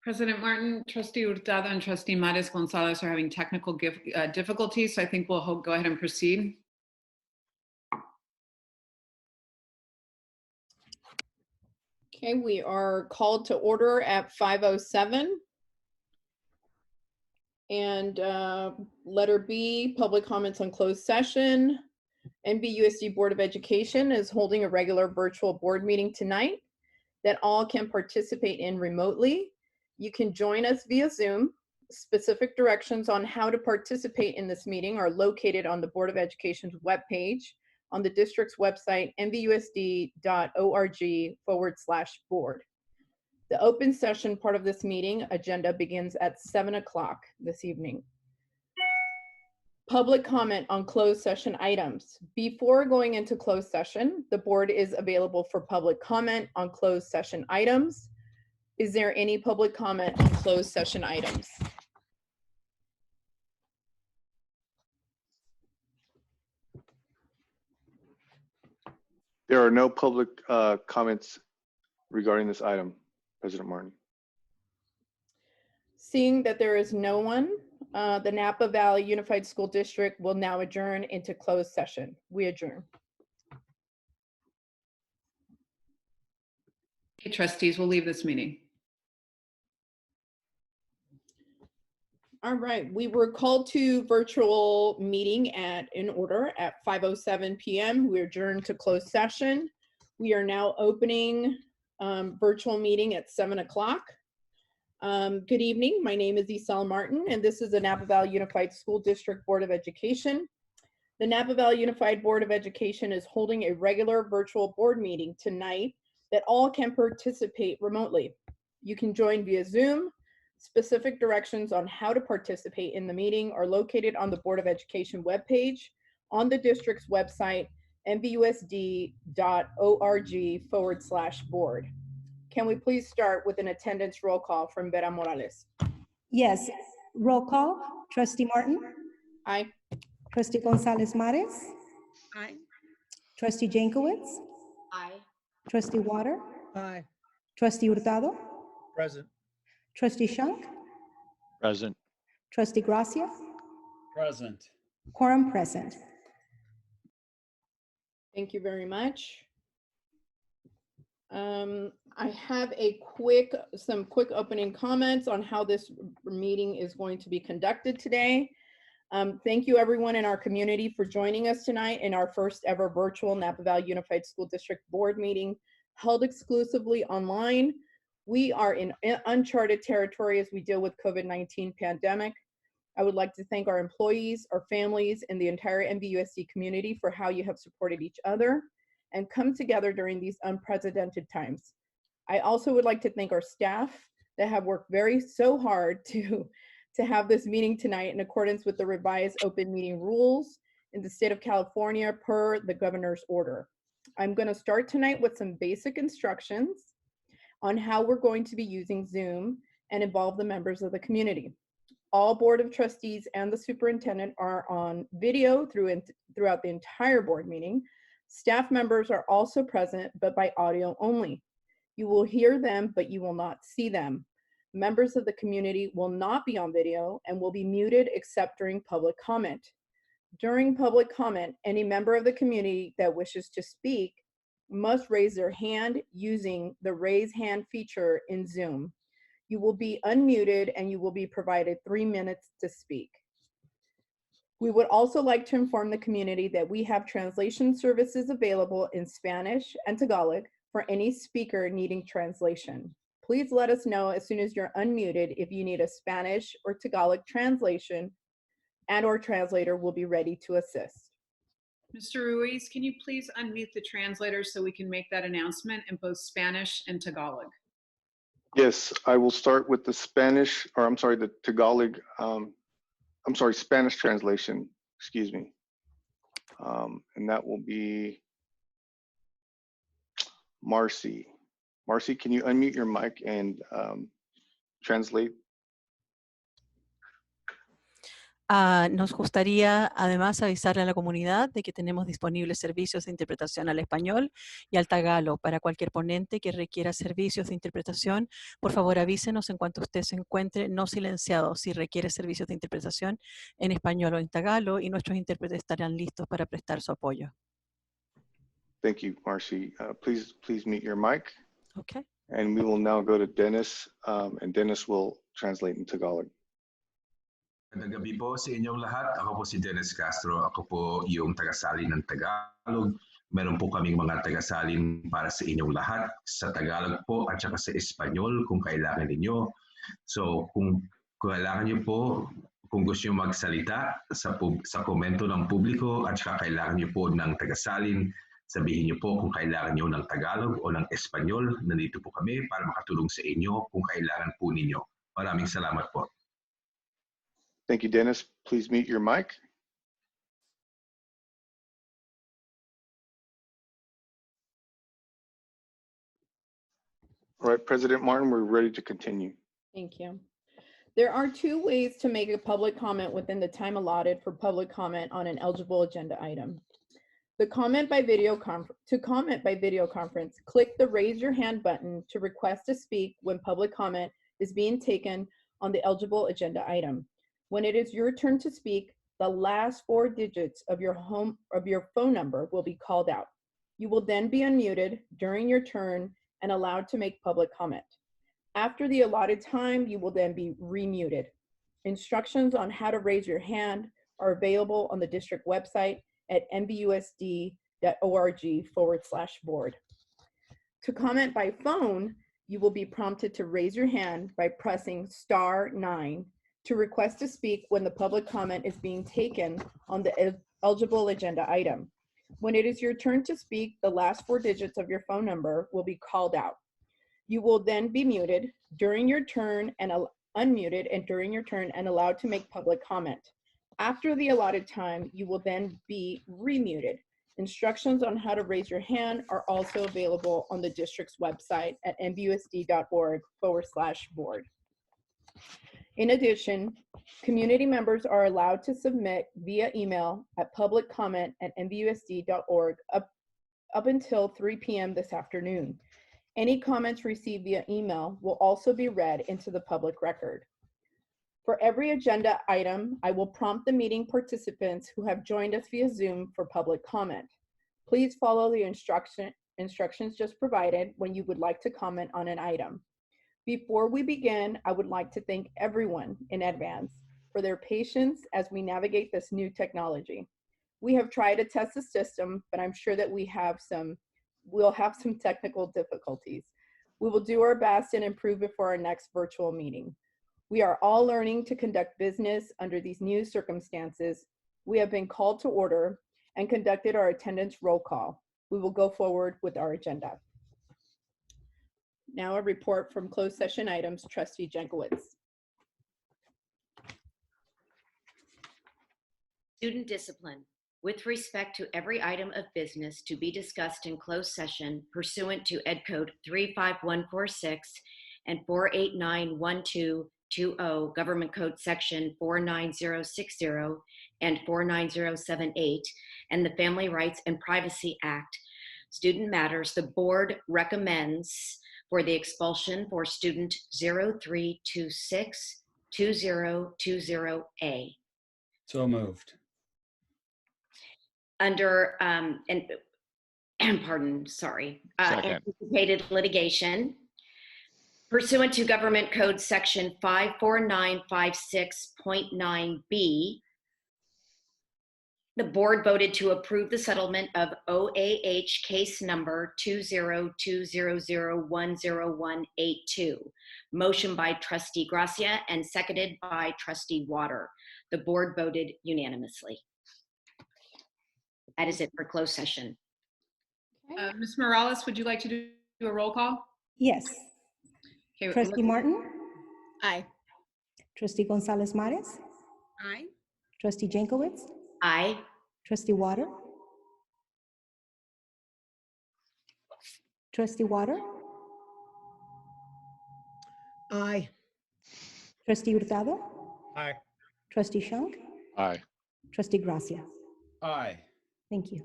President Martin, Trustee Hurtado, and Trustee Mares Gonzalez are having technical difficulties, so I think we'll go ahead and proceed. Okay, we are called to order at 5:07. And letter B, public comments on closed session. NVUSD Board of Education is holding a regular virtual board meeting tonight that all can participate in remotely. You can join us via Zoom. Specific directions on how to participate in this meeting are located on the Board of Education's webpage on the district's website, nvusd.org/board. The open session part of this meeting agenda begins at 7 o'clock this evening. Public comment on closed session items. Before going into closed session, the board is available for public comment on closed session items. Is there any public comment on closed session items? There are no public comments regarding this item, President Martin. Seeing that there is no one, the Napa Valley Unified School District will now adjourn into closed session. We adjourn. Okay, trustees, we'll leave this meeting. All right, we were called to virtual meeting in order at 5:07 p.m. We adjourned to closed session. We are now opening virtual meeting at 7 o'clock. Good evening, my name is Isel Martin, and this is the Napa Valley Unified School District Board of Education. The Napa Valley Unified Board of Education is holding a regular virtual board meeting tonight that all can participate remotely. You can join via Zoom. Specific directions on how to participate in the meeting are located on the Board of Education webpage on the district's website, nvusd.org/board. Can we please start with an attendance roll call from Vera Morales? Yes, roll call. Trustee Martin? Aye. Trustee Gonzalez Mares? Aye. Trustee Jankowicz? Aye. Trustee Water? Aye. Trustee Hurtado? Present. Trustee Shunk? Present. Trustee Gracia? Present. Quorum present. Thank you very much. I have some quick opening comments on how this meeting is going to be conducted today. Thank you everyone in our community for joining us tonight in our first ever virtual Napa Valley Unified School District Board meeting held exclusively online. We are in uncharted territory as we deal with COVID-19 pandemic. I would like to thank our employees, our families, and the entire NVUSD community for how you have supported each other and come together during these unprecedented times. I also would like to thank our staff that have worked so hard to have this meeting tonight in accordance with the revised open meeting rules in the state of California per the governor's order. I'm going to start tonight with some basic instructions on how we're going to be using Zoom and involve the members of the community. All Board of Trustees and the superintendent are on video throughout the entire board meeting. Staff members are also present, but by audio only. You will hear them, but you will not see them. Members of the community will not be on video and will be muted except during public comment. During public comment, any member of the community that wishes to speak must raise their hand using the raise hand feature in Zoom. You will be unmuted and you will be provided 3 minutes to speak. We would also like to inform the community that we have translation services available in Spanish and Tagalog for any speaker needing translation. Please let us know as soon as you're unmuted if you need a Spanish or Tagalog translation, and our translator will be ready to assist. Mr. Ruiz, can you please unmute the translator so we can make that announcement in both Spanish and Tagalog? Yes, I will start with the Spanish, or I'm sorry, the Tagalog, Spanish translation, excuse me. And that will be Marcy. Marcy, can you unmute your mic and translate? Nos gustaría además avisarle a la comunidad de que tenemos disponibles servicios de interpretación al español y al tagalo para cualquier ponente que requiera servicios de interpretación. Por favor, avísenos en cuanto usted se encuentre no silenciado si requiere servicios de interpretación en español o en tagalo, y nuestros intérpretes estarán listos para prestar su apoyo. Thank you, Marcy. Please mute your mic. Okay. And we will now go to Dennis, and Dennis will translate in Tagalog. Magandang gabi po sa inyong lahat. Ako po si Dennis Castro. Ako po yung tagasalin ng Tagalog. Meron po kaming mga tagasalin para sa inyong lahat sa Tagalog po at saka sa Espanyol kung kailangan ninyo. So kung kailangan niyo po, kung gusto niyo magsalita sa komento ng publiko at saka kailangan niyo po ng tagasalin, sabihin niyo po kung kailangan niyo ng Tagalog o ng Espanyol. Nandito po kami para makatulong sa inyo kung kailangan po ninyo. Maraming salamat po. Thank you, Dennis. Please mute your mic. All right, President Martin, we're ready to continue. Thank you. There are two ways to make a public comment within the time allotted for public comment on an eligible agenda item. To comment by video conference, click the raise your hand button to request to speak when public comment is being taken on the eligible agenda item. When it is your turn to speak, the last 4 digits of your phone number will be called out. You will then be unmuted during your turn and allowed to make public comment. After the allotted time, you will then be remuted. Instructions on how to raise your hand are available on the district website at nvusd.org/board. To comment by phone, you will be prompted to raise your hand by pressing *9 to request to speak when the public comment is being taken on the eligible agenda item. When it is your turn to speak, the last 4 digits of your phone number will be called out. You will then be muted during your turn and unmuted and during your turn and allowed to make public comment. After the allotted time, you will then be remuted. Instructions on how to raise your hand are also available on the district's website at nvusd.org/board. In addition, community members are allowed to submit via email at publiccomment@nvusd.org up until 3 p.m. this afternoon. Any comments received via email will also be read into the public record. For every agenda item, I will prompt the meeting participants who have joined us via Zoom for public comment. Please follow the instructions just provided when you would like to comment on an item. Before we begin, I would like to thank everyone in advance for their patience as we navigate this new technology. We have tried to test the system, but I'm sure that we'll have some technical difficulties. We will do our best and improve before our next virtual meeting. We are all learning to conduct business under these new circumstances. We have been called to order and conducted our attendance roll call. We will go forward with our agenda. Now a report from closed session items, Trustee Jenkowitz. Student discipline. With respect to every item of business to be discussed in closed session pursuant to Ed Code 35146 and 4891220, Government Code Section 49060 and 49078, and the Family Rights and Privacy Act, student matters, the board recommends for the expulsion for student 03262020A. So moved. Under anticipated litigation pursuant to Government Code Section 54956.9B, the board voted to approve the settlement of OAH case number 20200100182. Motion by Trustee Gracia and seconded by Trustee Water. The board voted unanimously. That is it for closed session. Ms. Morales, would you like to do a roll call? Yes. Okay, Trustee Martin? Aye. Trustee Gonzalez Mares? Aye. Trustee Jenkowitz? Aye. Trustee Water? Trustee Water? Aye. Trustee Hurtado? Aye. Trustee Shunk? Aye. Trustee Gracia. Aye. Thank you.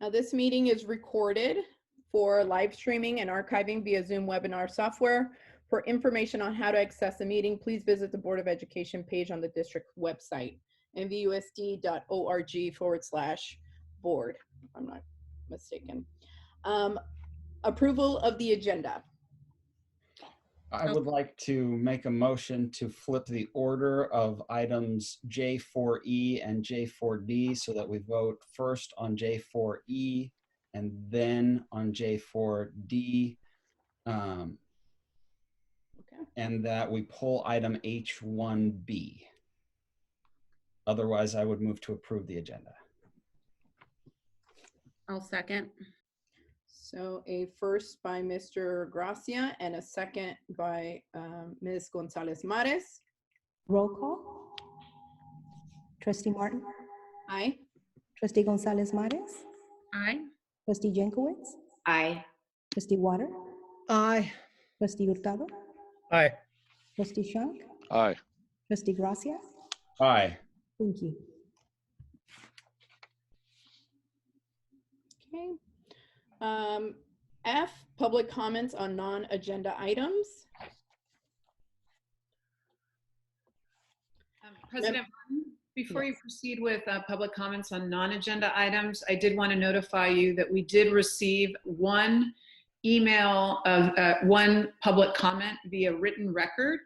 Now, this meeting is recorded for live streaming and archiving via Zoom webinar software. For information on how to access the meeting, please visit the Board of Education page on the district website, nvusd.org/board, if I'm not mistaken. Approval of the agenda. I would like to make a motion to flip the order of items J4E and J4D so that we vote first on J4E and then on J4D, and that we pull item H1B. Otherwise, I would move to approve the agenda. I'll second. So a first by Mr. Gracia and a second by Ms. Gonzalez Mares. Roll call. Trustee Martin. Aye. Trustee Gonzalez Mares. Aye. Trustee Jankowicz. Aye. Trustee Water. Aye. Trustee Hurtado. Aye. Trustee Shank. Aye. Trustee Gracia. Aye. Thank you. Okay. F, public comments on non-agenda items. President Martin, before you proceed with public comments on non-agenda items, I did want to notify you that we did receive one email of one public comment via written record.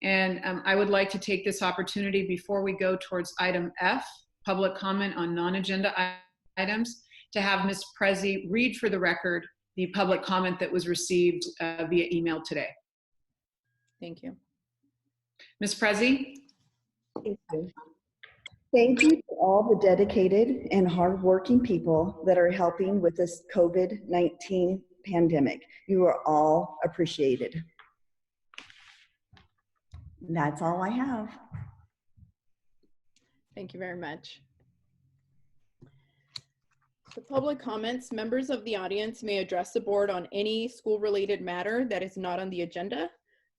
And I would like to take this opportunity before we go towards item F, public comment on non-agenda items, to have Ms. Prezi read for the record the public comment that was received via email today. Thank you. Ms. Prezi? Thank you. Thank you to all the dedicated and hardworking people that are helping with this COVID-19 pandemic. You are all appreciated. And that's all I have. Thank you very much. The public comments, members of the audience may address the board on any school-related matter that is not on the agenda.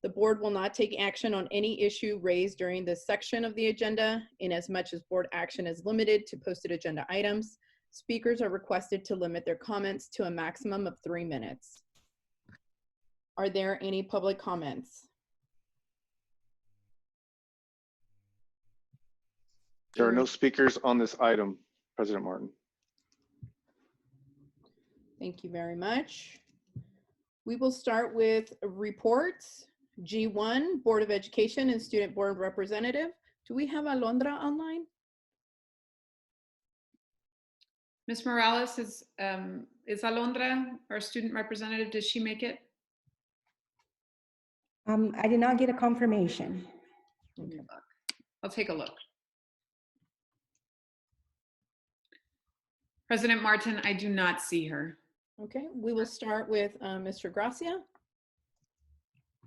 The board will not take action on any issue raised during this section of the agenda, in as much as board action is limited to posted agenda items. Speakers are requested to limit their comments to a maximum of 3 minutes. Are there any public comments? There are no speakers on this item, President Martin. Thank you very much. We will start with reports. G1, Board of Education and Student Board Representative. Do we have Alondra online? Ms. Morales, is Alondra our student representative? Did she make it? I did not get a confirmation. Okay. I'll take a look. President Martin, I do not see her. Okay, we will start with Mr. Gracia.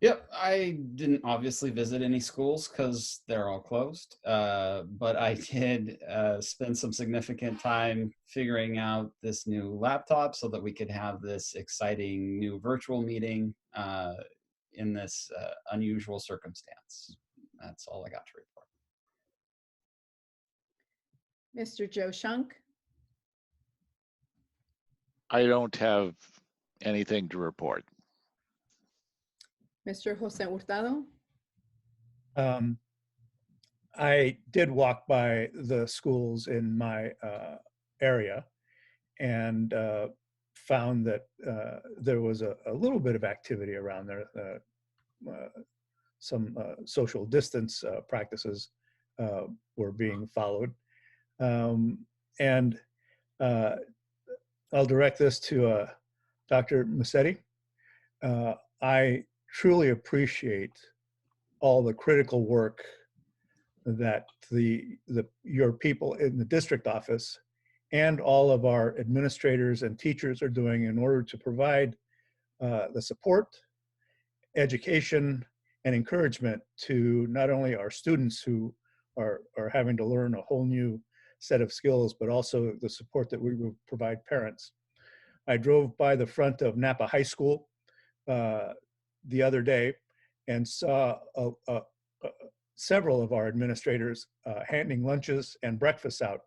Yep, I didn't obviously visit any schools because they're all closed, but I did spend some significant time figuring out this new laptop so that we could have this exciting new virtual meeting in this unusual circumstance. That's all I got to report. Mr. Joe Shunk. I don't have anything to report. Mr. Jose Hurtado. I did walk by the schools in my area and found that there was a little bit of activity around there. Some social distance practices were being followed. And I'll direct this to Dr. Massetti. I truly appreciate all the critical work that your people in the district office and all of our administrators and teachers are doing in order to provide the support, education, and encouragement to not only our students who are having to learn a whole new set of skills, but also the support that we will provide parents. I drove by the front of Napa High School the other day and saw several of our administrators handing lunches and breakfasts out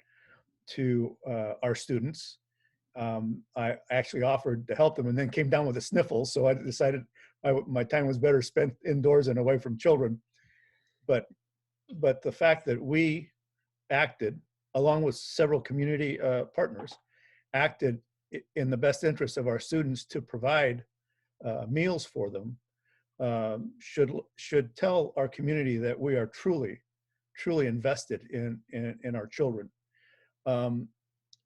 to our students. I actually offered to help them and then came down with a sniffle, so I decided my time was better spent indoors and away from children. But the fact that we acted, along with several community partners, acted in the best interest of our students to provide meals for them should tell our community that we are truly invested in our children.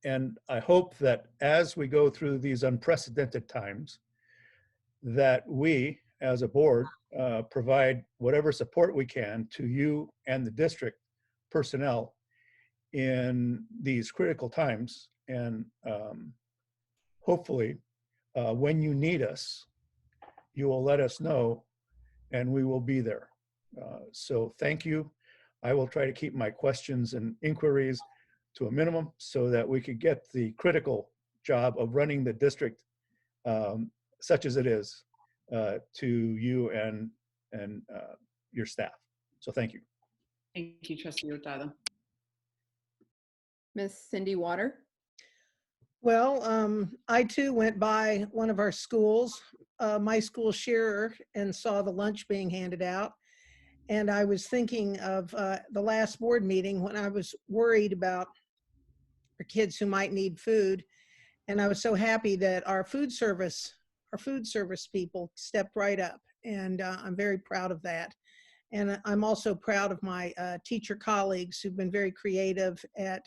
And I hope that as we go through these unprecedented times, that we as a board provide whatever support we can to you and the district personnel in these critical times. And hopefully when you need us, you will let us know and we will be there. So thank you. I will try to keep my questions and inquiries to a minimum so that we could get the critical job of running the district, such as it is, to you and your staff. So thank you. Thank you, Trustee Hurtado. Miss Cindy Water. Well, I too went by one of our schools, my school, Shearer, and saw the lunch being handed out. And I was thinking of the last board meeting when I was worried about for kids who might need food. And I was so happy that our food service people stepped right up. And I'm very proud of that. And I'm also proud of my teacher colleagues who've been very creative at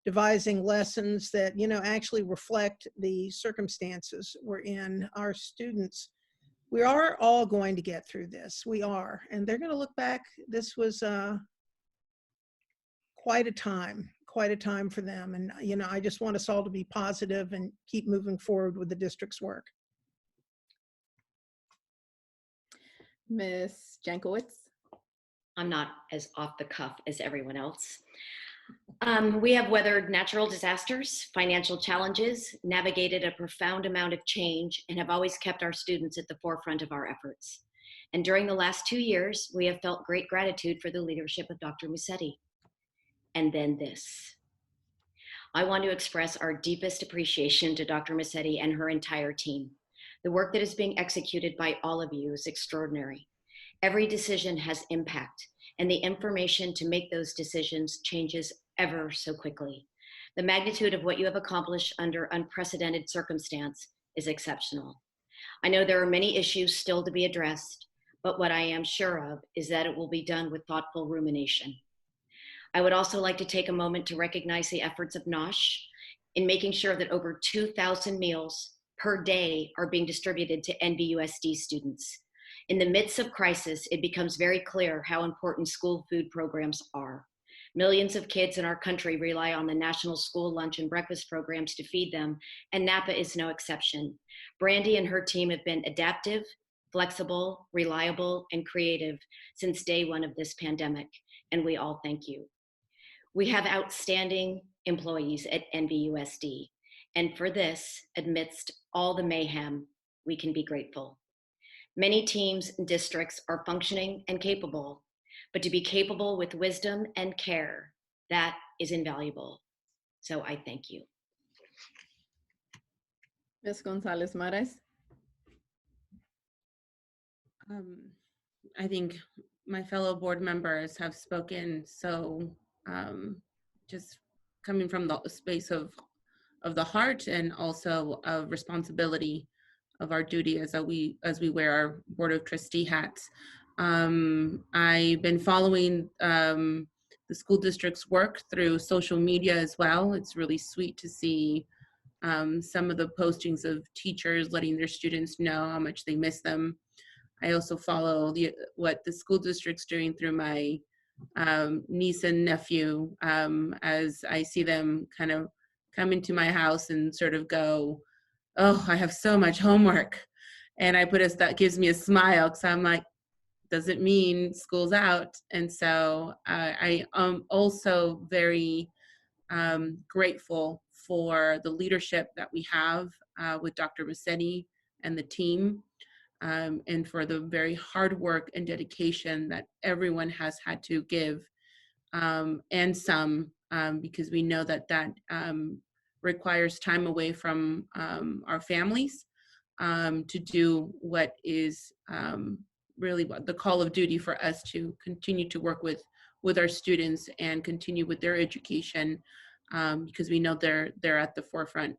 devising lessons that, you know, actually reflect the circumstances we're in. Our students, we are all going to get through this. We are. And they're going to look back. This was quite a time for them. And, you know, I just want us all to be positive and keep moving forward with the district's work. Miss Jankowicz. I'm not as off the cuff as everyone else. We have weathered natural disasters, financial challenges, navigated a profound amount of change, and have always kept our students at the forefront of our efforts. And during the last 2 years, we have felt great gratitude for the leadership of Dr. Musetti. And then this. I want to express our deepest appreciation to Dr. Musetti and her entire team. The work that is being executed by all of you is extraordinary. Every decision has impact, and the information to make those decisions changes ever so quickly. The magnitude of what you have accomplished under unprecedented circumstance is exceptional. I know there are many issues still to be addressed, but what I am sure of is that it will be done with thoughtful rumination. I would also like to take a moment to recognize the efforts of NOSH in making sure that over 2,000 meals per day are being distributed to NVUSD students. In the midst of crisis, it becomes very clear how important school food programs are. Millions of kids in our country rely on the national school lunch and breakfast programs to feed them, and Napa is no exception. Brandy and her team have been adaptive, flexible, reliable, and creative since day one of this pandemic, and we all thank you. We have outstanding employees at NVUSD, and for this, amidst all the mayhem, we can be grateful. Many teams and districts are functioning and capable, but to be capable with wisdom and care, that is invaluable. So I thank you. Ms. Gonzalez Mares. I think my fellow board members have spoken, so just coming from the space of the heart and also of responsibility of our duty as we wear our Board of Trustee hats. I've been following the school district's work through social media as well. It's really sweet to see some of the postings of teachers letting their students know how much they miss them. I also follow what the school district's doing through my niece and nephew as I see them kind of come into my house and sort of go, oh, I have so much homework. And that gives me a smile because I'm like, doesn't mean school's out. And so I am also very grateful for the leadership that we have with Dr. Musetti and the team. and for the very hard work and dedication that everyone has had to give, and some, because we know that that requires time away from our families to do what is really what the call of duty for us to continue to work with our students and continue with their education, because we know they're at the forefront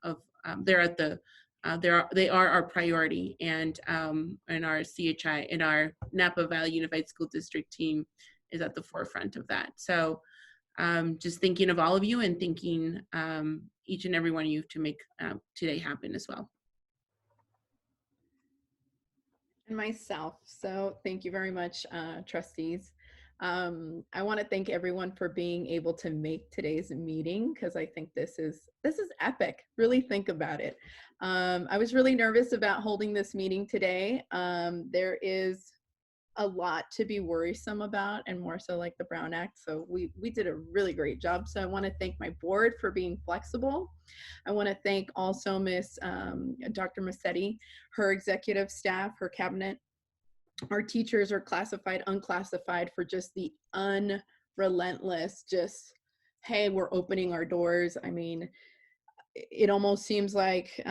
of they are our priority, and our CHI and our Napa Valley Unified School District team is at the forefront of that. So just thinking of all of you and thanking each and every one of you to make today happen as well. And myself. So thank you very much, trustees. I want to thank everyone for being able to make today's meeting, because I think this is epic. Really think about it. I was really nervous about holding this meeting today. There is a lot to be worrisome about, and more so like the Brown Act. So we did a really great job. So I want to thank my board for being flexible. I want to thank also Miss Dr. Massetti, her executive staff, her cabinet, our teachers are classified, unclassified, for just the unrelentless, just, hey, we're opening our doors. I mean, it almost seems like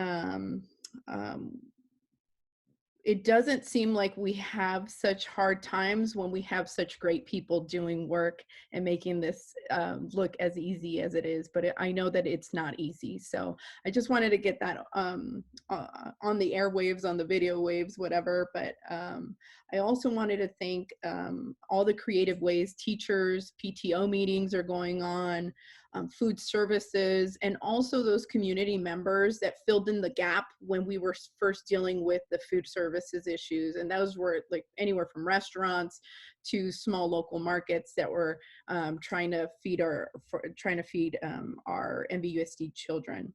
it doesn't seem like we have such hard times when we have such great people doing work and making this look as easy as it is, but I know that it's not easy. So I just wanted to get that on the airwaves, on the video waves, whatever. But I also wanted to thank all the creative ways teachers, PTO meetings are going on, food services, and also those community members that filled in the gap when we were first dealing with the food services issues. And those were like anywhere from restaurants to small local markets that were trying to feed our NVUSD children.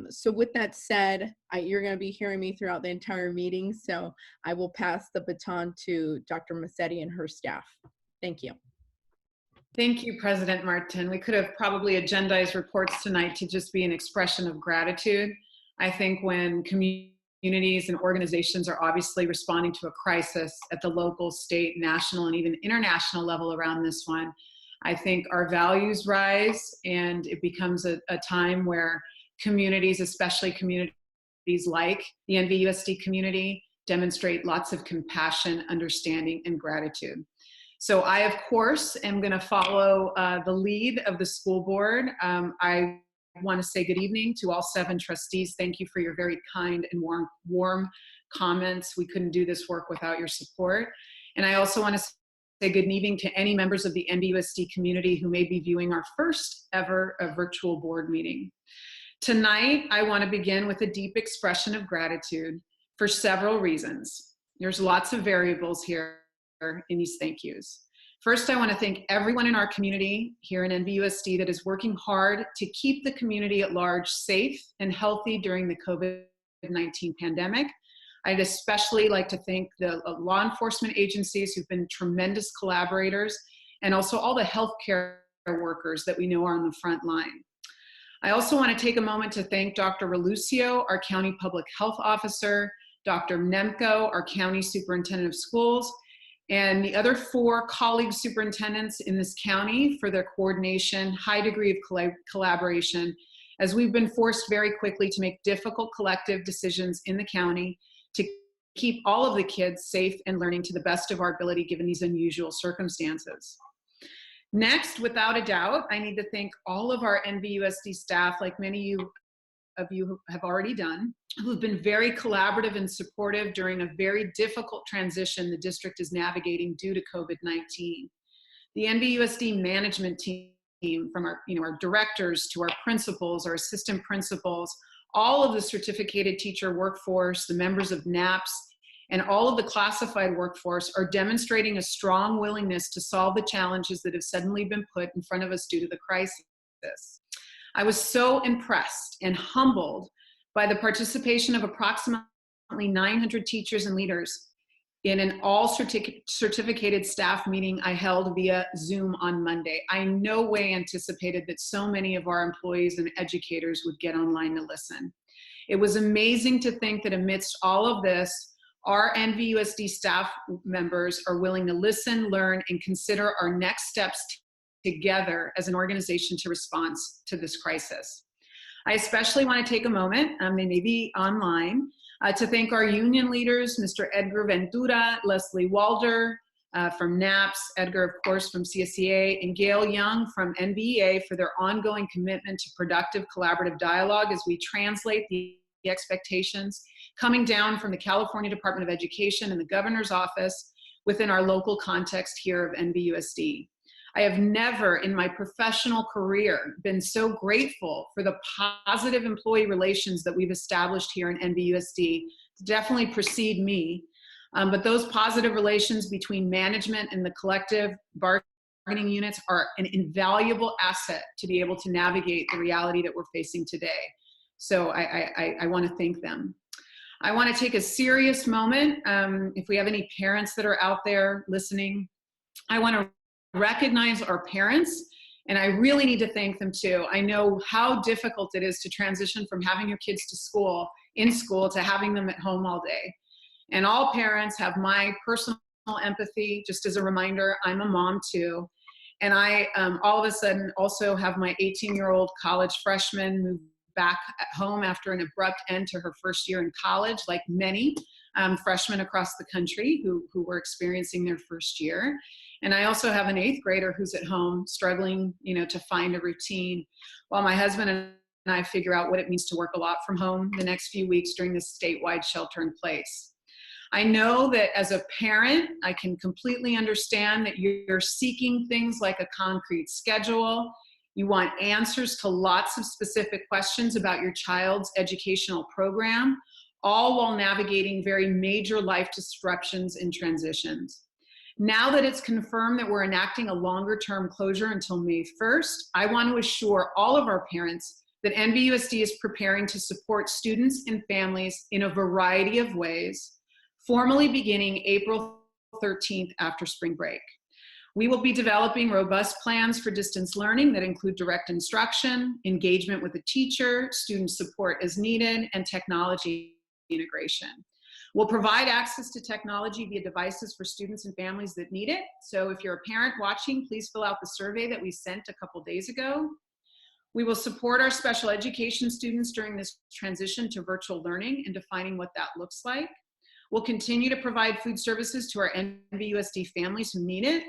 So with that said, you're going to be hearing me throughout the entire meeting. So I will pass the baton to Dr. Massetti and her staff. Thank you. Thank you, President Martin. We could have probably agendized reports tonight to just be an expression of gratitude. I think when communities and organizations are obviously responding to a crisis at the local, state, national, and even international level around this one, I think our values rise, and it becomes a time where communities, especially communities like the NVUSD community, demonstrate lots of compassion, understanding, and gratitude. So I, of course, am going to follow the lead of the school board. I want to say good evening to all 7 trustees. Thank you for your very kind and warm comments. We couldn't do this work without your support. And I also want to say good evening to any members of the NVUSD community who may be viewing our first ever virtual board meeting. Tonight, I want to begin with a deep expression of gratitude for several reasons. There's lots of variables here in these thank yous. First, I want to thank everyone in our community here in NVUSD that is working hard to keep the community at large safe and healthy during the COVID-19 pandemic. I'd especially like to thank the law enforcement agencies who've been tremendous collaborators, and also all the healthcare workers that we know are on the front line. I also want to take a moment to thank Dr. Relucio, our County Public Health Officer, Dr. Nemko, our County Superintendent of Schools, and the other 4 colleague superintendents in this county for their coordination, high degree of collaboration, as we've been forced very quickly to make difficult collective decisions in the county to keep all of the kids safe and learning to the best of our ability given these unusual circumstances. Next, without a doubt, I need to thank all of our NVUSD staff, like many of you have already done, who've been very collaborative and supportive during a very difficult transition the district is navigating due to COVID-19. The NVUSD management team, from our directors to our principals, our assistant principals, all of the certificated teacher workforce, the members of NAPS, and all of the classified workforce are demonstrating a strong willingness to solve the challenges that have suddenly been put in front of us due to the crisis. I was so impressed and humbled by the participation of approximately 900 teachers and leaders in an all certificated staff meeting I held via Zoom on Monday. I no way anticipated that so many of our employees and educators would get online to listen. It was amazing to think that amidst all of this, our NVUSD staff members are willing to listen, learn, and consider our next steps together as an organization to respond to this crisis. I especially want to take a moment, they may be online, to thank our union leaders, Mr. Edgar Ventura, Leslie Walder from NAPS, Edgar, of course, from CSEA, and Gail Young from NVEA for their ongoing commitment to productive collaborative dialogue as we translate the expectations coming down from the California Department of Education and the Governor's Office within our local context here of NVUSD. I have never in my professional career been so grateful for the positive employee relations that we've established here in NVUSD. Definitely precede me, but those positive relations between management and the collective bargaining units are an invaluable asset to be able to navigate the reality that we're facing today. So I want to thank them. I want to take a serious moment. If we have any parents that are out there listening, I want to recognize our parents, and I really need to thank them too. I know how difficult it is to transition from having your kids to school, in school, to having them at home all day. And all parents have my personal empathy. Just as a reminder, I'm a mom too. And I all of a sudden also have my 18-year-old college freshman move back at home after an abrupt end to her first year in college, like many freshmen across the country who were experiencing their first year. And I also have an 8th grader who's at home struggling, to find a routine, while my husband and I figure out what it means to work a lot from home the next few weeks during this statewide shelter in place. I know that as a parent, I can completely understand that you're seeking things like a concrete schedule. You want answers to lots of specific questions about your child's educational program, all while navigating very major life disruptions and transitions. Now that it's confirmed that we're enacting a longer-term closure until May 1st, I want to assure all of our parents that NVUSD is preparing to support students and families in a variety of ways, formally beginning April 13th after spring break. We will be developing robust plans for distance learning that include direct instruction, engagement with the teacher, student support as needed, and technology integration. We'll provide access to technology via devices for students and families that need it. So if you're a parent watching, please fill out the survey that we sent a couple days ago. We will support our special education students during this transition to virtual learning and defining what that looks like. We'll continue to provide food services to our NVUSD families who need it.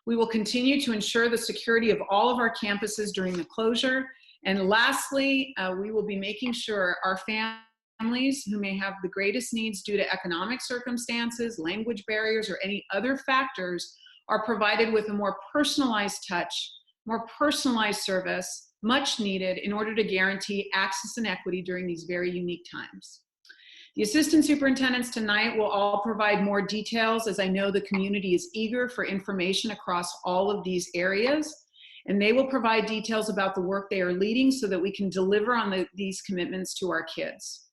We will continue to ensure the security of all of our campuses during the closure. And lastly, we will be making sure our families who may have the greatest needs due to economic circumstances, language barriers, or any other factors are provided with a more personalized touch, more personalized service, much needed in order to guarantee access and equity during these very unique times. The assistant superintendents tonight will all provide more details, as I know the community is eager for information across all of these areas, and they will provide details about the work they are leading so that we can deliver on these commitments to our kids.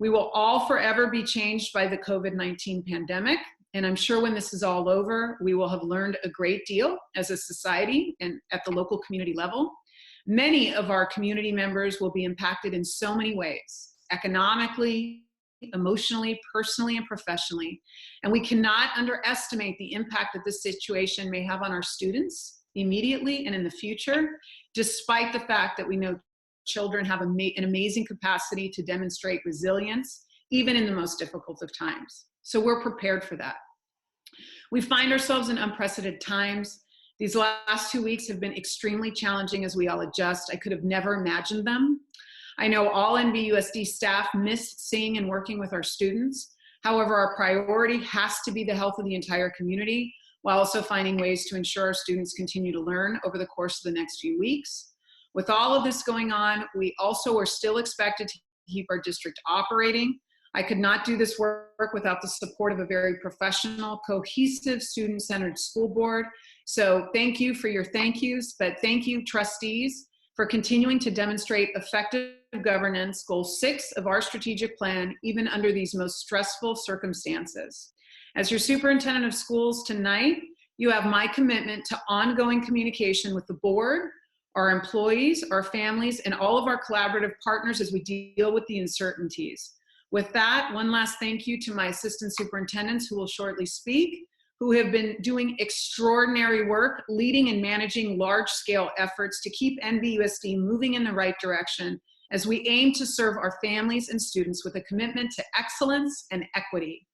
We will all forever be changed by the COVID-19 pandemic, and I'm sure when this is all over, we will have learned a great deal as a society and at the local community level. Many of our community members will be impacted in so many ways, economically, emotionally, personally, and professionally. And we cannot underestimate the impact that this situation may have on our students immediately and in the future, despite the fact that we know children have an amazing capacity to demonstrate resilience, even in the most difficult of times. So we're prepared for that. We find ourselves in unprecedented times. These last 2 weeks have been extremely challenging as we all adjust. I could have never imagined them. I know all NVUSD staff miss seeing and working with our students. However, our priority has to be the health of the entire community, while also finding ways to ensure our students continue to learn over the course of the next few weeks. With all of this going on, we also are still expected to keep our district operating. I could not do this work without the support of a very professional, cohesive, student-centered school board. So thank you for your thank yous, but thank you, trustees, for continuing to demonstrate effective governance, goal 6 of our strategic plan, even under these most stressful circumstances. As your superintendent of schools tonight, you have my commitment to ongoing communication with the board, our employees, our families, and all of our collaborative partners as we deal with the uncertainties. With that, one last thank you to my assistant superintendents who will shortly speak, who have been doing extraordinary work leading and managing large-scale efforts to keep NVUSD moving in the right direction as we aim to serve our families and students with a commitment to excellence and equity.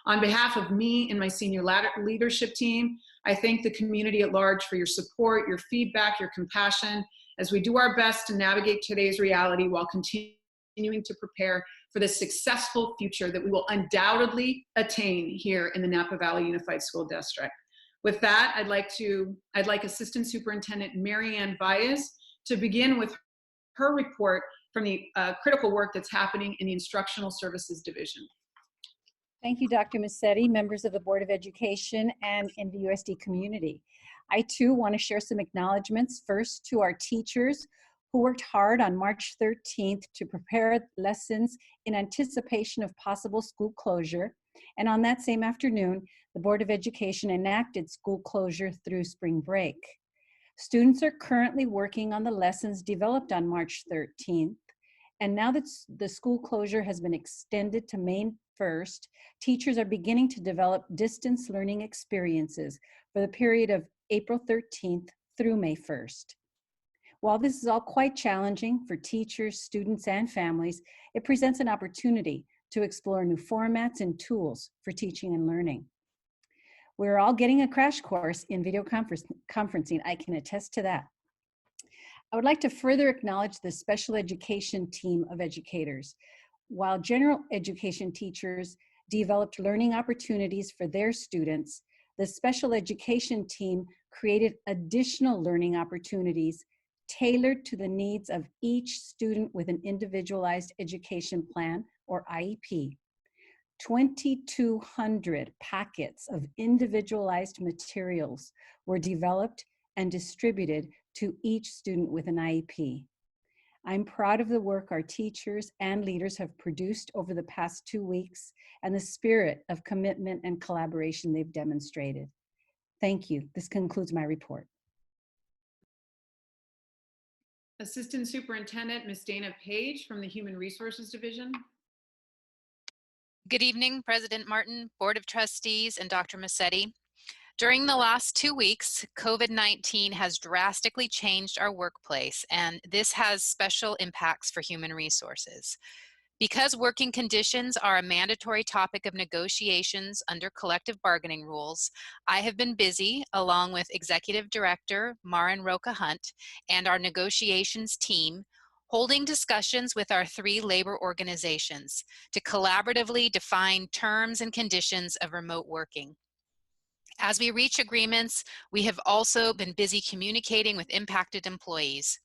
On behalf of me and my senior leadership team, I thank the community at large for your support, your feedback, your compassion, as we do our best to navigate today's reality while continuing to prepare for the successful future that we will undoubtedly attain here in the Napa Valley Unified School District. With that, I'd like Assistant Superintendent Mary Ann Baez to begin with her report from the critical work that's happening in the Instructional Services Division. Thank you, Dr. Massetti, members of the Board of Education and NVUSD community. I too want to share some acknowledgements first to our teachers who worked hard on March 13th to prepare lessons in anticipation of possible school closure. And on that same afternoon, the Board of Education enacted school closure through spring break. Students are currently working on the lessons developed on March 13th. And now that the school closure has been extended to May 1st, teachers are beginning to develop distance learning experiences for the period of April 13th through May 1st. While this is all quite challenging for teachers, students, and families, it presents an opportunity to explore new formats and tools for teaching and learning. We're all getting a crash course in video conferencing. I can attest to that. I would like to further acknowledge the special education team of educators. While general education teachers developed learning opportunities for their students, the special education team created additional learning opportunities tailored to the needs of each student with an individualized education plan, or IEP. 2,200 packets of individualized materials were developed and distributed to each student with an IEP. I'm proud of the work our teachers and leaders have produced over the past 2 weeks and the spirit of commitment and collaboration they've demonstrated. Thank you. This concludes my report. Assistant Superintendent Ms. Dana Page from the Human Resources Division. Good evening, President Martin, Board of Trustees, and Dr. Massetti. During the last 2 weeks, COVID-19 has drastically changed our workplace, and this has special impacts for human resources. Because working conditions are a mandatory topic of negotiations under collective bargaining rules, I have been busy, along with Executive Director Marin Roca-Hunt and our negotiations team, holding discussions with our 3 labor organizations to collaboratively define terms and conditions of remote working. As we reach agreements, we have also been busy communicating with impacted employees.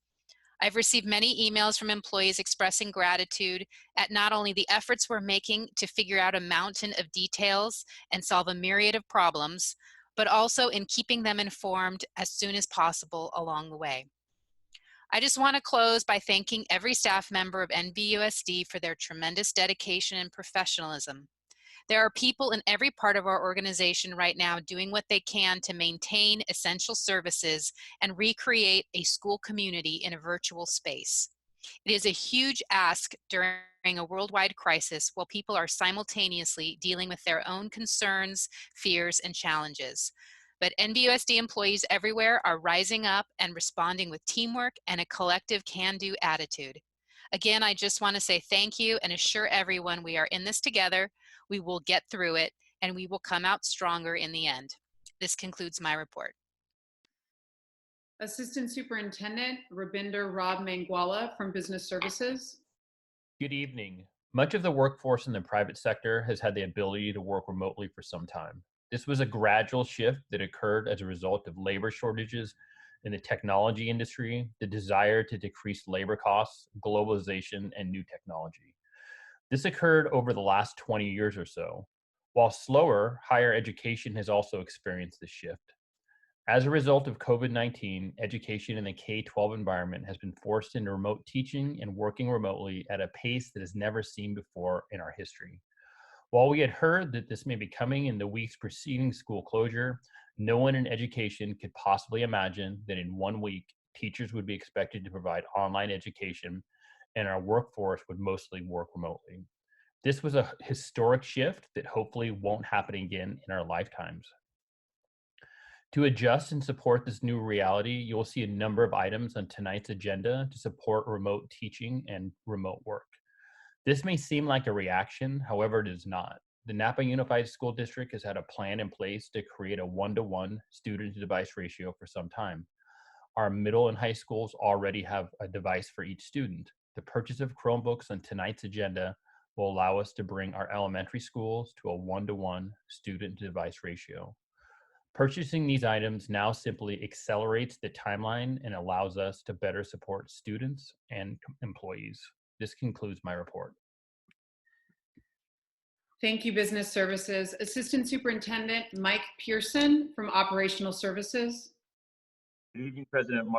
I've received many emails from employees expressing gratitude at not only the efforts we're making to figure out a mountain of details and solve a myriad of problems, but also in keeping them informed as soon as possible along the way. I just want to close by thanking every staff member of NVUSD for their tremendous dedication and professionalism. There are people in every part of our organization right now doing what they can to maintain essential services and recreate a school community in a virtual space. It is a huge ask during a worldwide crisis while people are simultaneously dealing with their own concerns, fears, and challenges. But NVUSD employees everywhere are rising up and responding with teamwork and a collective can-do attitude. Again, I just want to say thank you and assure everyone we are in this together. We will get through it, and we will come out stronger in the end. This concludes my report. Assistant Superintendent Rabinder Rob Mangwala from Business Services. Good evening. Much of the workforce in the private sector has had the ability to work remotely for some time. This was a gradual shift that occurred as a result of labor shortages in the technology industry, the desire to decrease labor costs, globalization, and new technology. This occurred over the last 20 years or so. While slower, higher education has also experienced this shift. As a result of COVID-19, education in the K-12 environment has been forced into remote teaching and working remotely at a pace that has never seen before in our history. While we had heard that this may be coming in the weeks preceding school closure, no one in education could possibly imagine that in 1 week, teachers would be expected to provide online education, and our workforce would mostly work remotely. This was a historic shift that hopefully won't happen again in our lifetimes. To adjust and support this new reality, you'll see a number of items on tonight's agenda to support remote teaching and remote work. This may seem like a reaction, however, it is not. The Napa Unified School District has had a plan in place to create a 1-to-1 student-to-device ratio for some time. Our middle and high schools already have a device for each student. The purchase of Chromebooks on tonight's agenda will allow us to bring our elementary schools to a 1-to-1 student-to-device ratio. Purchasing these items now simply accelerates the timeline and allows us to better support students and employees. This concludes my report. Thank you, Business Services. Assistant Superintendent Mike Pearson from Operational Services. Good evening, President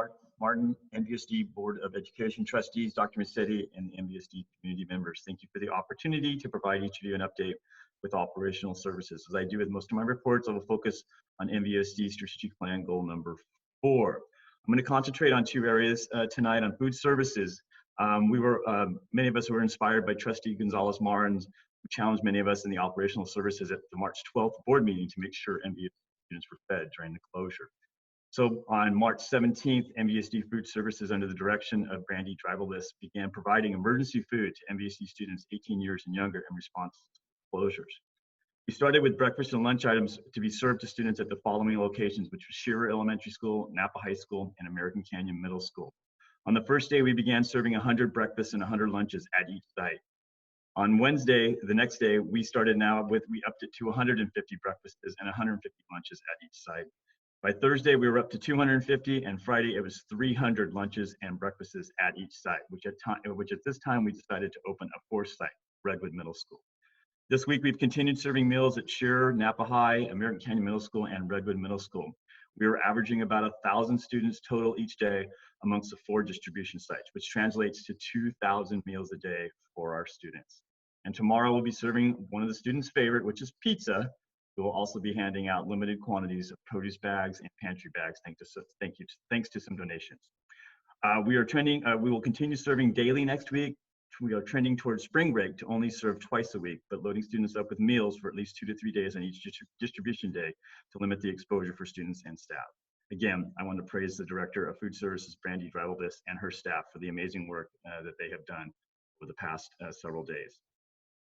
Martin, NVUSD Board of Education trustees, Dr. Massetti, and NVUSD community members. Thank you for the opportunity to provide each of you an update with operational services. As I do with most of my reports, I will focus on NVUSD strategic plan goal number 4. I'm going to concentrate on 2 areas tonight on food services. Many of us were inspired by Trustee Gonzalez-Marins, who challenged many of us in the operational services at the March 12th board meeting to make sure NVUSD students were fed during the closure. So on March 17th, NVUSD Food Services, under the direction of Brandy Driverless, began providing emergency food to NVUSD students 18 years and younger in response to closures. We started with breakfast and lunch items to be served to students at the following locations, which was Shearer Elementary School, Napa High School, and American Canyon Middle School. On the first day, we began serving 100 breakfasts and 100 lunches at each site. On Wednesday, the next day, we upped it to 150 breakfasts and 150 lunches at each site. By Thursday, we were up to 250, and Friday, it was 300 lunches and breakfasts at each site, which at this time, we decided to open a 4th site, Redwood Middle School. This week, we've continued serving meals at Shearer, Napa High, American Canyon Middle School, and Redwood Middle School. We were averaging about 1,000 students total each day amongst the 4 distribution sites, which translates to 2,000 meals a day for our students. And tomorrow, we'll be serving one of the students' favorite, which is pizza. We will also be handing out limited quantities of produce bags and pantry bags, thanks to some donations. We will continue serving daily next week. We are trending towards spring break to only serve twice a week, but loading students up with meals for at least 2 to 3 days on each distribution day to limit the exposure for students and staff. Again, I want to praise the Director of Food Services, Brandy Driverless, and her staff for the amazing work that they have done over the past several days.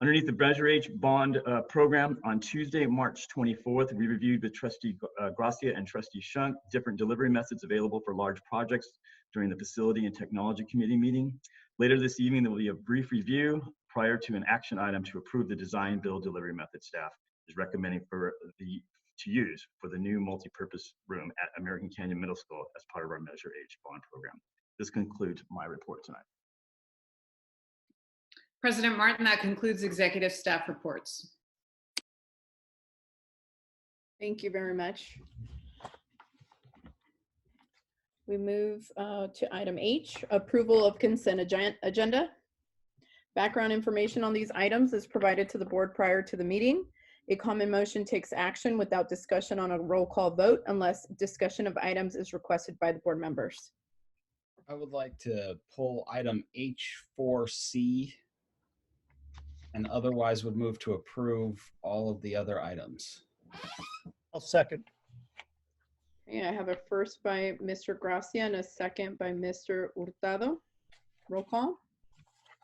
Underneath the Measure H bond program, on Tuesday, March 24th, we reviewed with Trustee Gracia and Trustee Shunk different delivery methods available for large projects during the Facility and Technology Committee meeting. Later this evening, there will be a brief review prior to an action item to approve the design build delivery method staff is recommending to use for the new multi-purpose room at American Canyon Middle School as part of our Measure H bond program. This concludes my report tonight. President Martin, that concludes executive staff reports. Thank you very much. We move to item H, approval of consent agenda. Background information on these items is provided to the board prior to the meeting. A common motion takes action without discussion on a roll call vote unless discussion of items is requested by the board members. I would like to pull item H4C and otherwise would move to approve all of the other items. I'll second. Okay, I have a first by Mr. Gracia and a second by Mr. Hurtado. Roll call.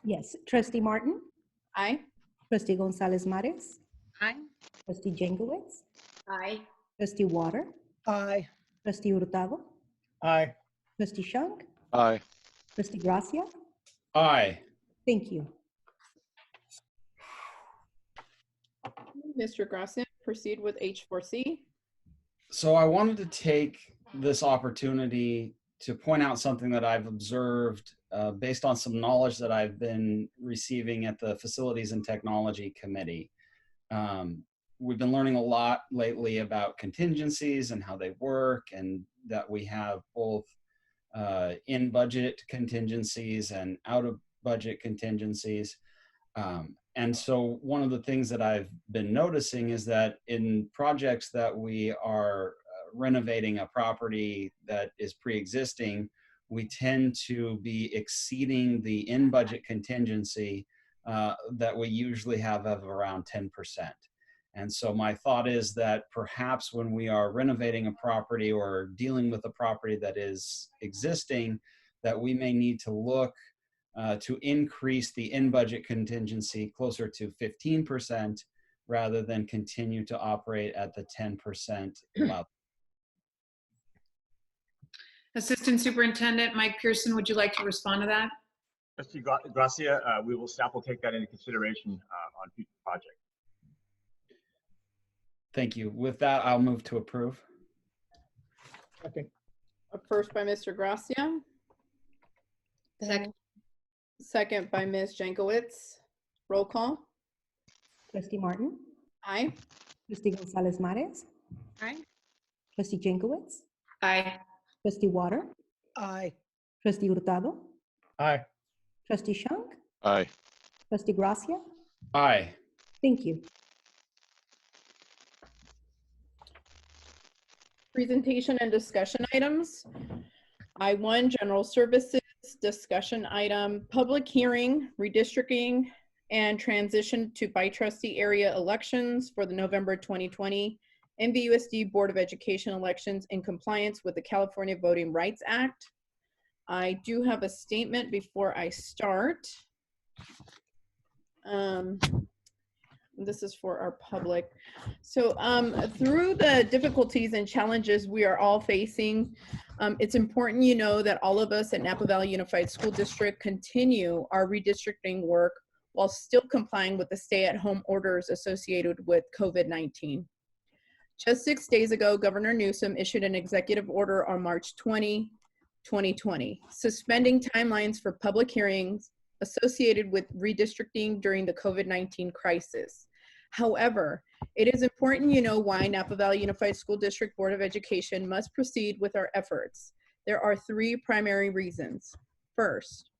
Yes, Trustee Martin, Aye. Trustee Gonzalez-Mares, Aye. Trustee Jankowicz, Aye. Trustee Water, Aye. Trustee Hurtado, Aye. Trustee Shunk, Aye. Trustee Gracia. Aye. Thank you. Mr. Gracia, proceed with H4C. So I wanted to take this opportunity to point out something that I've observed based on some knowledge that I've been receiving at the Facilities and Technology Committee. We've been learning a lot lately about contingencies and how they work, and that we have both in-budget contingencies and out-of-budget contingencies. And so one of the things that I've been noticing is that in projects that we are renovating a property that is pre-existing, we tend to be exceeding the in-budget contingency that we usually have of around 10%. And so my thought is that perhaps when we are renovating a property or dealing with a property that is existing, that we may need to look to increase the in-budget contingency closer to 15% rather than continue to operate at the 10% level. Assistant Superintendent Mike Pearson, would you like to respond to that? Trustee Gracia, staff will take that into consideration on future projects. Thank you. With that, I'll move to approve. Okay. First by Mr. Gracia. Second by Ms. Jankowicz. Roll call. Trustee Martin, Aye. Trustee Gonzalez Mares, Aye. Trustee Jankowicz, Aye. Trustee Water, Aye. Trustee Hurtado, Aye. Trustee Shunk, Aye. Trustee Gracia. Aye. Thank you. Presentation and discussion items. I-1, General Services, discussion item, public hearing, redistricting, and transition to by trustee area elections for the November 2020 NVUSD Board of Education elections in compliance with the California Voting Rights Act. I do have a statement before I start. This is for our public. So through the difficulties and challenges we are all facing, it's important you know that all of us at Napa Valley Unified School District continue our redistricting work while still complying with the stay-at-home orders associated with COVID-19. Just 6 days ago, Governor Newsom issued an executive order on March 20, 2020, suspending timelines for public hearings associated with redistricting during the COVID-19 crisis. However, it is important you know why Napa Valley Unified School District Board of Education must proceed with our efforts. There are 3 primary reasons. First,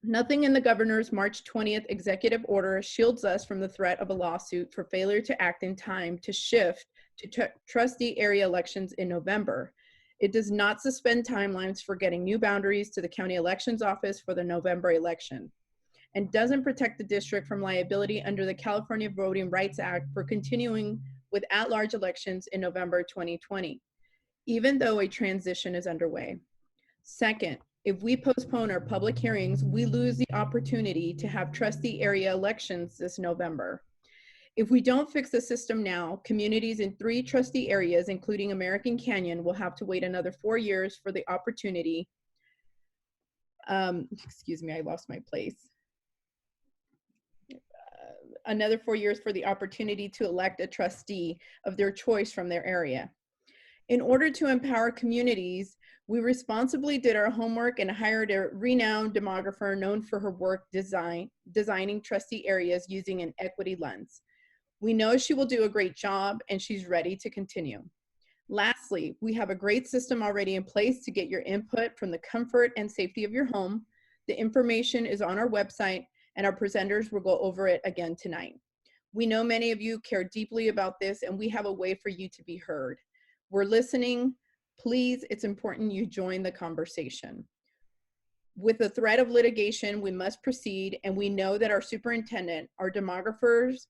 nothing in the governor's March 20th executive order shields us from the threat of a lawsuit for failure to act in time to shift to trustee area elections in November. It does not suspend timelines for getting new boundaries to the county elections office for the November election, and doesn't protect the district from liability under the California Voting Rights Act for continuing with at-large elections in November 2020, even though a transition is underway. Second, if we postpone our public hearings, we lose the opportunity to have trustee area elections this November. If we don't fix the system now, communities in 3 trustee areas, including American Canyon, will have to wait another 4 years for the opportunity. Excuse me, I lost my place. Another 4 years for the opportunity to elect a trustee of their choice from their area. In order to empower communities, we responsibly did our homework and hired a renowned demographer known for her work designing trustee areas using an equity lens. We know she will do a great job and she's ready to continue. Lastly, we have a great system already in place to get your input from the comfort and safety of your home. The information is on our website and our presenters will go over it again tonight. We know many of you care deeply about this and we have a way for you to be heard. We're listening. Please, it's important you join the conversation. With the threat of litigation, we must proceed, and we know that our superintendent, our demographer's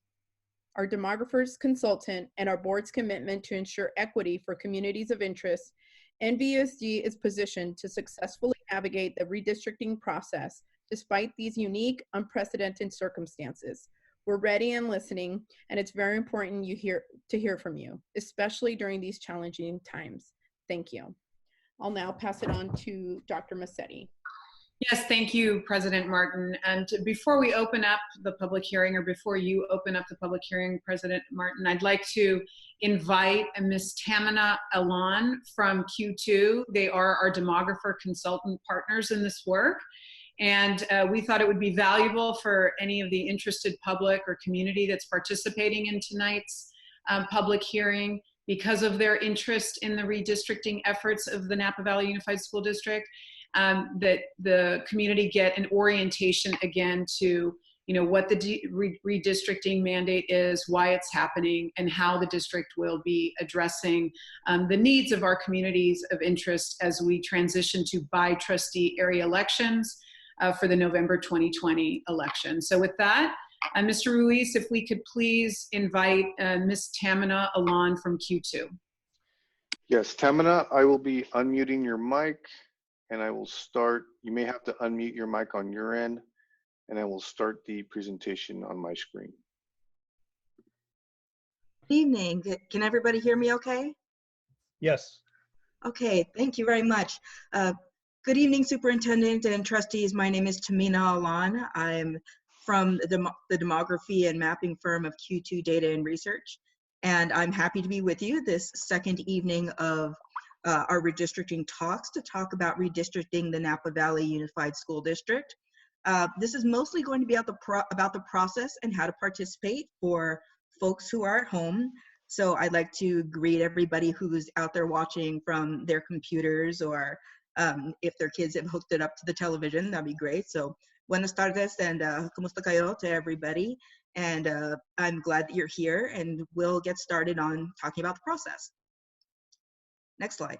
consultant, and our board's commitment to ensure equity for communities of interest, NVUSD is positioned to successfully navigate the redistricting process despite these unique, unprecedented circumstances. We're ready and listening, and it's very important to hear from you, especially during these challenging times. Thank you. I'll now pass it on to Dr. Massetti. Yes, thank you, President Martin. And before we open up the public hearing, or before you open up the public hearing, President Martin, I'd like to invite Ms. Tamina Alan from Q2. They are our demographer consultant partners in this work. And we thought it would be valuable for any of the interested public or community that's participating in tonight's public hearing, because of their interest in the redistricting efforts of the Napa Valley Unified School District, that the community get an orientation again to what the redistricting mandate is, why it's happening, and how the district will be addressing the needs of our communities of interest as we transition to by trustee area elections for the November 2020 election. So with that, Mr. Ruiz, if we could please invite Ms. Tamina Alon from Q2. Yes, Tamina, I will be unmuting your mic and I will start. You may have to unmute your mic on your end and I will start the presentation on my screen. Good evening. Can everybody hear me okay? Yes. Okay, thank you very much. Good evening, Superintendent and trustees. My name is Tamina Alon. I'm from the demography and mapping firm of Q2 Data and Research, and I'm happy to be with you this second evening of our redistricting talks to talk about redistricting the Napa Valley Unified School District. This is mostly going to be about the process and how to participate for folks who are at home. So I'd like to greet everybody who's out there watching from their computers, or if their kids have hooked it up to the television, that'd be great. So buenas tardes and kumusta kayo to everybody. And I'm glad that you're here, and we'll get started on talking about the process. Next slide.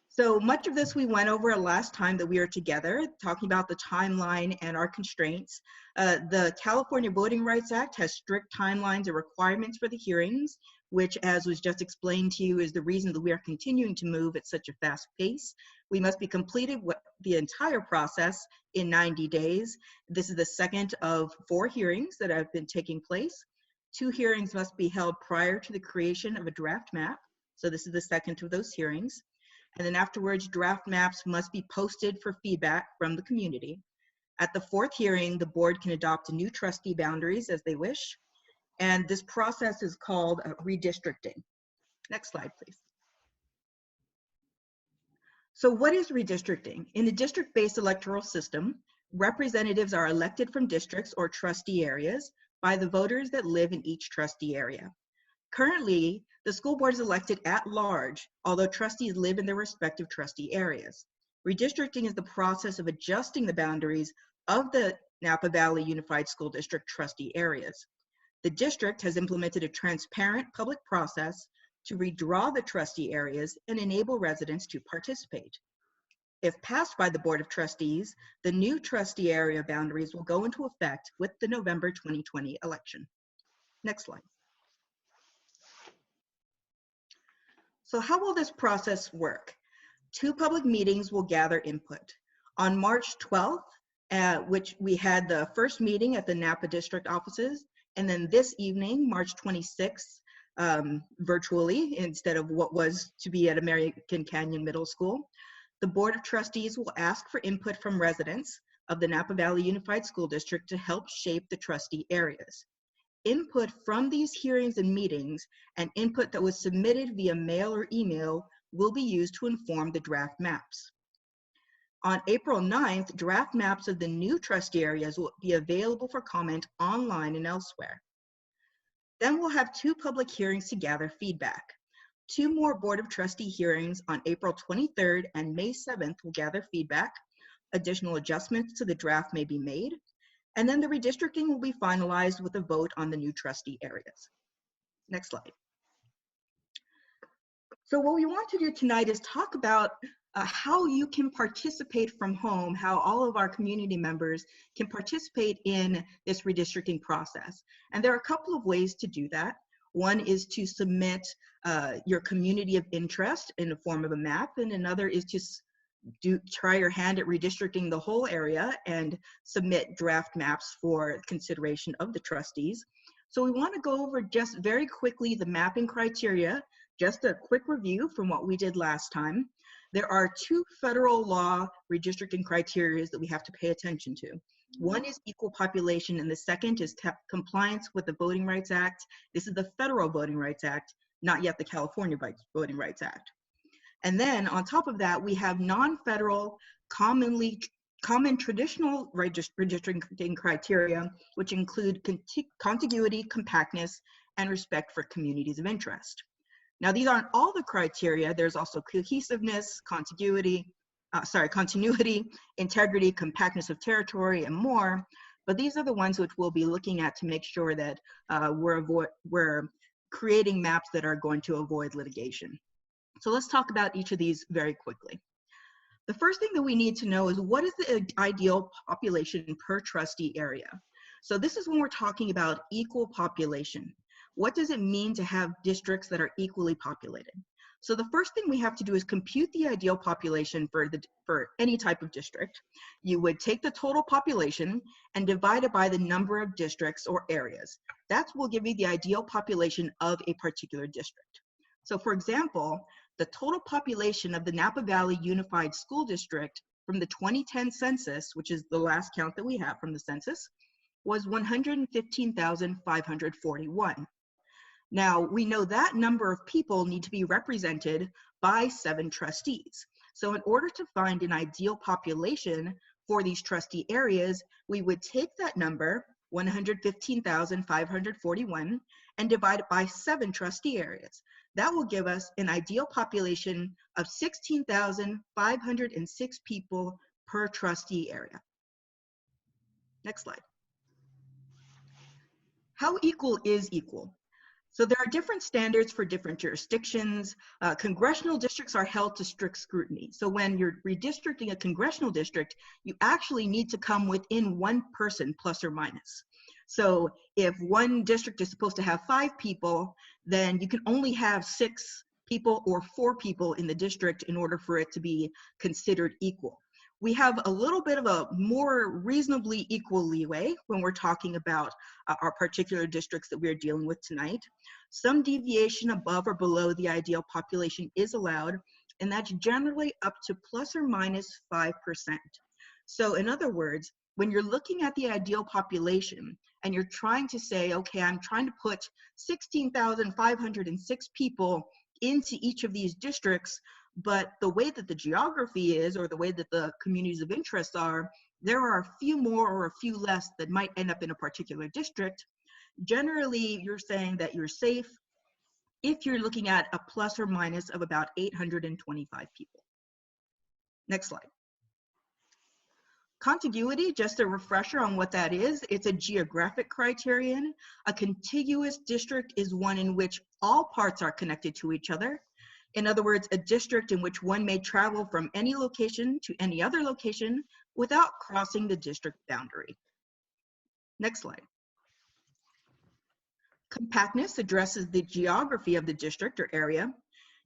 So much of this we went over last time that we were together, talking about the timeline and our constraints. The California Voting Rights Act has strict timelines and requirements for the hearings, which, as was just explained to you, is the reason that we are continuing to move at such a fast pace. We must be completed with the entire process in 90 days. This is the second of 4 hearings that have been taking place. 2 hearings must be held prior to the creation of a draft map. So this is the second of those hearings. And then afterwards, draft maps must be posted for feedback from the community. At the 4th hearing, the board can adopt new trustee boundaries as they wish. And this process is called redistricting. Next slide, please. So what is redistricting? In the district-based electoral system, representatives are elected from districts or trustee areas by the voters that live in each trustee area. Currently, the school board is elected at large, although trustees live in their respective trustee areas. Redistricting is the process of adjusting the boundaries of the Napa Valley Unified School District trustee areas. The district has implemented a transparent public process to redraw the trustee areas and enable residents to participate. If passed by the Board of Trustees, the new trustee area boundaries will go into effect with the November 2020 election. Next slide. So how will this process work? 2 public meetings will gather input. On March 12th, which we had the first meeting at the Napa district offices, and then this evening, March 26th, virtually, instead of what was to be at American Canyon Middle School, the Board of Trustees will ask for input from residents of the Napa Valley Unified School District to help shape the trustee areas. Input from these hearings and meetings and input that was submitted via mail or email will be used to inform the draft maps. On April 9th, draft maps of the new trustee areas will be available for comment online and elsewhere. Then we'll have 2 public hearings to gather feedback. 2 more Board of Trustee hearings on April 23rd and May 7th will gather feedback. Additional adjustments to the draft may be made. And then the redistricting will be finalized with a vote on the new trustee areas. Next slide. So what we want to do tonight is talk about how you can participate from home, how all of our community members can participate in this redistricting process. And there are a couple of ways to do that. One is to submit your community of interest in the form of a map, and another is to try your hand at redistricting the whole area and submit draft maps for consideration of the trustees. So we want to go over just very quickly the mapping criteria, just a quick review from what we did last time. There are 2 federal law redistricting criteria that we have to pay attention to. One is equal population, and the second is compliance with the Voting Rights Act. This is the Federal Voting Rights Act, not yet the California Voting Rights Act. And then on top of that, we have non-federal, common traditional redistricting criteria, which include contiguity, compactness, and respect for communities of interest. Now, these aren't all the criteria. There's also cohesiveness, contiguity, continuity, integrity, compactness of territory, and more. But these are the ones which we'll be looking at to make sure that we're creating maps that are going to avoid litigation. So let's talk about each of these very quickly. The first thing that we need to know is what is the ideal population per trustee area? So this is when we're talking about equal population. What does it mean to have districts that are equally populated? So the first thing we have to do is compute the ideal population for any type of district. You would take the total population and divide it by the number of districts or areas. That will give you the ideal population of a particular district. So for example, the total population of the Napa Valley Unified School District from the 2010 census, which is the last count that we have from the census, was 115,541. Now, we know that number of people need to be represented by 7 trustees. So in order to find an ideal population for these trustee areas, we would take that number, 115,541, and divide it by 7 trustee areas. That will give us an ideal population of 16,506 people per trustee area. Next slide. How equal is equal? So there are different standards for different jurisdictions. Congressional districts are held to strict scrutiny. So when you're redistricting a congressional district, you actually need to come within 1 person plus or minus. So if one district is supposed to have 5 people, then you can only have 6 people or 4 people in the district in order for it to be considered equal. We have a little bit of a more reasonably equal leeway when we're talking about our particular districts that we're dealing with tonight. Some deviation above or below the ideal population is allowed, and that's generally up to plus or minus 5%. So in other words, when you're looking at the ideal population and you're trying to say, okay, I'm trying to put 16,506 people into each of these districts, but the way that the geography is, or the way that the communities of interest are, there are a few more or a few less that might end up in a particular district. Generally, you're saying that you're safe if you're looking at a plus or minus of about 825 people. Next slide. Contiguity, just a refresher on what that is. It's a geographic criterion. A contiguous district is one in which all parts are connected to each other. In other words, a district in which one may travel from any location to any other location without crossing the district boundary. Next slide. Compactness addresses the geography of the district or area,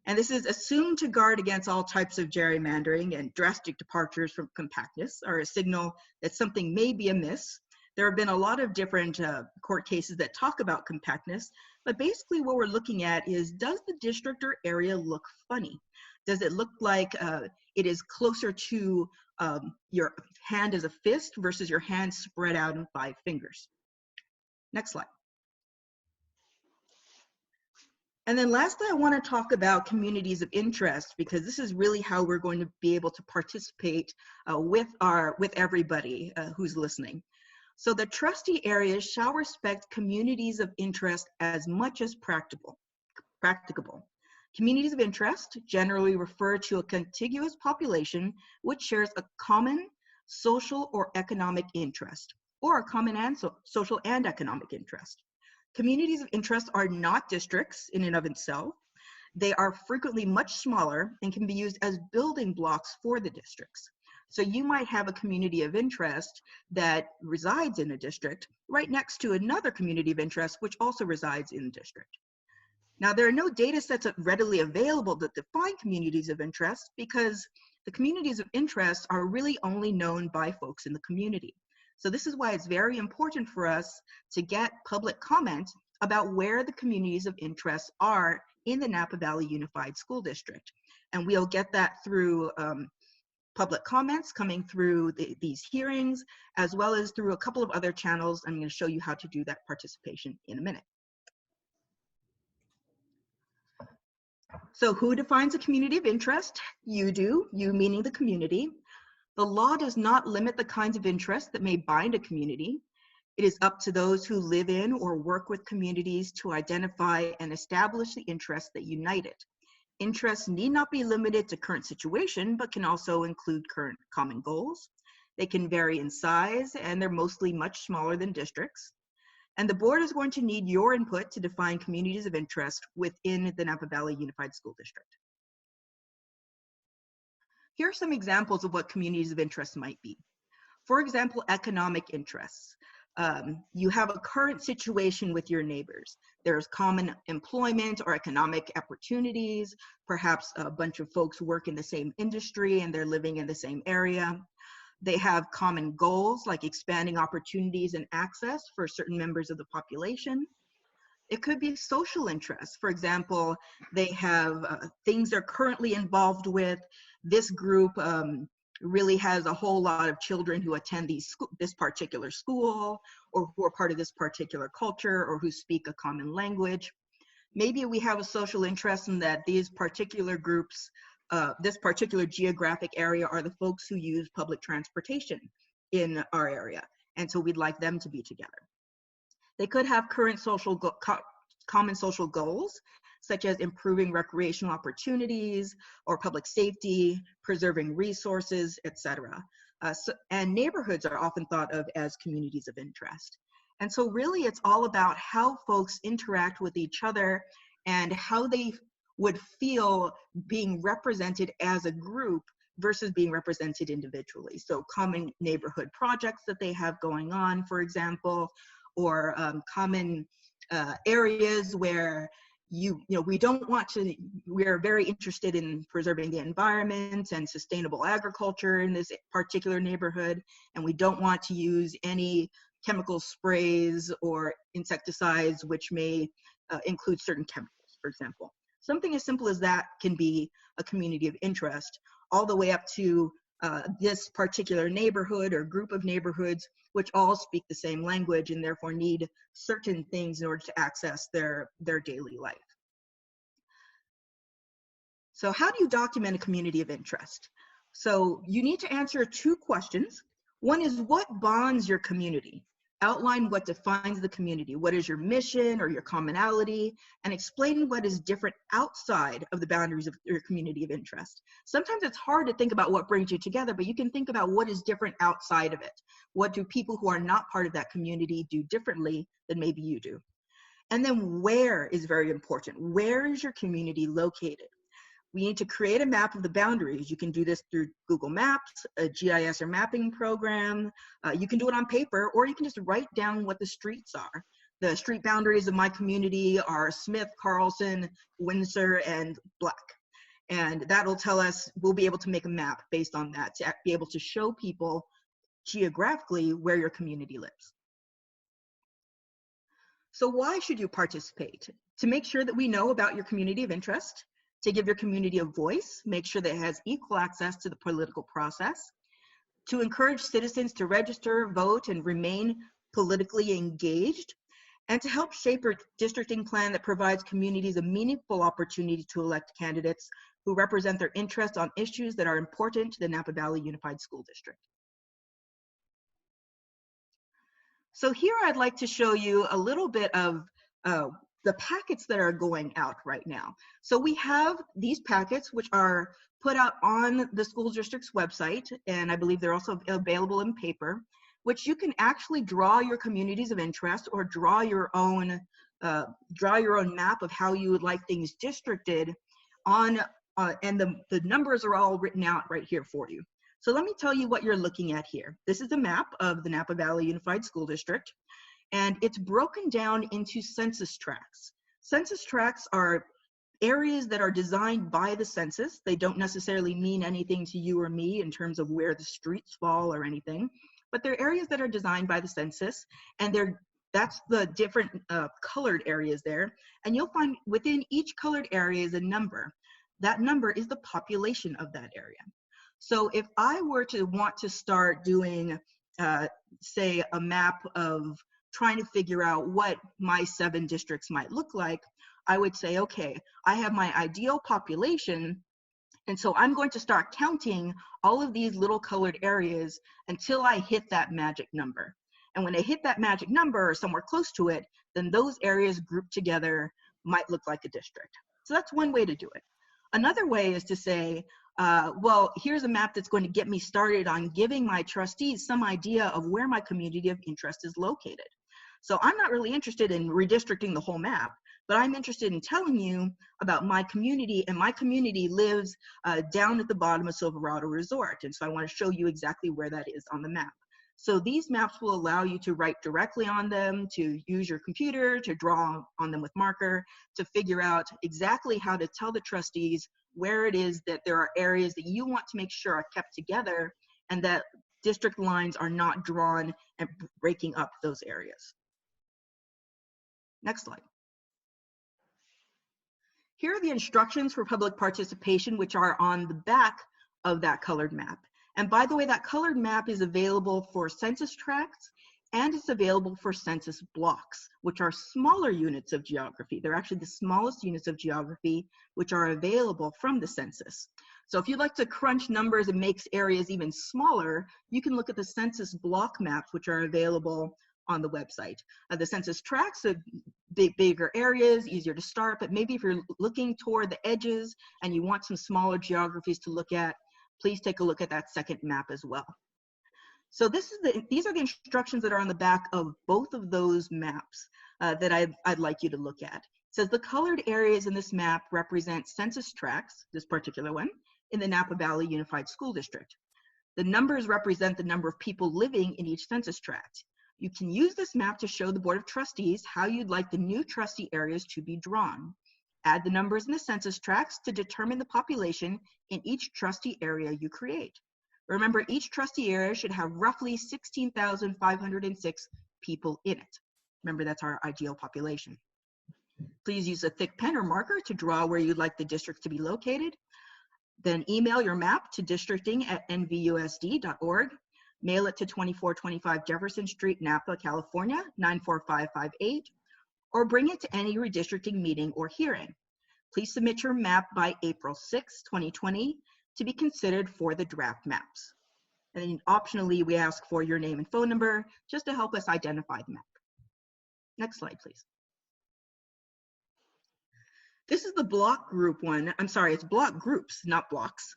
and this is assumed to guard against all types of gerrymandering, and drastic departures from compactness are a signal that something may be amiss. There have been a lot of different court cases that talk about compactness, but basically what we're looking at is, does the district or area look funny? Does it look like it is closer to your hand as a fist versus your hand spread out in 5 fingers? Next slide. And then lastly, I want to talk about communities of interest, because this is really how we're going to be able to participate with everybody who's listening. So the trustee areas shall respect communities of interest as much as practicable. Communities of interest generally refer to a contiguous population which shares a common social or economic interest, or a common social and economic interest. Communities of interest are not districts in and of itself. They are frequently much smaller and can be used as building blocks for the districts. So you might have a community of interest that resides in a district right next to another community of interest which also resides in the district. Now, there are no data sets readily available that define communities of interest, because the communities of interest are really only known by folks in the community. So this is why it's very important for us to get public comment about where the communities of interest are in the Napa Valley Unified School District. And we'll get that through public comments coming through these hearings, as well as through a couple of other channels. I'm going to show you how to do that participation in a minute. So who defines a community of interest? You do, you meaning the community. The law does not limit the kinds of interests that may bind a community. It is up to those who live in or work with communities to identify and establish the interests that unite it. Interests need not be limited to current situation, but can also include current common goals. They can vary in size, and they're mostly much smaller than districts. And the board is going to need your input to define communities of interest within the Napa Valley Unified School District. Here are some examples of what communities of interest might be. For example, economic interests. You have a current situation with your neighbors. There's common employment or economic opportunities. Perhaps a bunch of folks work in the same industry and they're living in the same area. They have common goals like expanding opportunities and access for certain members of the population. It could be social interests. For example, they have things they're currently involved with. This group really has a whole lot of children who attend this particular school, or who are part of this particular culture, or who speak a common language. Maybe we have a social interest in that these particular groups, this particular geographic area, are the folks who use public transportation in our area, and so we'd like them to be together. They could have current common social goals, such as improving recreational opportunities or public safety, preserving resources, etc. And neighborhoods are often thought of as communities of interest. And so really it's all about how folks interact with each other and how they would feel being represented as a group versus being represented individually. So common neighborhood projects that they have going on, for example, or common areas where we don't want to, we're very interested in preserving the environment and sustainable agriculture in this particular neighborhood, and we don't want to use any chemical sprays or insecticides which may include certain chemicals, for example. Something as simple as that can be a community of interest, all the way up to this particular neighborhood or group of neighborhoods which all speak the same language and therefore need certain things in order to access their daily life. So how do you document a community of interest? So you need to answer two questions. One is, what bonds your community? Outline what defines the community. What is your mission or your commonality? And explain what is different outside of the boundaries of your community of interest. Sometimes it's hard to think about what brings you together, but you can think about what is different outside of it. What do people who are not part of that community do differently than maybe you do? And then where is very important. Where is your community located? We need to create a map of the boundaries. You can do this through Google Maps, a GIS or mapping program. You can do it on paper, or you can just write down what the streets are. The street boundaries of my community are Smith, Carlson, Windsor, and Black. And that'll tell us, we'll be able to make a map based on that to be able to show people geographically where your community lives. So why should you participate? To make sure that we know about your community of interest, to give your community a voice, make sure that it has equal access to the political process, to encourage citizens to register, vote, and remain politically engaged, and to help shape a districting plan that provides communities a meaningful opportunity to elect candidates who represent their interests on issues that are important to the Napa Valley Unified School District. So here I'd like to show you a little bit of the packets that are going out right now. So we have these packets which are put out on the school district's website, and I believe they're also available in paper, which you can actually draw your communities of interest or draw your own map of how you would like things districted on, and the numbers are all written out right here for you. So let me tell you what you're looking at here. This is a map of the Napa Valley Unified School District, and it's broken down into census tracts. Census tracts are areas that are designed by the census. They don't necessarily mean anything to you or me in terms of where the streets fall or anything, but they're areas that are designed by the census, and that's the different colored areas there. And you'll find within each colored area is a number. That number is the population of that area. So if I were to want to start doing, say, a map of trying to figure out what my 7 districts might look like, I would say, okay, I have my ideal population, and so I'm going to start counting all of these little colored areas until I hit that magic number. And when I hit that magic number or somewhere close to it, then those areas grouped together might look like a district. So that's one way to do it. Another way is to say, well, here's a map that's going to get me started on giving my trustees some idea of where my community of interest is located. So I'm not really interested in redistricting the whole map, but I'm interested in telling you about my community, and my community lives down at the bottom of Silverado Resort. And so I want to show you exactly where that is on the map. So these maps will allow you to write directly on them, to use your computer, to draw on them with marker, to figure out exactly how to tell the trustees where it is that there are areas that you want to make sure are kept together and that district lines are not drawn and breaking up those areas. Next slide. Here are the instructions for public participation, which are on the back of that colored map. And by the way, that colored map is available for census tracts, and it's available for census blocks, which are smaller units of geography. They're actually the smallest units of geography which are available from the census. So if you'd like to crunch numbers and make areas even smaller, you can look at the census block maps, which are available on the website. The census tracts are bigger areas, easier to start, but maybe if you're looking toward the edges and you want some smaller geographies to look at, please take a look at that second map as well. So these are the instructions that are on the back of both of those maps that I'd like you to look at. It says the colored areas in this map represent census tracts, this particular one, in the Napa Valley Unified School District. The numbers represent the number of people living in each census tract. You can use this map to show the Board of Trustees how you'd like the new trustee areas to be drawn. Add the numbers in the census tracts to determine the population in each trustee area you create. Remember, each trustee area should have roughly 16,506 people in it. Remember, that's our ideal population. Please use a thick pen or marker to draw where you'd like the districts to be located. Then email your map to districting@nvusd.org. Mail it to 2425 Jefferson Street, Napa, California, 94558, or bring it to any redistricting meeting or hearing. Please submit your map by April 6, 2020 to be considered for the draft maps. And then optionally, we ask for your name and phone number just to help us identify the map. Next slide, please. This is the block group one. I'm sorry, it's block groups, not blocks.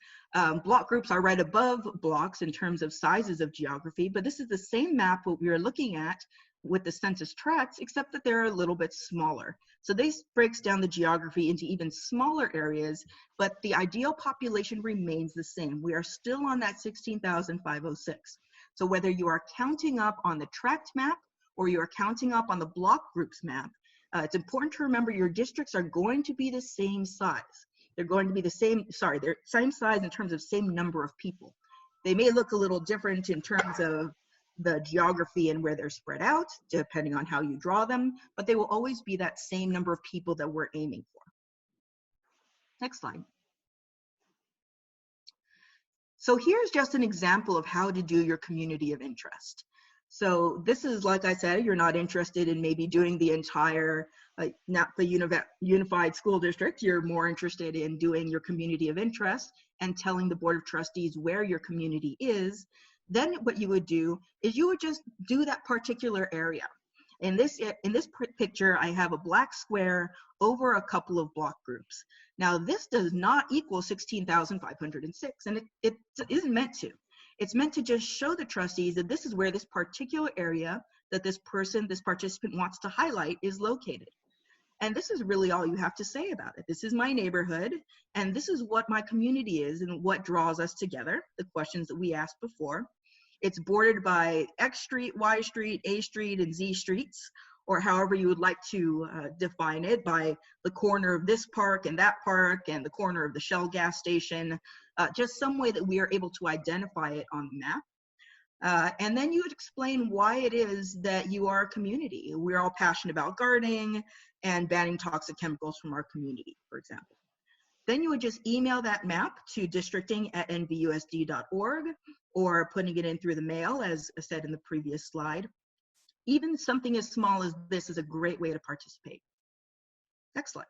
Block groups are right above blocks in terms of sizes of geography, but this is the same map what we were looking at with the census tracts, except that they're a little bit smaller. So this breaks down the geography into even smaller areas, but the ideal population remains the same. We are still on that 16,506. So whether you are counting up on the tract map or you are counting up on the block groups map, it's important to remember your districts are going to be the same size. They're going to be the same, they're same size in terms of same number of people. They may look a little different in terms of the geography and where they're spread out, depending on how you draw them, but they will always be that same number of people that we're aiming for. Next slide. So here's just an example of how to do your community of interest. So this is, like I said, you're not interested in maybe doing the entire Napa Unified School District. You're more interested in doing your community of interest and telling the Board of Trustees where your community is. Then what you would do is you would just do that particular area. In this picture, I have a black square over a couple of block groups. Now this does not equal 16,506, and it isn't meant to. It's meant to just show the trustees that this is where this particular area that this participant wants to highlight is located. And this is really all you have to say about it. This is my neighborhood, and this is what my community is and what draws us together, the questions that we asked before. It's bordered by X Street, Y Street, A Street, and Z Streets, or however you would like to define it, by the corner of this park and that park and the corner of the Shell gas station, just some way that we are able to identify it on the map. And then you would explain why it is that you are a community. We're all passionate about gardening and banning toxic chemicals from our community, for example. Then you would just email that map to districting@nvusd.org or putting it in through the mail, as I said in the previous slide. Even something as small as this is a great way to participate. Next slide.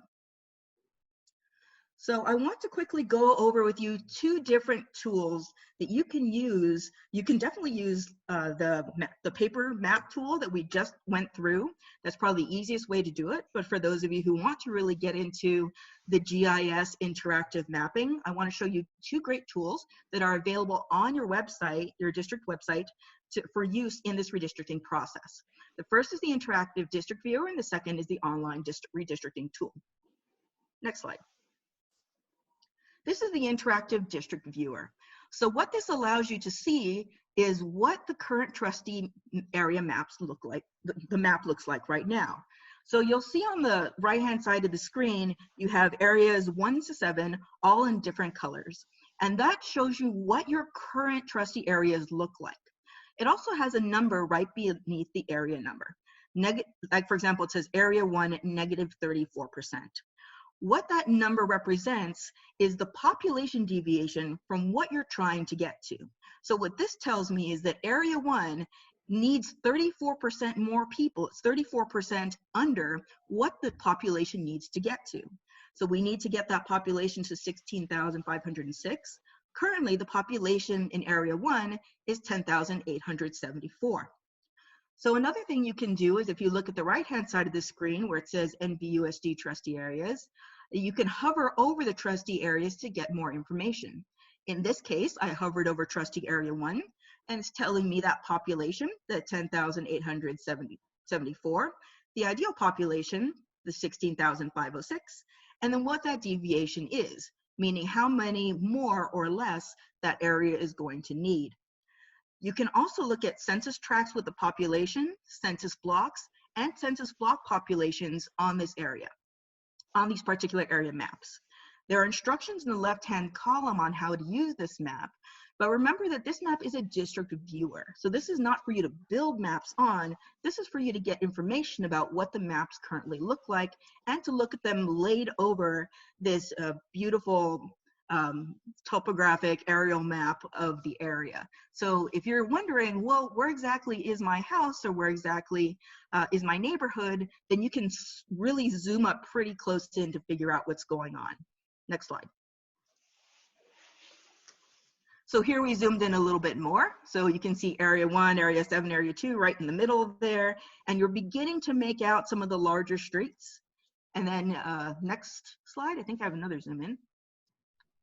So I want to quickly go over with you two different tools that you can use. You can definitely use the paper map tool that we just went through. That's probably the easiest way to do it. But for those of you who want to really get into the GIS interactive mapping, I want to show you two great tools that are available on your website, your district website, for use in this redistricting process. The first is the interactive district viewer, and the second is the online redistricting tool. Next slide. This is the interactive district viewer. So what this allows you to see is what the current trustee area maps look like, the map looks like right now. So you'll see on the right-hand side of the screen, you have areas 1 to 7, all in different colors. And that shows you what your current trustee areas look like. It also has a number right beneath the area number. Like for example, it says area 1 negative 34%. What that number represents is the population deviation from what you're trying to get to. So what this tells me is that area 1 needs 34% more people. It's 34% under what the population needs to get to. So we need to get that population to 16,506. Currently, the population in area 1 is 10,874. So another thing you can do is if you look at the right-hand side of the screen where it says NVUSD trustee areas, you can hover over the trustee areas to get more information. In this case, I hovered over trustee area 1, and it's telling me that population, the 10,874, the ideal population, the 16,506, and then what that deviation is, meaning how many more or less that area is going to need. You can also look at census tracts with the population, census blocks, and census block populations on this area, on these particular area maps. There are instructions in the left-hand column on how to use this map, but remember that this map is a district viewer. So this is not for you to build maps on, this is for you to get information about what the maps currently look like and to look at them laid over this beautiful topographic aerial map of the area. So if you're wondering, well, where exactly is my house or where exactly is my neighborhood, then you can really zoom up pretty close in to figure out what's going on. Next slide. So here we zoomed in a little bit more. So you can see area 1, area 7, area 2 right in the middle there. And you're beginning to make out some of the larger streets. And then next slide, I think I have another zoom in.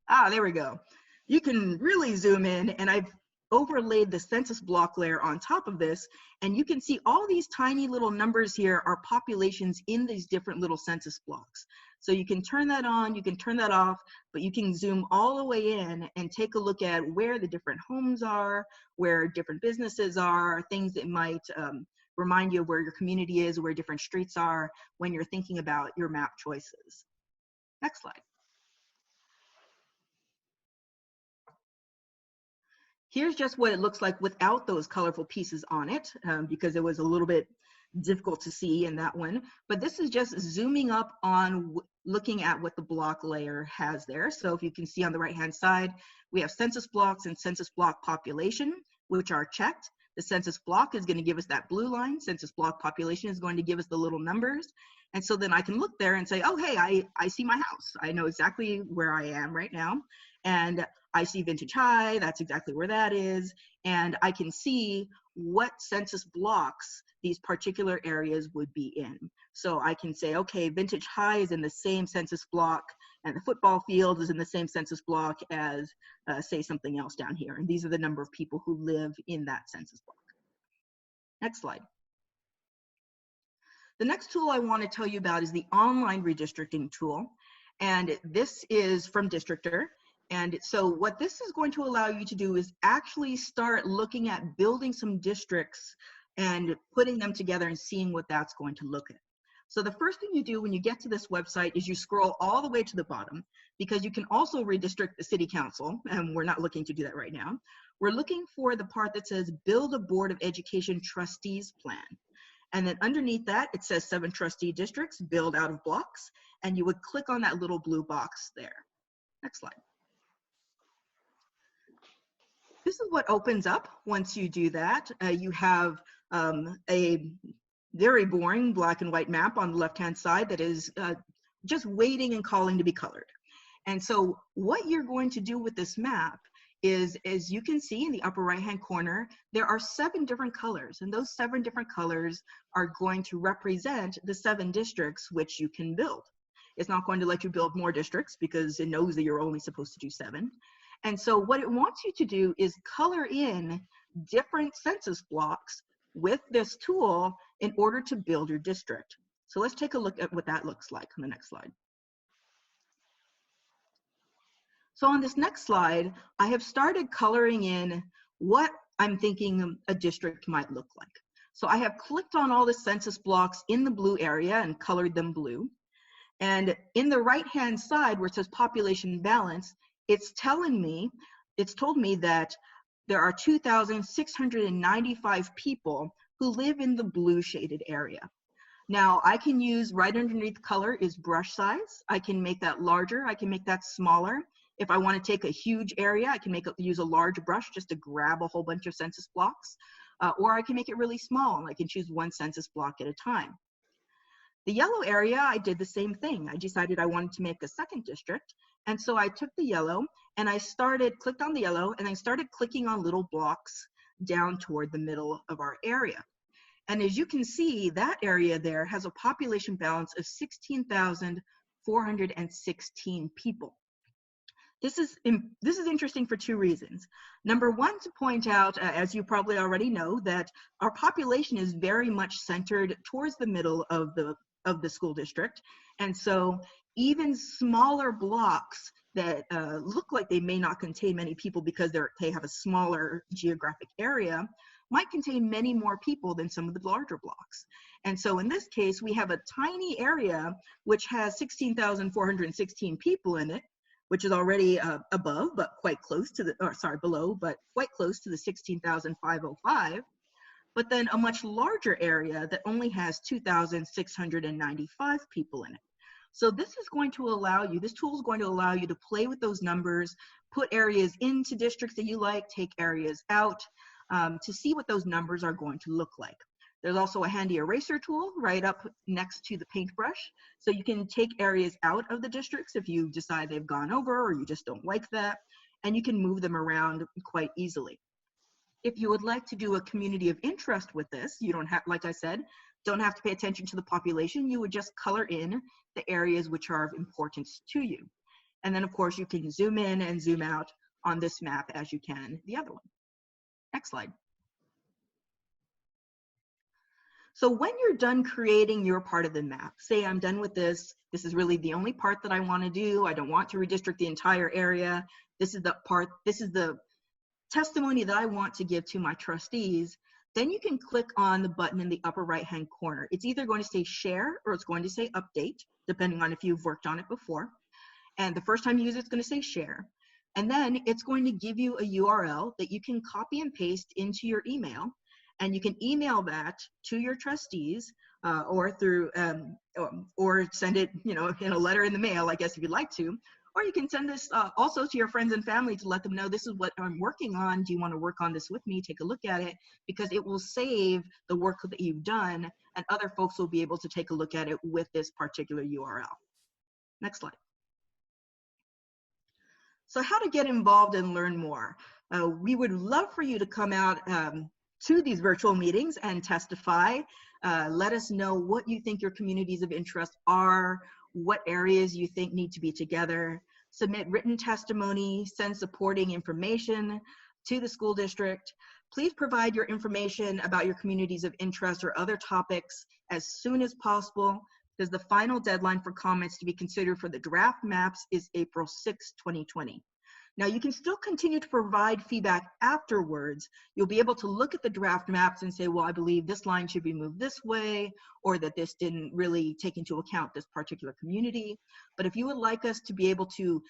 Ah, there we go. You can really zoom in, and I've overlaid the census block layer on top of this, and you can see all these tiny little numbers here are populations in these different little census blocks. So you can turn that on, you can turn that off, but you can zoom all the way in and take a look at where the different homes are, where different businesses are, things that might remind you of where your community is, where different streets are when you're thinking about your map choices. Next slide. Here's just what it looks like without those colorful pieces on it, because it was a little bit difficult to see in that one. But this is just zooming up on looking at what the block layer has there. So if you can see on the right-hand side, we have census blocks and census block population, which are checked. The census block is going to give us that blue line. Census block population is going to give us the little numbers. And so then I can look there and say, oh, hey, I see my house. I know exactly where I am right now. And I see Vintage High, that's exactly where that is. And I can see what census blocks these particular areas would be in. So I can say, okay, Vintage High is in the same census block and the football field is in the same census block as, say, something else down here. And these are the number of people who live in that census block. Next slide. The next tool I want to tell you about is the online redistricting tool. And this is from Districtor. And so what this is going to allow you to do is actually start looking at building some districts and putting them together and seeing what that's going to look at. So the first thing you do when you get to this website is you scroll all the way to the bottom, because you can also redistrict the city council, and we're not looking to do that right now. We're looking for the part that says build a Board of Education Trustees plan. And then underneath that, it says 7 trustee districts, build out of blocks, and you would click on that little blue box there. Next slide. This is what opens up once you do that. You have a very boring black and white map on the left-hand side that is just waiting and calling to be colored. And so what you're going to do with this map is, as you can see in the upper right-hand corner, there are 7 different colors, and those 7 different colors are going to represent the 7 districts which you can build. It's not going to let you build more districts because it knows that you're only supposed to do 7. And so what it wants you to do is color in different census blocks with this tool in order to build your district. So let's take a look at what that looks like on the next slide. So on this next slide, I have started coloring in what I'm thinking a district might look like. So I have clicked on all the census blocks in the blue area and colored them blue. And in the right-hand side where it says population balance, it's told me that there are 2,695 people who live in the blue shaded area. Now I can use, right underneath color is brush size. I can make that larger, I can make that smaller. If I want to take a huge area, I can use a large brush just to grab a whole bunch of census blocks, or I can make it really small and I can choose 1 census block at a time. The yellow area, I did the same thing. I decided I wanted to make a 2nd district. And so I took the yellow and I clicked on the yellow and I started clicking on little blocks down toward the middle of our area. And as you can see, that area there has a population balance of 16,416 people. This is interesting for 2 reasons. Number 1, to point out, as you probably already know, that our population is very much centered towards the middle of the school district. And so even smaller blocks that look like they may not contain many people because they have a smaller geographic area might contain many more people than some of the larger blocks. And so in this case, we have a tiny area which has 16,416 people in it, which is already above, but quite close to below, but quite close to the 16,505. But then a much larger area that only has 2,695 people in it. So this tool is going to allow you to play with those numbers, put areas into districts that you like, take areas out, to see what those numbers are going to look like. There's also a handy eraser tool right up next to the paintbrush. So you can take areas out of the districts if you decide they've gone over or you just don't like that, and you can move them around quite easily. If you would like to do a community of interest with this, you don't have, like I said, don't have to pay attention to the population. You would just color in the areas which are of importance to you. And then of course you can zoom in and zoom out on this map as you can the other one. Next slide. So when you're done creating your part of the map, say I'm done with this, this is really the only part that I want to do, I don't want to redistrict the entire area, this is the testimony that I want to give to my trustees, then you can click on the button in the upper right-hand corner. It's either going to say share or it's going to say update, depending on if you've worked on it before. And the first time you use it, it's going to say share. And then it's going to give you a URL that you can copy and paste into your email. And you can email that to your trustees or through, or send it, in a letter in the mail, I guess, if you'd like to. Or you can send this also to your friends and family to let them know this is what I'm working on. Do you want to work on this with me? Take a look at it, because it will save the work that you've done and other folks will be able to take a look at it with this particular URL. Next slide. So how to get involved and learn more. We would love for you to come out to these virtual meetings and testify. Let us know what you think your communities of interest are, what areas you think need to be together. Submit written testimony, send supporting information to the school district. Please provide your information about your communities of interest or other topics as soon as possible, because the final deadline for comments to be considered for the draft maps is April 6, 2020. Now you can still continue to provide feedback afterwards. You'll be able to look at the draft maps and say, well, I believe this line should be moved this way, or that this didn't really take into account this particular community. But if you would like us to be able to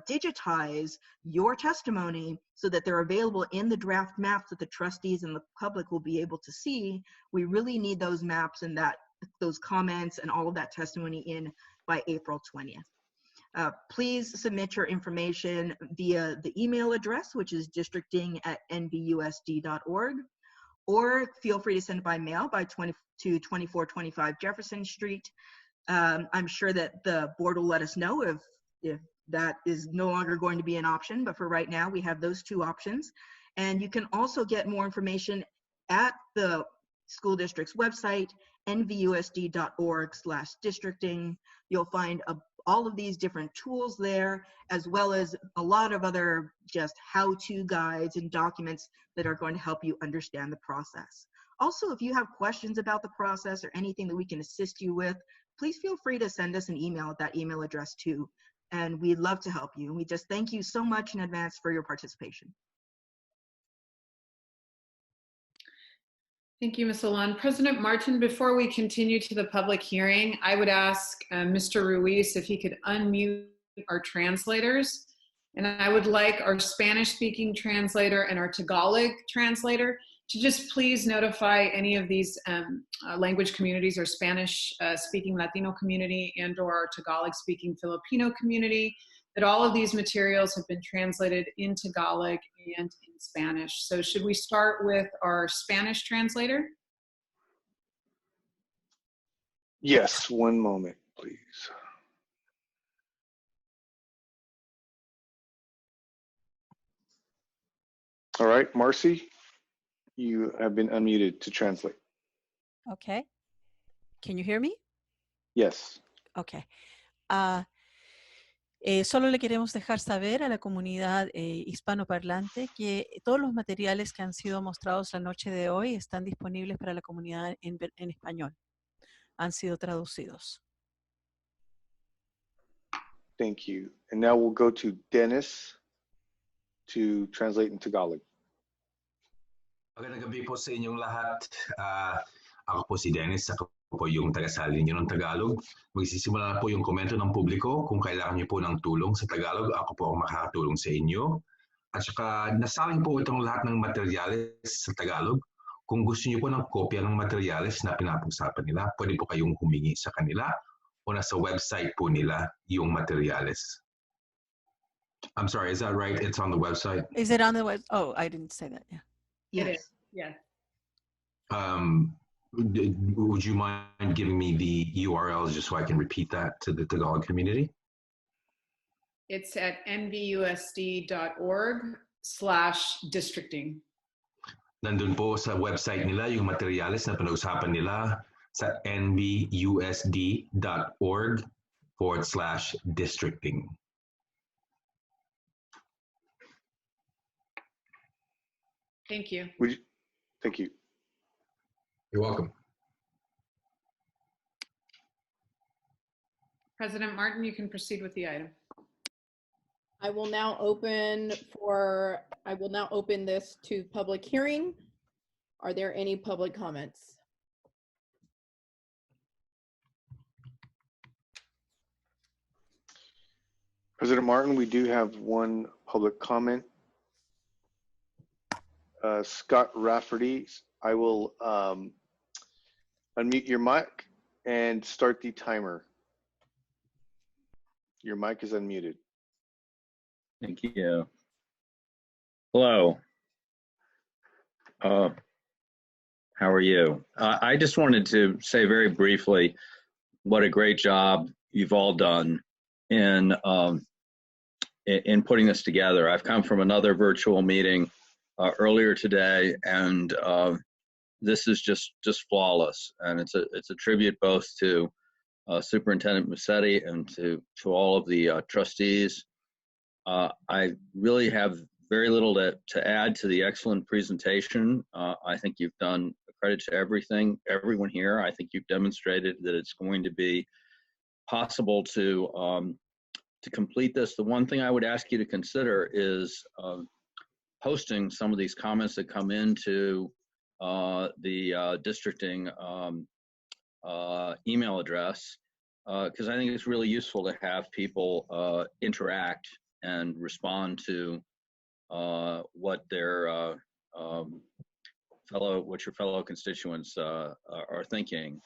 digitize your testimony so that they're available in the draft maps that the trustees and the public will be able to see, we really need those maps and those comments and all of that testimony in by April 20th. Please submit your information via the email address, which is districting@nvusd.org, or feel free to send it by mail to 2425 Jefferson Street. I'm sure that the board will let us know if that is no longer going to be an option, but for right now, we have those two options. And you can also get more information at the school district's website, nvusd.org/districting. You'll find all of these different tools there, as well as a lot of other just how-to guides and documents that are going to help you understand the process. Also, if you have questions about the process or anything that we can assist you with, please feel free to send us an email at that email address too. And we'd love to help you. And we just thank you so much in advance for your participation. Thank you, Ms. Alon. President Martin, before we continue to the public hearing, I would ask Mr. Ruiz if he could unmute our translators. And I would like our Spanish-speaking translator and our Tagalog translator to just please notify any of these language communities or Spanish-speaking Latino community and or our Tagalog-speaking Filipino community that all of these materials have been translated in Tagalog and in Spanish. So should we start with our Spanish translator? Yes, one moment, please. All right, Marcy, you have been unmuted to translate. Okay. Can you hear me? Yes. Okay. Solo le queremos dejar saber a la comunidad hispanoparlante que todos los materiales que han sido mostrados la noche de hoy están disponibles para la comunidad en español. Han sido traducidos. Thank you. And now we'll go to Dennis to translate in Tagalog. Magandang gabi po sa inyong lahat. Ako po si Dennis. Ako po yung tagasali niyo ng Tagalog. Magsisimula na po yung komento ng publiko. Kung kailangan niyo po ng tulong sa Tagalog, ako po ang makakatulong sa inyo. At saka nasaling po itong lahat ng materyales sa Tagalog. Kung gusto niyo po ng kopya ng materyales na pinapag-usapan nila, pwede po kayong humingi sa kanila o nasa website po nila yung materyales. I'm sorry, is that right? It's on the website? Is it on the web? Oh, I didn't say that. Yeah. Yes. It is. Yes. Would you mind giving me the URLs just so I can repeat that to the Tagalog community? It's at nvusd.org/districting. Nandun po sa website nila yung materyales na pinag-usapan nila sa nvusd.org/districting. Thank you. Thank you. You're welcome. President Martin, you can proceed with the item. I will now open this to public hearing. Are there any public comments? President Martin, we do have one public comment. Scott Rafferty, I will unmute your mic and start the timer. Your mic is unmuted. Thank you. Hello. How are you? I just wanted to say very briefly what a great job you've all done in putting this together. I've come from another virtual meeting earlier today, and this is just flawless. And it's a tribute both to Superintendent Musetti and to all of the trustees. I really have very little to add to the excellent presentation. I think you've done credit to everyone here. I think you've demonstrated that it's going to be possible to complete this. The one thing I would ask you to consider is posting some of these comments that come into the districting email address, because I think it's really useful to have people interact and respond to what their what your fellow constituents are thinking.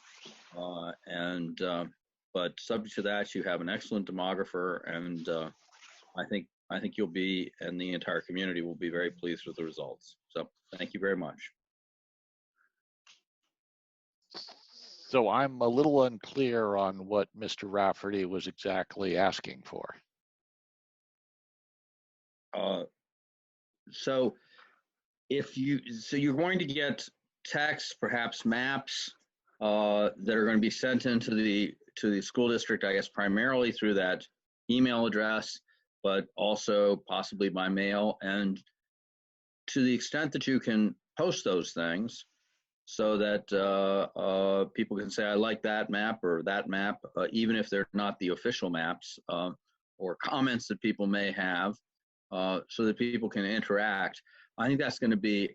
But subject to that, you have an excellent demographer, and I think you'll be, and the entire community will be very pleased with the results. So thank you very much. So I'm a little unclear on what Mr. Rafferty was exactly asking for. So you're going to get text, perhaps maps that are going to be sent into the school district, I guess, primarily through that email address, but also possibly by mail. And to the extent that you can post those things so that people can say, I like that map or that map, even if they're not the official maps, or comments that people may have, so that people can interact. I think that's going to be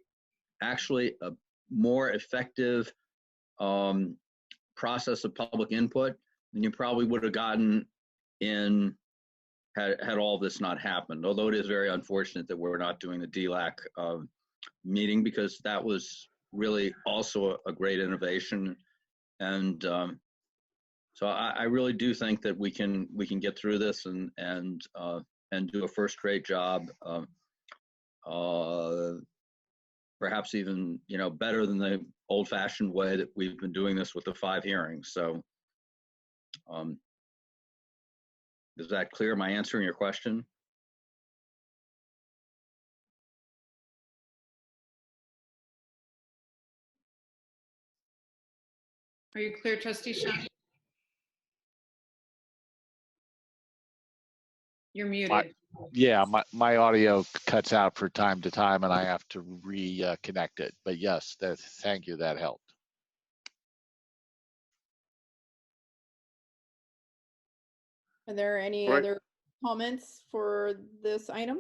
actually a more effective process of public input than you probably would have gotten in had all this not happened. Although it is very unfortunate that we're not doing the DLAC meeting, because that was really also a great innovation. And so I really do think that we can get through this and do a first-rate job. Perhaps even, better than the old-fashioned way that we've been doing this with the 5 hearings. So is that clear? Am I answering your question? Are you clear, Trustee Shum? You're muted. Yeah, my audio cuts out from time to time and I have to reconnect it. But yes, thank you, that helped. Are there any other comments for this item?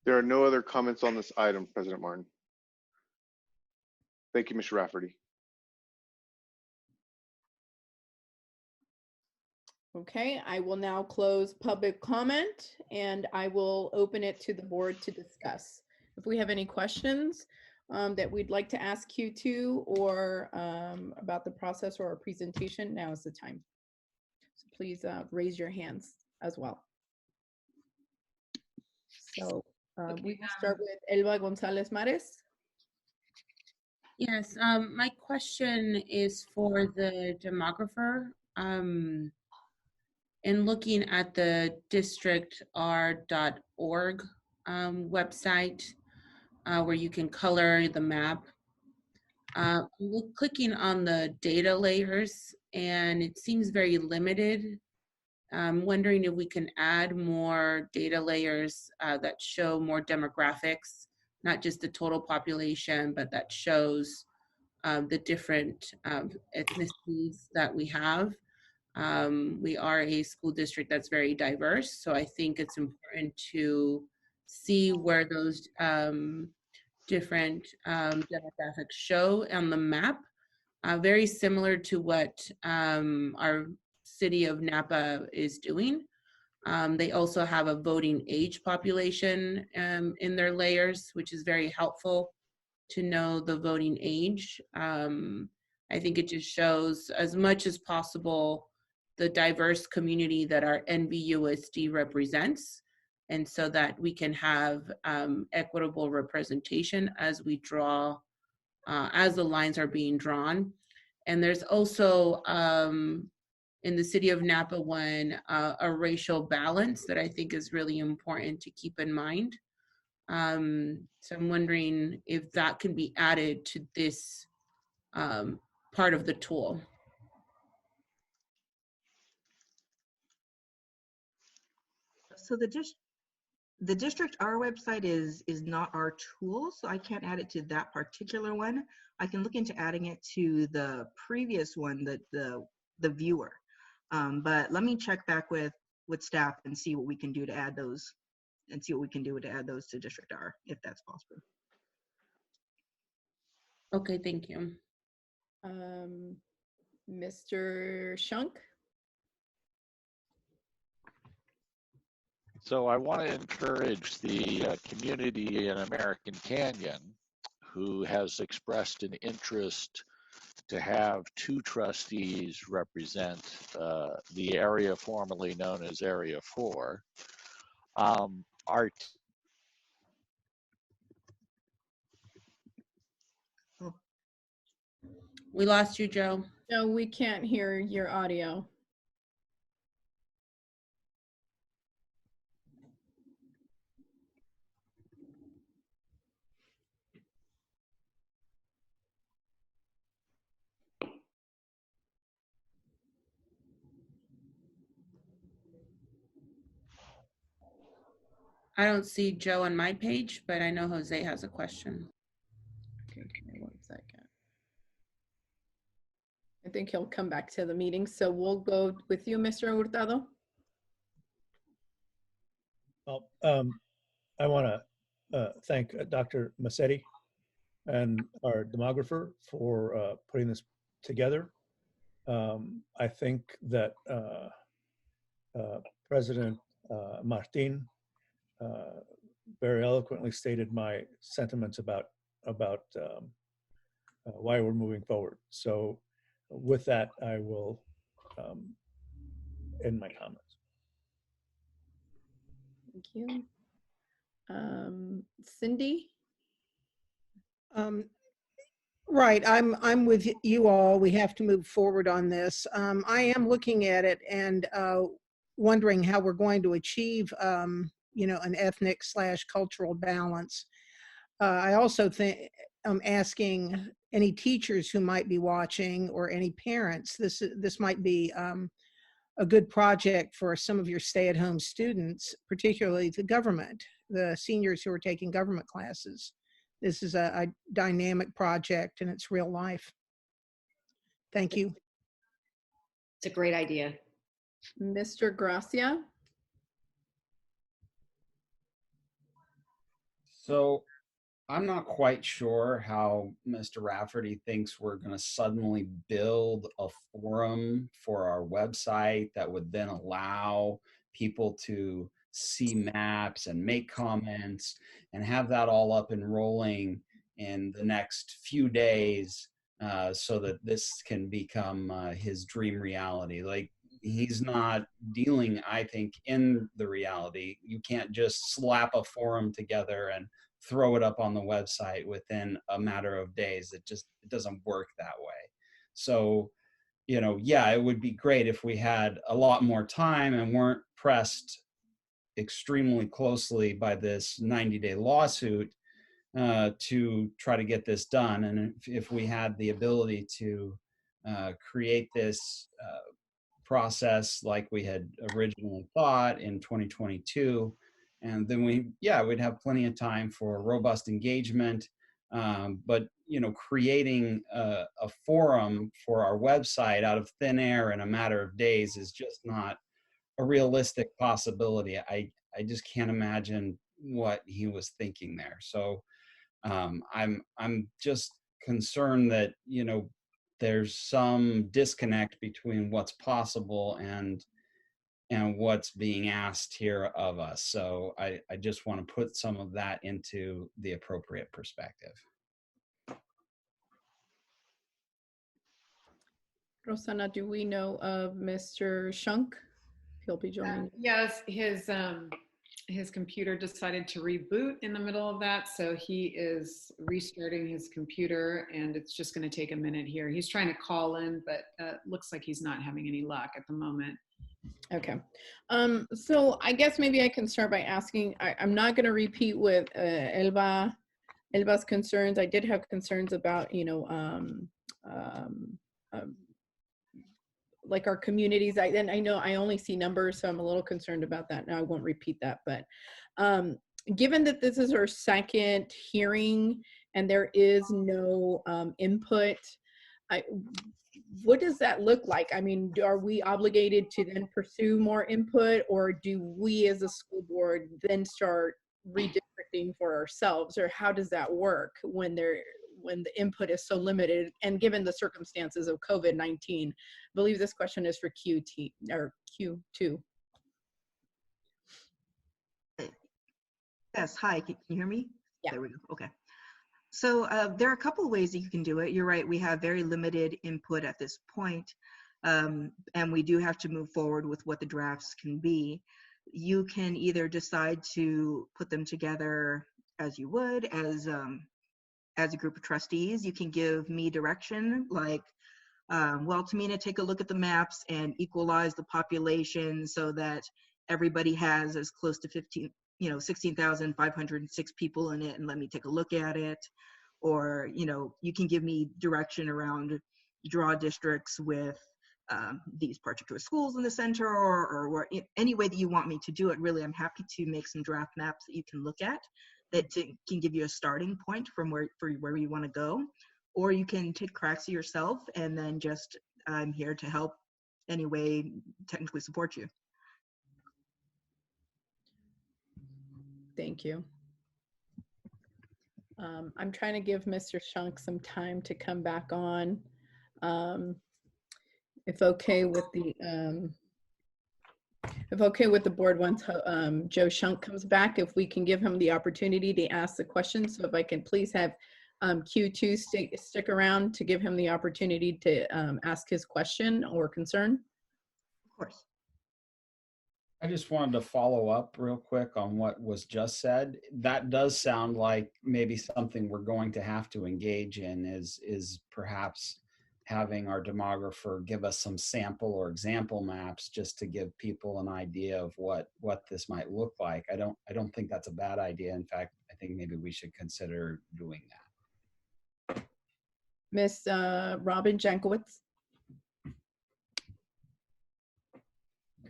There are no other comments on this item, President Martin. Thank you, Mr. Rafferty. Okay, I will now close public comment and I will open it to the board to discuss. If we have any questions that we'd like to ask Q2 or about the process or our presentation, now is the time. So please raise your hands as well. So we will start with Elba Gonzalez Mares. Yes, my question is for the demographer. In looking at the districtr.org website, where you can color the map, clicking on the data layers, and it seems very limited. I'm wondering if we can add more data layers that show more demographics, not just the total population, but that shows the different ethnicities that we have. We are a school district that's very diverse, so I think it's important to see where those different demographics show on the map, very similar to what our city of Napa is doing. They also have a voting age population in their layers, which is very helpful to know the voting age. I think it just shows as much as possible the diverse community that our NVUSD represents, and so that we can have equitable representation as we draw, as the lines are being drawn. And there's also, in the city of Napa one, a racial balance that I think is really important to keep in mind. So I'm wondering if that can be added to this part of the tool. So the district R website is not our tool, so I can't add it to that particular one. I can look into adding it to the previous one, the viewer. But let me check back with staff and see what we can do to add those, to district R, if that's possible. Okay, thank you. Mr. Shunk. So I want to encourage the community in American Canyon who has expressed an interest to have 2 trustees represent the area formerly known as Area 4. We lost you, Joe. No, we can't hear your audio. I don't see Joe on my page, but I know Jose has a question. Okay, give me 1 second. I think he'll come back to the meeting. So we'll go with you, Mr. Hurtado. Well, I want to thank Dr. Massetti and our demographer for putting this together. I think that President Martin very eloquently stated my sentiments about why we're moving forward. So with that, I will end my comments. Thank you. Cindy? Right, I'm with you all. We have to move forward on this. I am looking at it and wondering how we're going to achieve, you know, an ethnic/cultural balance. I also think I'm asking any teachers who might be watching or any parents. This might be a good project for some of your stay-at-home students, particularly the government, the seniors who are taking government classes. This is a dynamic project and it's real life. Thank you. It's a great idea. Mr. Gracia? So I'm not quite sure how Mr. Rafferty thinks we're going to suddenly build a forum for our website that would then allow people to see maps and make comments and have that all up and rolling in the next few days so that this can become his dream reality. Like, he's not dealing, I think, in the reality. You can't just slap a forum together and throw it up on the website within a matter of days. It doesn't work that way. So, you know, yeah, it would be great if we had a lot more time and weren't pressed extremely closely by this 90-day lawsuit to try to get this done. And if we had the ability to create this process like we had originally thought in 2022, and then we'd have plenty of time for robust engagement. But, you know, creating a forum for our website out of thin air in a matter of days is just not a realistic possibility. I just can't imagine what he was thinking there. So I'm just concerned that, you know, there's some disconnect between what's possible and what's being asked here of us. So I just want to put some of that into the appropriate perspective. Rosanna, do we know of Mr. Shunk? He'll be joining. Yes, his computer decided to reboot in the middle of that, so he is restarting his computer, and it's just going to take a minute here. He's trying to call in, but looks like he's not having any luck at the moment. Okay. So I guess maybe I can start by asking, I'm not going to repeat with Elba's concerns. I did have concerns about, you know, like our communities. I know I only see numbers, so I'm a little concerned about that. Now I won't repeat that, but given that this is our second hearing and there is no input, what does that look like? I mean, are we obligated to then pursue more input, or do we as a school board then start redistricting for ourselves, or how does that work when the input is so limited and given the circumstances of COVID-19? I believe this question is for QT or Q2. Yes, hi, can you hear me? Yeah. There we go, okay. So there are a couple of ways that you can do it. You're right, we have very limited input at this point, and we do have to move forward with what the drafts can be. You can either decide to put them together as you would, as a group of trustees. You can give me direction, like, well, Tamina, take a look at the maps and equalize the population so that everybody has as close to 16,506 people in it, and let me take a look at it. Or, you know, you can give me direction around draw districts with these particular schools in the center, or any way that you want me to do it. Really, I'm happy to make some draft maps that you can look at that can give you a starting point from where you want to go, or you can take cracks yourself, and then just I'm here to help any way, technically support you. Thank you. I'm trying to give Mr. Shunk some time to come back on. If okay with the board, once Joe Shunk comes back, if we can give him the opportunity to ask the question. So if I can please have Q2 stick around to give him the opportunity to ask his question or concern. Of course. I just wanted to follow up real quick on what was just said. That does sound like maybe something we're going to have to engage in is perhaps having our demographer give us some sample or example maps just to give people an idea of what this might look like. I don't think that's a bad idea. In fact, I think maybe we should consider doing that. Miss Robin Jankowitz.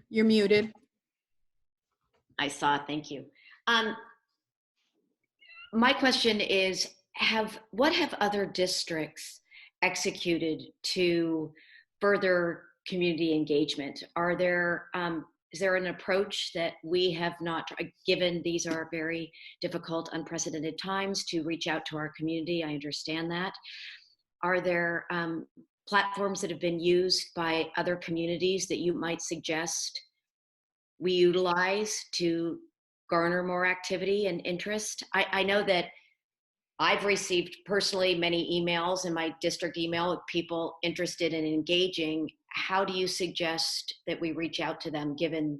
You're muted. I saw, thank you. My question is, what have other districts executed to further community engagement? Is there an approach that we have not, given these are very difficult, unprecedented times, to reach out to our community? I understand that. Are there platforms that have been used by other communities that you might suggest we utilize to garner more activity and interest? I know that I've received personally many emails in my district email of people interested in engaging. How do you suggest that we reach out to them given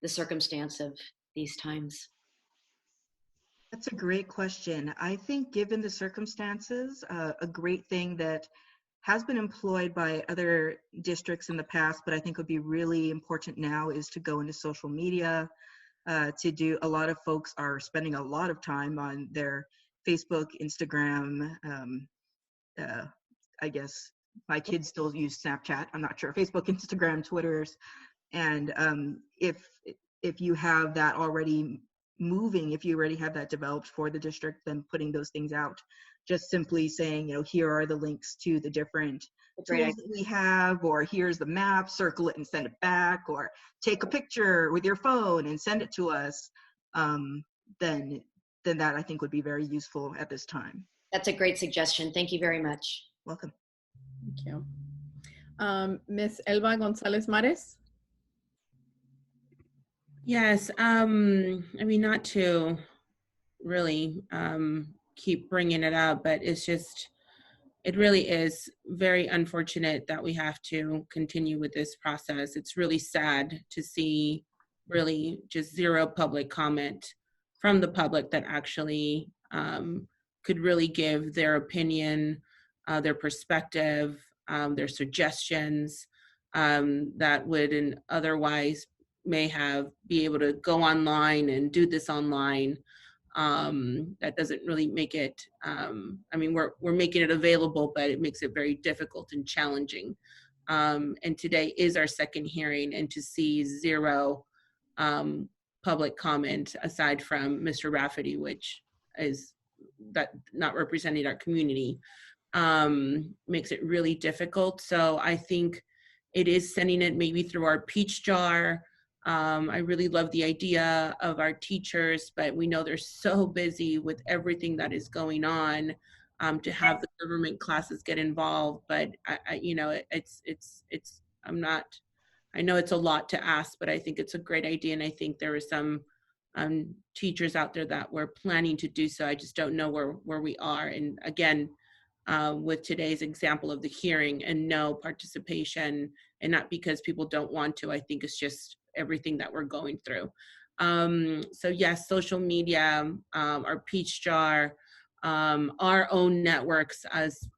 the circumstance of these times? That's a great question. I think given the circumstances, a great thing that has been employed by other districts in the past, but I think would be really important now, is to go into social media. A lot of folks are spending a lot of time on their Facebook, Instagram. I guess my kids still use Snapchat. I'm not sure. Facebook, Instagram, Twitters. And if you have that already moving, if you already have that developed for the district, then putting those things out. Just simply saying, here are the links to the different tools that we have, or here's the map, circle it and send it back, or take a picture with your phone and send it to us, then that I think would be very useful at this time. That's a great suggestion. Thank you very much. Welcome. Thank you. Ms. Elba Gonzalez Mares. Yes, I mean, not to really keep bringing it up, but it really is very unfortunate that we have to continue with this process. It's really sad to see really just zero public comment from the public that actually could really give their opinion, their perspective, their suggestions that would otherwise may be able to go online and do this online. That doesn't really make it, I mean, we're making it available, but it makes it very difficult and challenging. And today is our second hearing, and to see zero public comment aside from Mr. Rafferty, which is that not representing our community, makes it really difficult. So I think it is sending it maybe through our peach jar. I really love the idea of our teachers, but we know they're so busy with everything that is going on to have the government classes get involved. But I know it's a lot to ask, but I think it's a great idea. And I think there are some teachers out there that were planning to do so. I just don't know where we are. And again, with today's example of the hearing and no participation, and not because people don't want to, I think it's just everything that we're going through. So yes, social media, our peach jar, our own networks as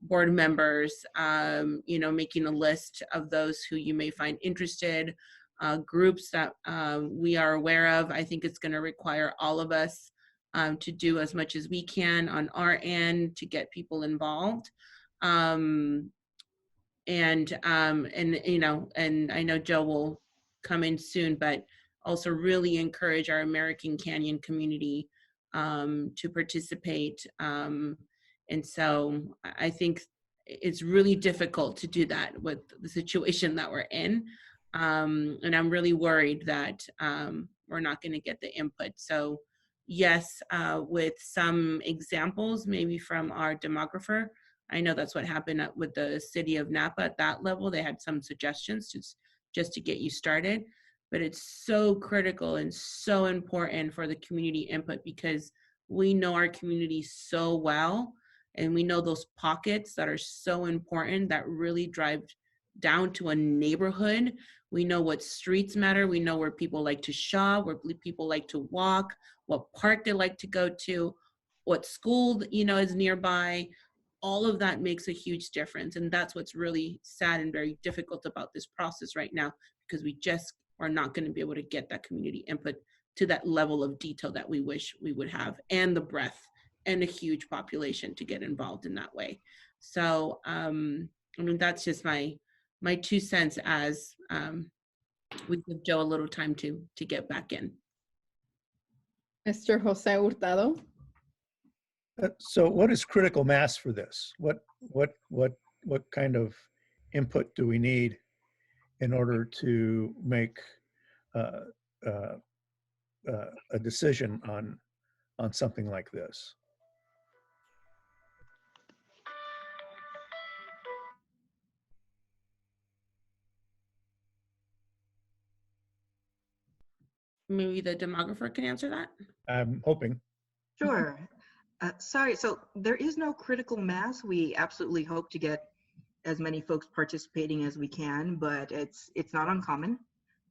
board members, making a list of those who you may find interested, groups that we are aware of. I think it's going to require all of us to do as much as we can on our end to get people involved. And you know, and I know Joe will come in soon, but also really encourage our American Canyon community to participate. And so I think it's really difficult to do that with the situation that we're in. And I'm really worried that we're not going to get the input. So yes, with some examples, maybe from our demographer, I know that's what happened with the city of Napa at that level. They had some suggestions just to get you started. But it's so critical and so important for the community input, because we know our community so well, and we know those pockets that are so important that really drive down to a neighborhood. We know what streets matter. We know where people like to shop, where people like to walk, what park they like to go to, what school, you know, is nearby. All of that makes a huge difference. And that's what's really sad and very difficult about this process right now, because we just are not going to be able to get that community input to that level of detail that we wish we would have, and the breadth and a huge population to get involved in that way. So, I mean, that's just my 2 cents as we give Joe a little time to get back in. Mr. Jose Hurtado. So what is critical mass for this? What kind of input do we need in order to make a decision on something like this? Maybe the demographer can answer that. I'm hoping. Sure. Sorry, so there is no critical mass. We absolutely hope to get as many folks participating as we can, but it's not uncommon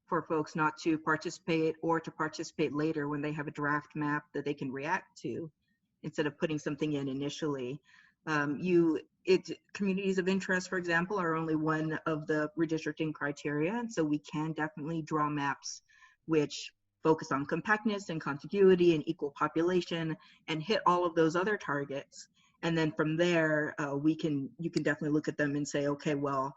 for folks not to participate, or to participate later when they have a draft map that they can react to instead of putting something in initially. Communities of interest, for example, are only one of the redistricting criteria, and so we can definitely draw maps which focus on compactness and contiguity and equal population and hit all of those other targets. And then from there, you can definitely look at them and say, okay, well,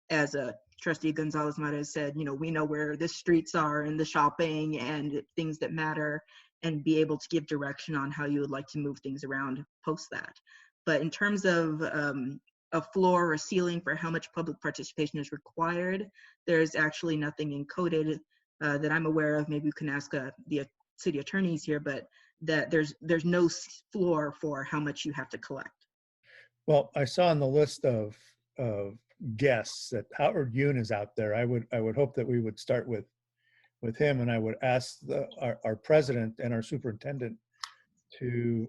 as a Trustee Gonzalez Mares said, you know, we know where the streets are and the shopping and things that matter, and be able to give direction on how you would like to move things around post that. But in terms of a floor or ceiling for how much public participation is required, there's actually nothing encoded that I'm aware of. Maybe you can ask the city attorneys here, but that there's no floor for how much you have to collect. Well, I saw on the list of guests that Howard Yoon is out there. I would hope that we would start with him, and I would ask our president and our superintendent to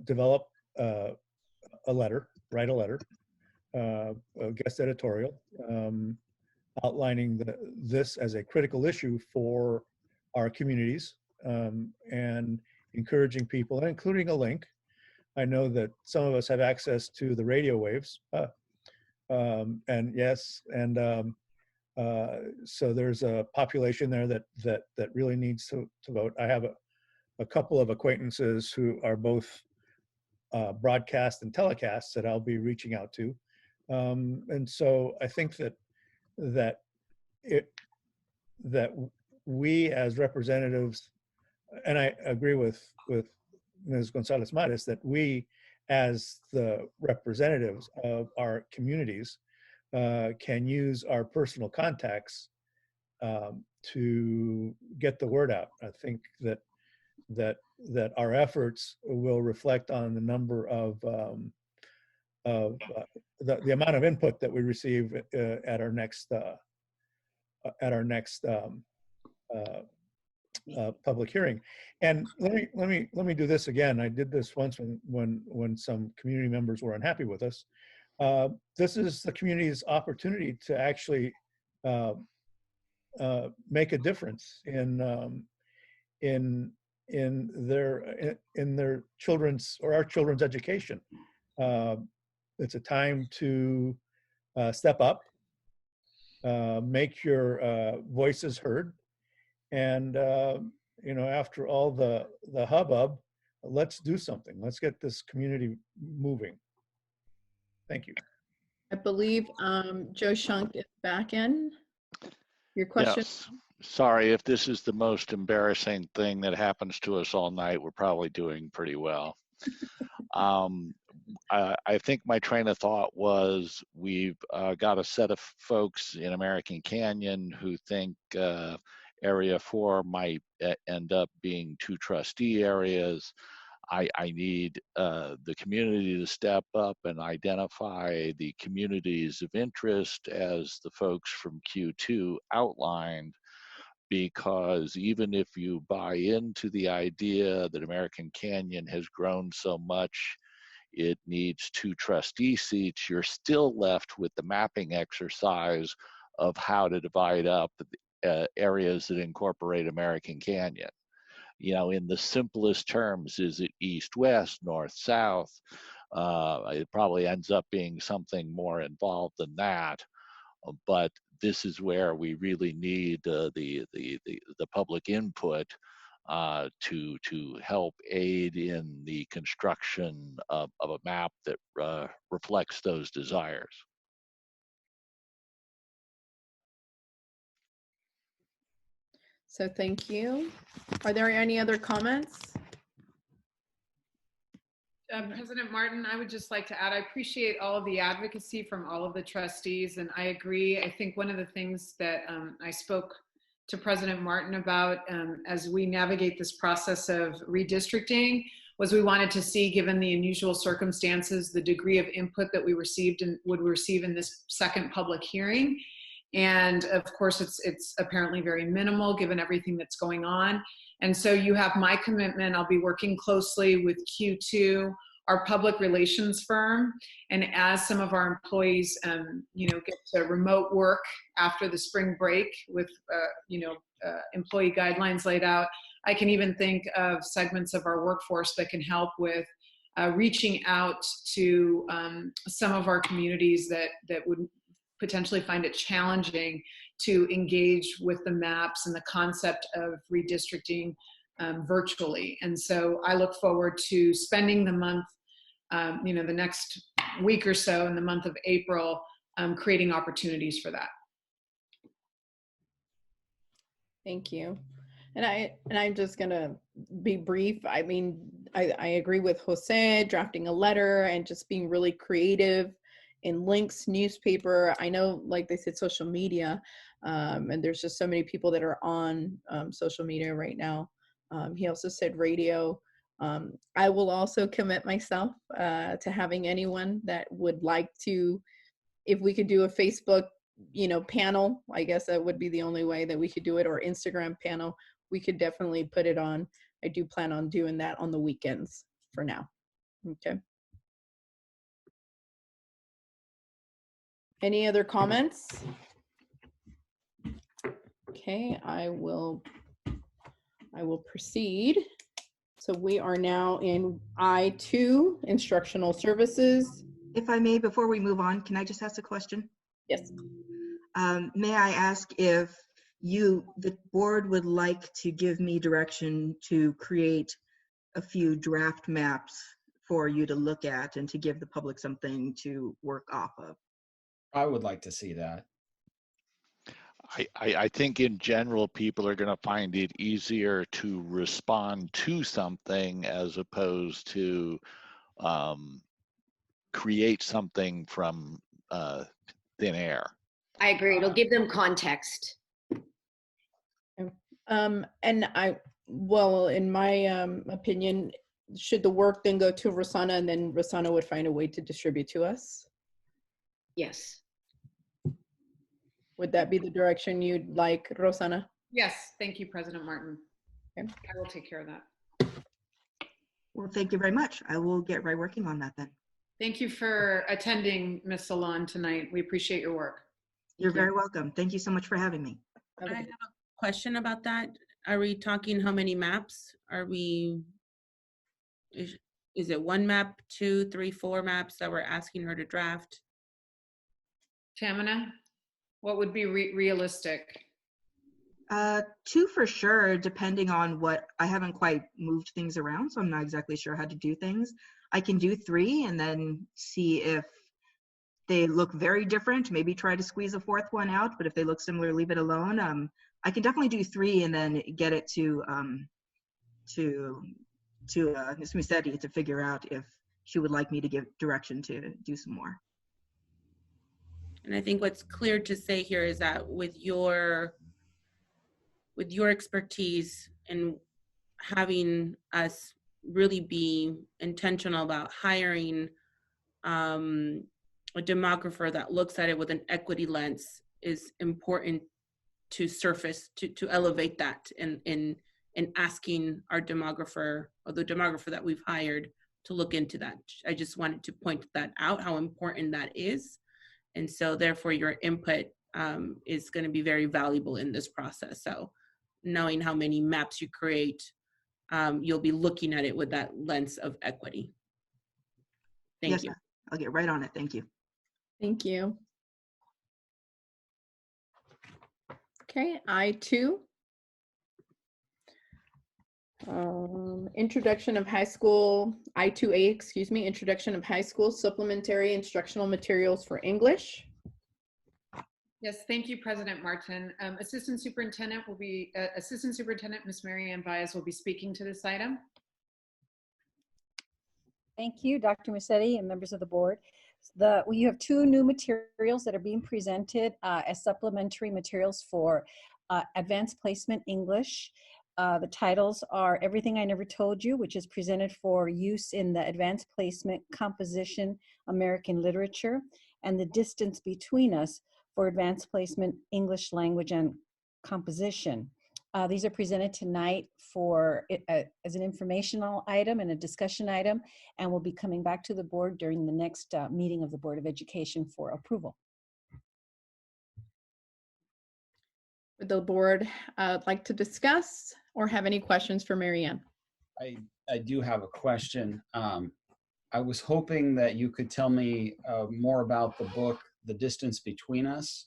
develop a letter, write a letter, a guest editorial, outlining this as a critical issue for our communities, and encouraging people, and including a link. I know that some of us have access to the radio waves, and yes, and so there's a population there that really needs to vote. I have a couple of acquaintances who are both broadcast and telecasts that I'll be reaching out to, and so I think that we as representatives, and I agree with Ms. Gonzalez Mares, that we as the representatives of our communities can use our personal contacts to get the word out. I think that our efforts will reflect on the number of the amount of input that we receive at our next public hearing. And let me do this again. I did this once when some community members were unhappy with us. This is the community's opportunity to actually make a difference in their children's or our children's education. It's a time to step up, make your voices heard, and you know, after all the hubbub, let's do something. Let's get this community moving. Thank you. I believe Joe Shunk is back in. Your question? Yes. Sorry, if this is the most embarrassing thing that happens to us all night, we're probably doing pretty well. I think my train of thought was we've got a set of folks in American Canyon who think Area 4 might end up being 2 trustee areas. I need the community to step up and identify the communities of interest as the folks from Q2 outlined, because even if you buy into the idea that American Canyon has grown so much, it needs 2 trustee seats, you're still left with the mapping exercise of how to divide up areas that incorporate American Canyon. You know, in the simplest terms, is it east-west, north-south? It probably ends up being something more involved than that. But this is where we really need the public input to help aid in the construction of a map that reflects those desires. So thank you. Are there any other comments? President Martin, I would just like to add, I appreciate all of the advocacy from all of the trustees, and I agree. I think one of the things that I spoke to President Martin about as we navigate this process of redistricting was we wanted to see, given the unusual circumstances, the degree of input that we received and would receive in this second public hearing. And of course, it's apparently very minimal given everything that's going on. And so you have my commitment. I'll be working closely with Q2, our public relations firm. And as some of our employees, get to remote work after the spring break with, employee guidelines laid out, I can even think of segments of our workforce that can help with reaching out to some of our communities that would potentially find it challenging to engage with the maps and the concept of redistricting virtually. And so I look forward to spending the month, the next week or so in the month of April, creating opportunities for that. Thank you. And I'm just gonna be brief. I mean, I agree with Jose, drafting a letter and just being really creative in links, newspaper. I know, like they said, social media, and there's just so many people that are on social media right now. He also said radio. I will also commit myself to having anyone that would like to, if we could do a Facebook, panel, I guess that would be the only way that we could do it, or Instagram panel, we could definitely put it on. I do plan on doing that on the weekends for now. Okay. Any other comments? Okay, I will proceed. So we are now in I2, instructional services. If I may, before we move on, can I just ask a question? Yes. May I ask if the board would like to give me direction to create a few draft maps for you to look at and to give the public something to work off of? I would like to see that. I think in general, people are going to find it easier to respond to something as opposed to create something from thin air. I agree. It'll give them context. And in my opinion, should the work then go to Rosanna and then Rosanna would find a way to distribute to us? Yes. Would that be the direction you'd like, Rosanna? Yes, thank you, President Martin. Okay. I will take care of that. Well, thank you very much. I will get right working on that then. Thank you for attending, Ms. Salon, tonight. We appreciate your work. You're very welcome. Thank you so much for having me. I have a question about that. Are we talking how many maps? Is it 1 map, 2, 3, 4 maps that we're asking her to draft? Tamina, what would be realistic? 2 for sure, depending on what, I haven't quite moved things around, so I'm not exactly sure how to do things. I can do 3 and then see if they look very different, maybe try to squeeze a fourth one out, but if they look similar, leave it alone. I can definitely do 3 and then get it to Ms. Musetti to figure out if she would like me to give direction to do some more. And I think what's clear to say here is that with your expertise and having us really be intentional about hiring a demographer that looks at it with an equity lens is important to surface, to elevate that in asking our demographer, or the demographer that we've hired, to look into that. I just wanted to point that out, how important that is. And so therefore your input is going to be very valuable in this process. So knowing how many maps you create, you'll be looking at it with that lens of equity. Thank you. I'll get right on it. Thank you. Thank you. Okay, I2. Introduction of high school, I2A, excuse me, introduction of high school supplementary instructional materials for English. Yes, thank you, President Martin. Assistant Superintendent Ms. Mary Ann Baez will be speaking to this item. Thank you, Dr. Musetti and members of the board. You have 2 new materials that are being presented as supplementary materials for Advanced Placement English. The titles are Everything I Never Told You, which is presented for use in the Advanced Placement Composition American Literature, and The Distance Between Us for Advanced Placement English Language and Composition. These are presented tonight for as an informational item and a discussion item, and will be coming back to the board during the next meeting of the Board of Education for approval. Would the board like to discuss or have any questions for Mary Ann? I do have a question. I was hoping that you could tell me more about the book, The Distance Between Us.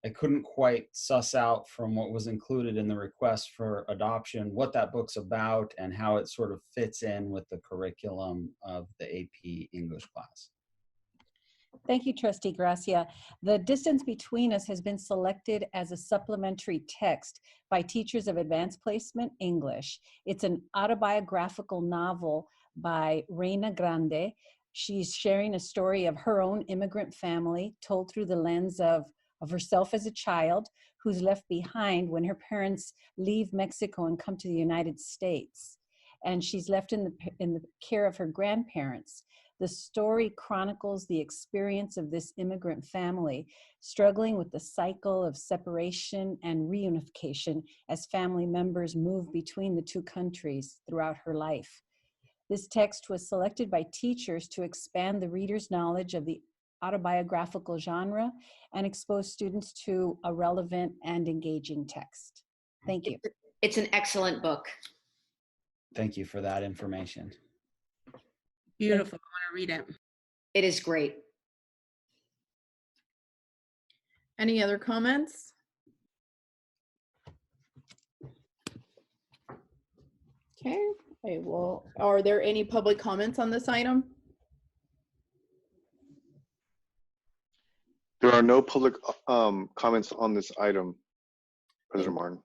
I couldn't quite suss out from what was included in the request for adoption what that book's about and how it sort of fits in with the curriculum of the AP English class. Thank you, Trustee Gracia. The Distance Between Us has been selected as a supplementary text by teachers of Advanced Placement English. It's an autobiographical novel by Reina Grande. She's sharing a story of her own immigrant family told through the lens of herself as a child who's left behind when her parents leave Mexico and come to the United States. And she's left in the care of her grandparents. The story chronicles the experience of this immigrant family struggling with the cycle of separation and reunification as family members move between the 2 countries throughout her life. This text was selected by teachers to expand the reader's knowledge of the autobiographical genre and expose students to a relevant and engaging text. Thank you. It's an excellent book. Thank you for that information. Beautiful. I want to read it. It is great. Any other comments? Okay, are there any public comments on this item? There are no public comments on this item, President Martin.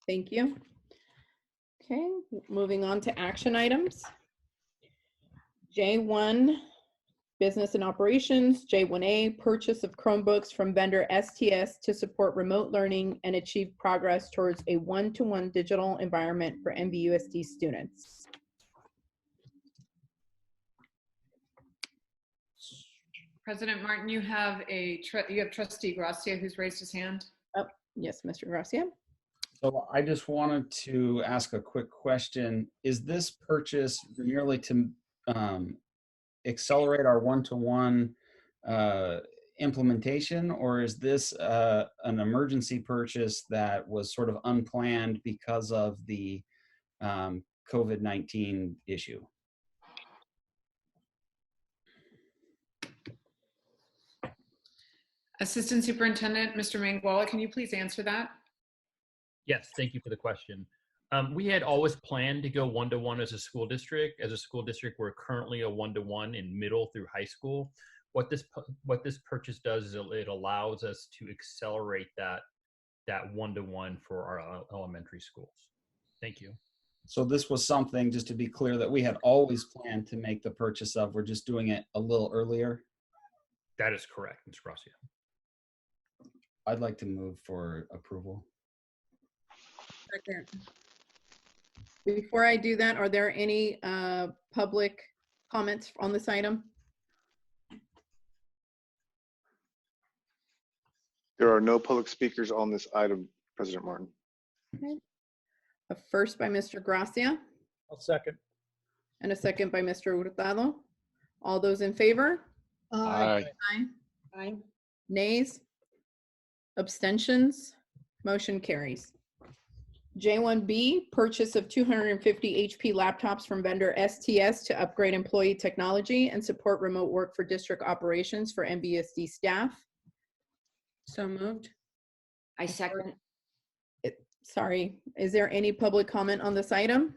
Thank you. Okay, moving on to action items. J1, Business and Operations. J1A, Purchase of Chromebooks from vendor STS to support remote learning and achieve progress towards a one-to-one digital environment for NVUSD students. President Martin, you have Trustee Gracia who's raised his hand. Oh, yes, Mr. Gracia. So I just wanted to ask a quick question. Is this purchase merely to accelerate our one-to-one implementation, or is this an emergency purchase that was sort of unplanned because of the COVID-19 issue? Assistant Superintendent, Mr. Mangwala, can you please answer that? Yes, thank you for the question. We had always planned to go one-to-one as a school district. As a school district, we're currently a one-to-one in middle through high school. what this purchase does is it allows us to accelerate that one-to-one for our elementary schools. Thank you. So this was something, just to be clear, that we had always planned to make the purchase of. We're just doing it a little earlier. That is correct, Ms. Gracia. I'd like to move for approval. Second. Before I do that, are there any public comments on this item? There are no public speakers on this item, President Martin. Okay. A first by Mr. Gracia I'll second. and a second by Mr. Hurtado. All those in favor? Aye. Aye. Aye. Nays? Abstentions? Motion carries. J1B, purchase of 250 HP laptops from vendor STS to upgrade employee technology and support remote work for district operations for NVUSD staff. So moved. I second. Sorry, is there any public comment on this item?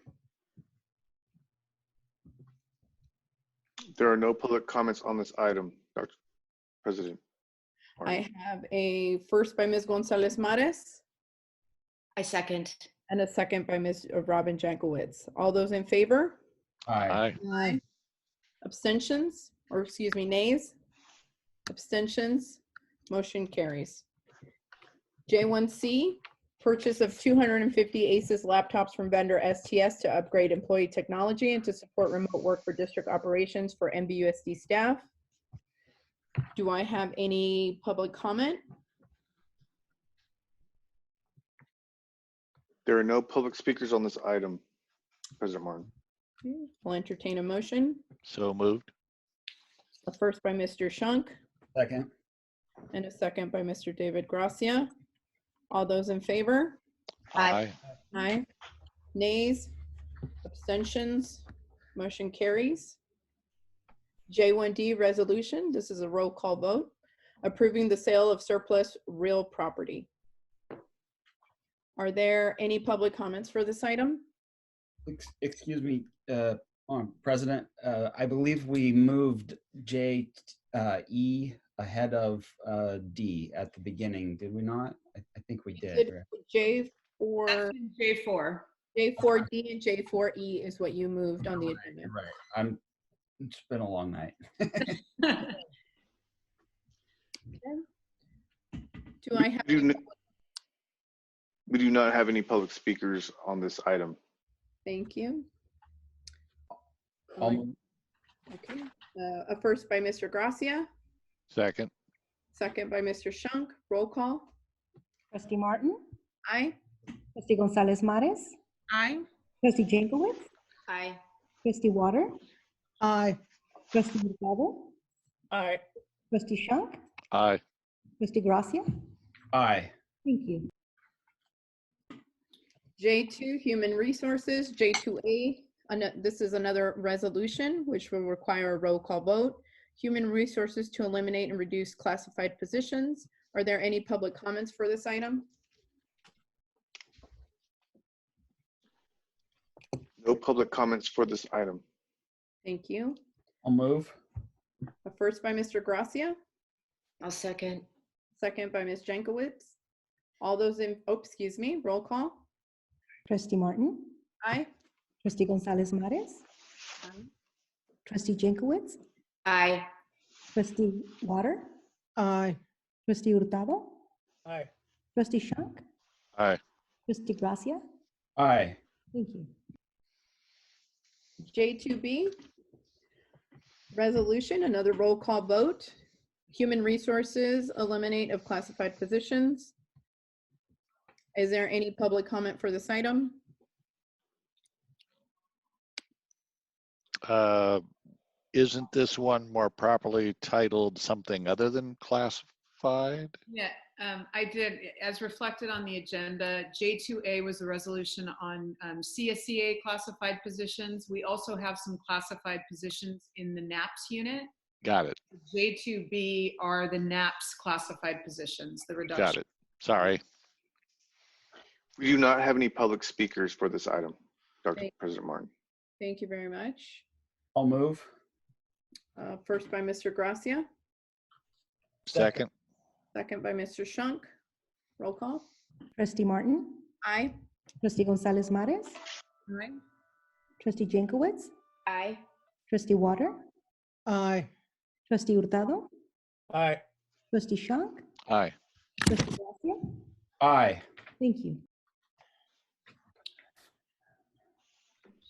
There are no public comments on this item, Dr. President. I have a first by Ms. Gonzalez Mares I second. and a second by Ms. Robin Jankowicz. All those in favor? Aye. Aye. Abstentions, or excuse me, nays? Abstentions, motion carries. J1C, purchase of 250 Asus laptops from vendor STS to upgrade employee technology and to support remote work for district operations for NVUSD staff. Do I have any public comment? There are no public speakers on this item, President Martin. I'll entertain a motion. So moved. A first by Mr. Shunk Second. and a second by Mr. David Gracia. All those in favor? Aye. Aye. Nays? Abstentions? Motion carries. J1D resolution, this is a roll call vote, approving the sale of surplus real property. Are there any public comments for this item? Excuse me, President. I believe we moved J, E ahead of D at the beginning, did we not? I think we did. J4, J4. J4D and J4E is what you moved on the agenda. Right. It's been a long night. Do I have? We do not have any public speakers on this item. Thank you. Okay. A first by Mr. Gracia, Second. second by Mr. Shunk. Roll call. Trustee Martin, Aye. Trustee Gonzalez Mares, Aye. Trustee Jankowicz, Aye. Trustee Water, Aye. Trustee Hurtado, Aye. Trustee Shunk, Aye. Trustee Gracia. Aye. Thank you. J2, Human Resources. J2A, this is another resolution which will require a roll call vote. Human Resources to eliminate and reduce classified positions. Are there any public comments for this item? No public comments for this item. Thank you. I'll move. A first by Mr. Gracia, I'll second. second by Ms. Jankowicz. All those in, oh, excuse me, roll call. Trustee Martin, Aye. Trustee Gonzalez Mares, Trustee Jankowicz, Aye. Trustee Water, Aye. Trustee Hurtado, Aye. Trustee Shunk, Aye. Trustee Gracia. Aye. Thank you. J2B, resolution, another roll call vote. Human Resources, eliminate of classified positions. Is there any public comment for this item? Isn't this one more properly titled something other than classified? Yeah, I did, as reflected on the agenda, J2A was the resolution on CSEA classified positions. We also have some classified positions in the NAPS unit. Got it. J2B are the NAPS classified positions, the reduction. Got it. Sorry. We do not have any public speakers for this item, Dr. Thank- President Martin. Thank you very much. I'll move. First by Mr. Gracia, Second. Second by Mr. Shunk. Roll call. Trustee Martin, Aye. Trustee Gonzalez Mares, Aye. Trustee Jankowicz, Aye. Trustee Water, Aye. Trustee Hurtado, Aye. Trustee Shunk, Aye. Trustee Gracia. Aye. Thank you.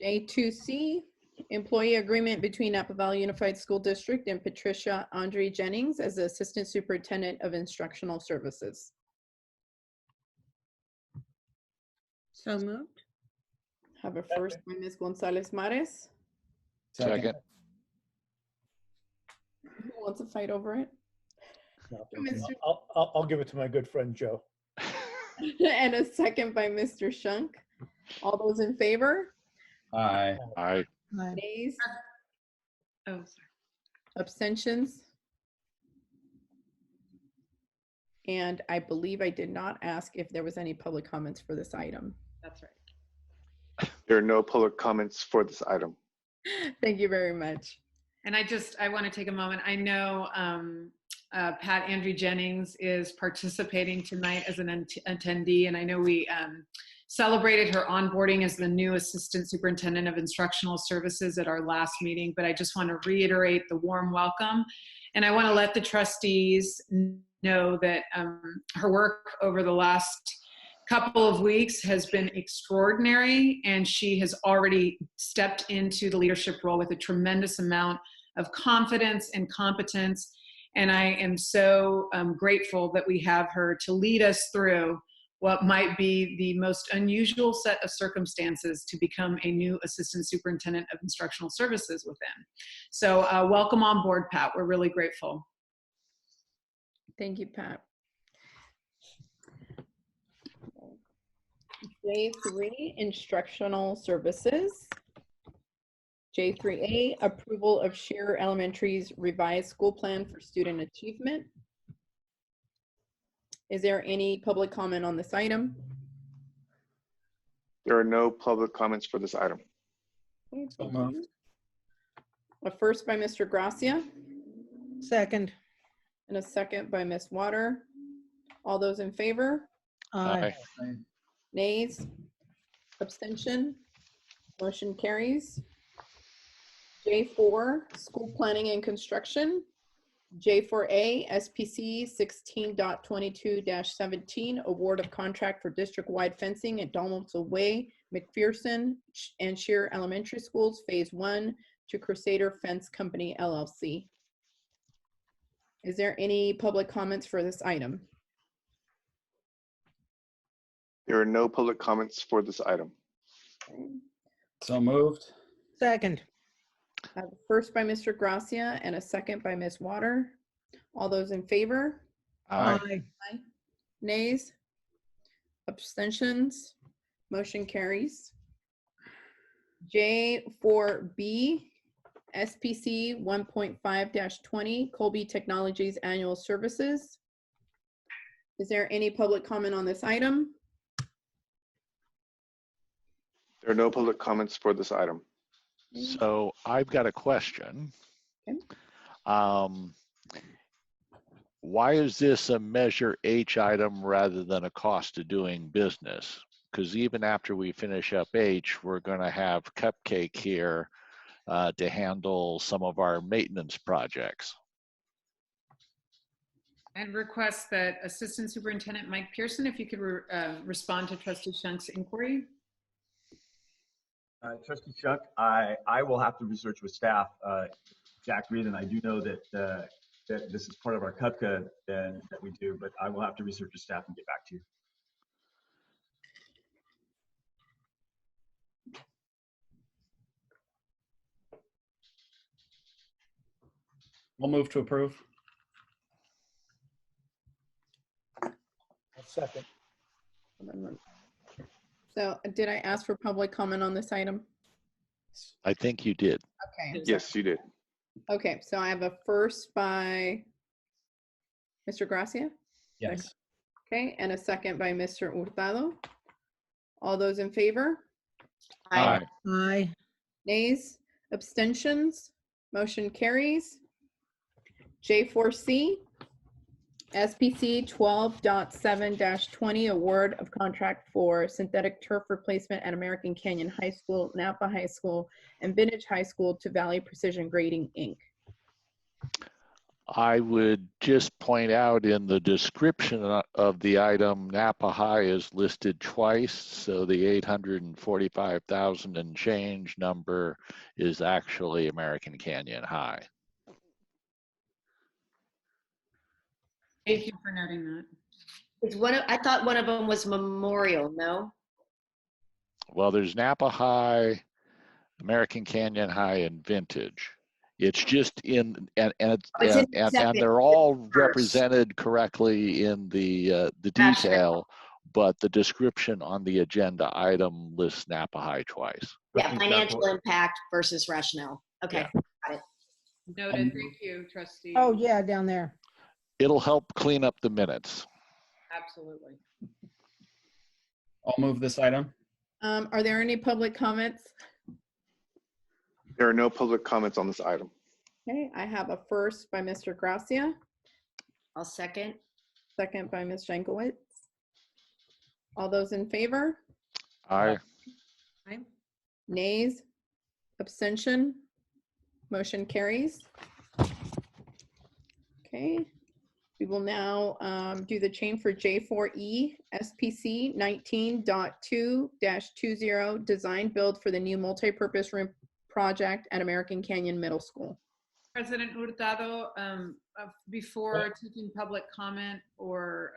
J2C, employee agreement between Napa Valley Unified School District and Patricia Andre Jennings as the Assistant Superintendent of Instructional Services. So moved. Have a first by Ms. Gonzalez Mares. Second. Who wants to fight over it? No, Mr. I'll give it to my good friend Joe. And a second by Mr. Shunk. All those in favor? Aye. Aye. Nays? Oh, sorry. Abstentions? And I believe I did not ask if there was any public comments for this item. That's right. There are no public comments for this item. Thank you very much. And I want to take a moment. I know Pat Andre Jennings is participating tonight as an attendee, and I know we celebrated her onboarding as the new Assistant Superintendent of Instructional Services at our last meeting, but I just want to reiterate the warm welcome. And I want to let the trustees know that her work over the last couple of weeks has been extraordinary, and she has already stepped into the leadership role with a tremendous amount of confidence and competence. And I am so grateful that we have her to lead us through what might be the most unusual set of circumstances to become a new Assistant Superintendent of Instructional Services within. So welcome on board, Pat. We're really grateful. Thank you, Pat. J3, Instructional Services. J3A, approval of Shearer Elementary's revised school plan for student achievement. Is there any public comment on this item? There are no public comments for this item. Okay, thank you. A first by Mr. Gracia. Second. And a second by Ms. Water. All those in favor? Aye. Nays? Abstention? Motion carries. J4, School Planning and Construction. J4A, SPC 16.22-17, award of contract for district-wide fencing at Donaldsonville Way, McPherson, and Shearer Elementary Schools, Phase 1, to Crusader Fence Company, LLC. Is there any public comments for this item? There are no public comments for this item. So moved. Second. I have a first by Mr. Gracia and a second by Ms. Water. All those in favor? Aye. Aye. Nays? Abstentions? Motion carries. J4B, SPC 1.5-20, Colby Technologies Annual Services. Is there any public comment on this item? There are no public comments for this item. So I've got a question. Okay. Why is this a Measure H item rather than a cost of doing business? Because even after we finish up H, we're going to have Cupcake here to handle some of our maintenance projects. I'd request that Assistant Superintendent Mike Pearson, if you could respond to Trustee Shunk's inquiry. Trustee Shunk, I will have to research with staff. Jack Reed, and I do know that that this is part of our CUPCA that we do, but I will have to research with staff and get back to you. We'll move to approve. Second. So did I ask for public comment on this item? I think you did. Okay. Yes, you did. Okay, so I have a first by Mr. Gracia? Yes. Okay, and a second by Mr. Hurtado. All those in favor? Aye. Aye. Nays? Abstentions? Motion carries. J4C, SPC 12.7-20, award of contract for synthetic turf replacement at American Canyon High School, Napa High School, and Vintage High School to Valley Precision Grading, Inc. I would just point out in the description of the item, Napa High is listed twice, so the 845,000 and change number is actually American Canyon High. Thank you for noting that. It's I thought one of them was Memorial, no? Well, there's Napa High, American Canyon High, and Vintage. It's just and they're all represented correctly in the detail, but the description on the agenda item lists Napa High twice. Yeah, financial impact versus rationale. Okay, Yeah. got it. Noted. Thank you, Trustee. Oh, yeah, down there. It'll help clean up the minutes. Absolutely. I'll move this item. Are there any public comments? There are no public comments on this item. Okay, I have a first by Mr. Gracia. I'll second. Second by Ms. Jankowicz. All those in favor? Aye. Aye. Nays? Abstention? Motion carries. Okay. We will now do the chain for J4E SPC 19.2-20 design build for the new multipurpose room project at American Canyon Middle School. President Hurtado, before taking public comment or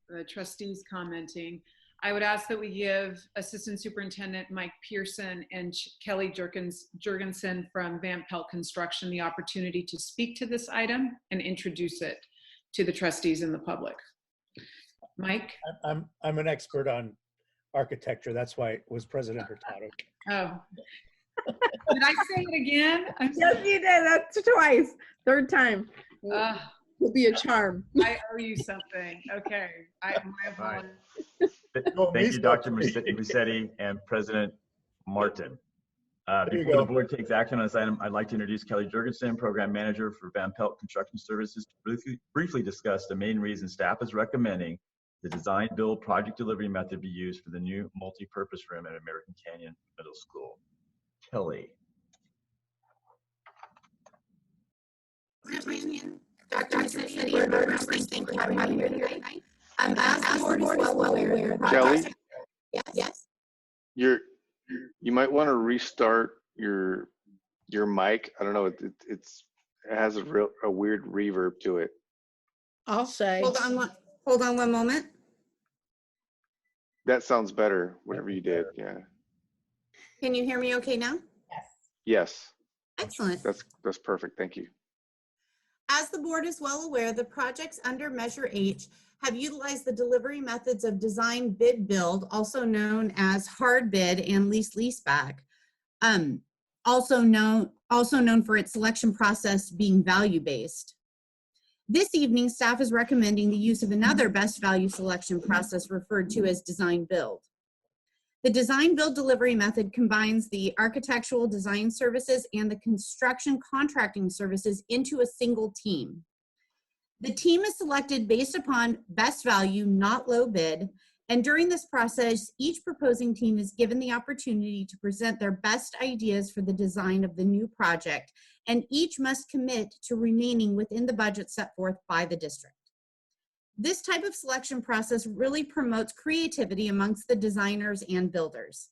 the trustees commenting, I would ask that we give Assistant Superintendent Mike Pearson and Kelly Jurgensen from Van Pelt Construction the opportunity to speak to this item and introduce it to the trustees and the public. Mike? I'm an expert on architecture. That's why it was President Hurtado. Oh. Did I say it again? Yes, you did. That's twice. Third time. Will be a charm. I owe you something. Okay. My apologies. Thank you, Dr. Musetti and President Martin. Before the board takes action on this item, I'd like to introduce Kelly Jurgensen, Program Manager for Van Pelt Construction Services, to briefly discuss the main reason staff is recommending the design build project delivery method be used for the new multi-purpose room at American Canyon Middle School. Kelly. Dr. Musetti, board members, thank you for having me here tonight. As the board is well aware, Kelly? Yes. You might want to restart your mic. I don't know. It has a weird reverb to it. I'll say. Hold on one moment. That sounds better. Whatever you did. Yeah. Can you hear me okay now? Yes. Excellent. That's perfect. Thank you. As the board is well aware, the projects under Measure H have utilized the delivery methods of design bid build, also known as hard bid and leaseback, also known for its selection process being value-based. This evening, staff is recommending the use of another best value selection process referred to as design build. The design build delivery method combines the architectural design services and the construction contracting services into a single team. The team is selected based upon best value, not low bid, and during this process, each proposing team is given the opportunity to present their best ideas for the design of the new project, and each must commit to remaining within the budget set forth by the district. This type of selection process really promotes creativity amongst the designers and builders.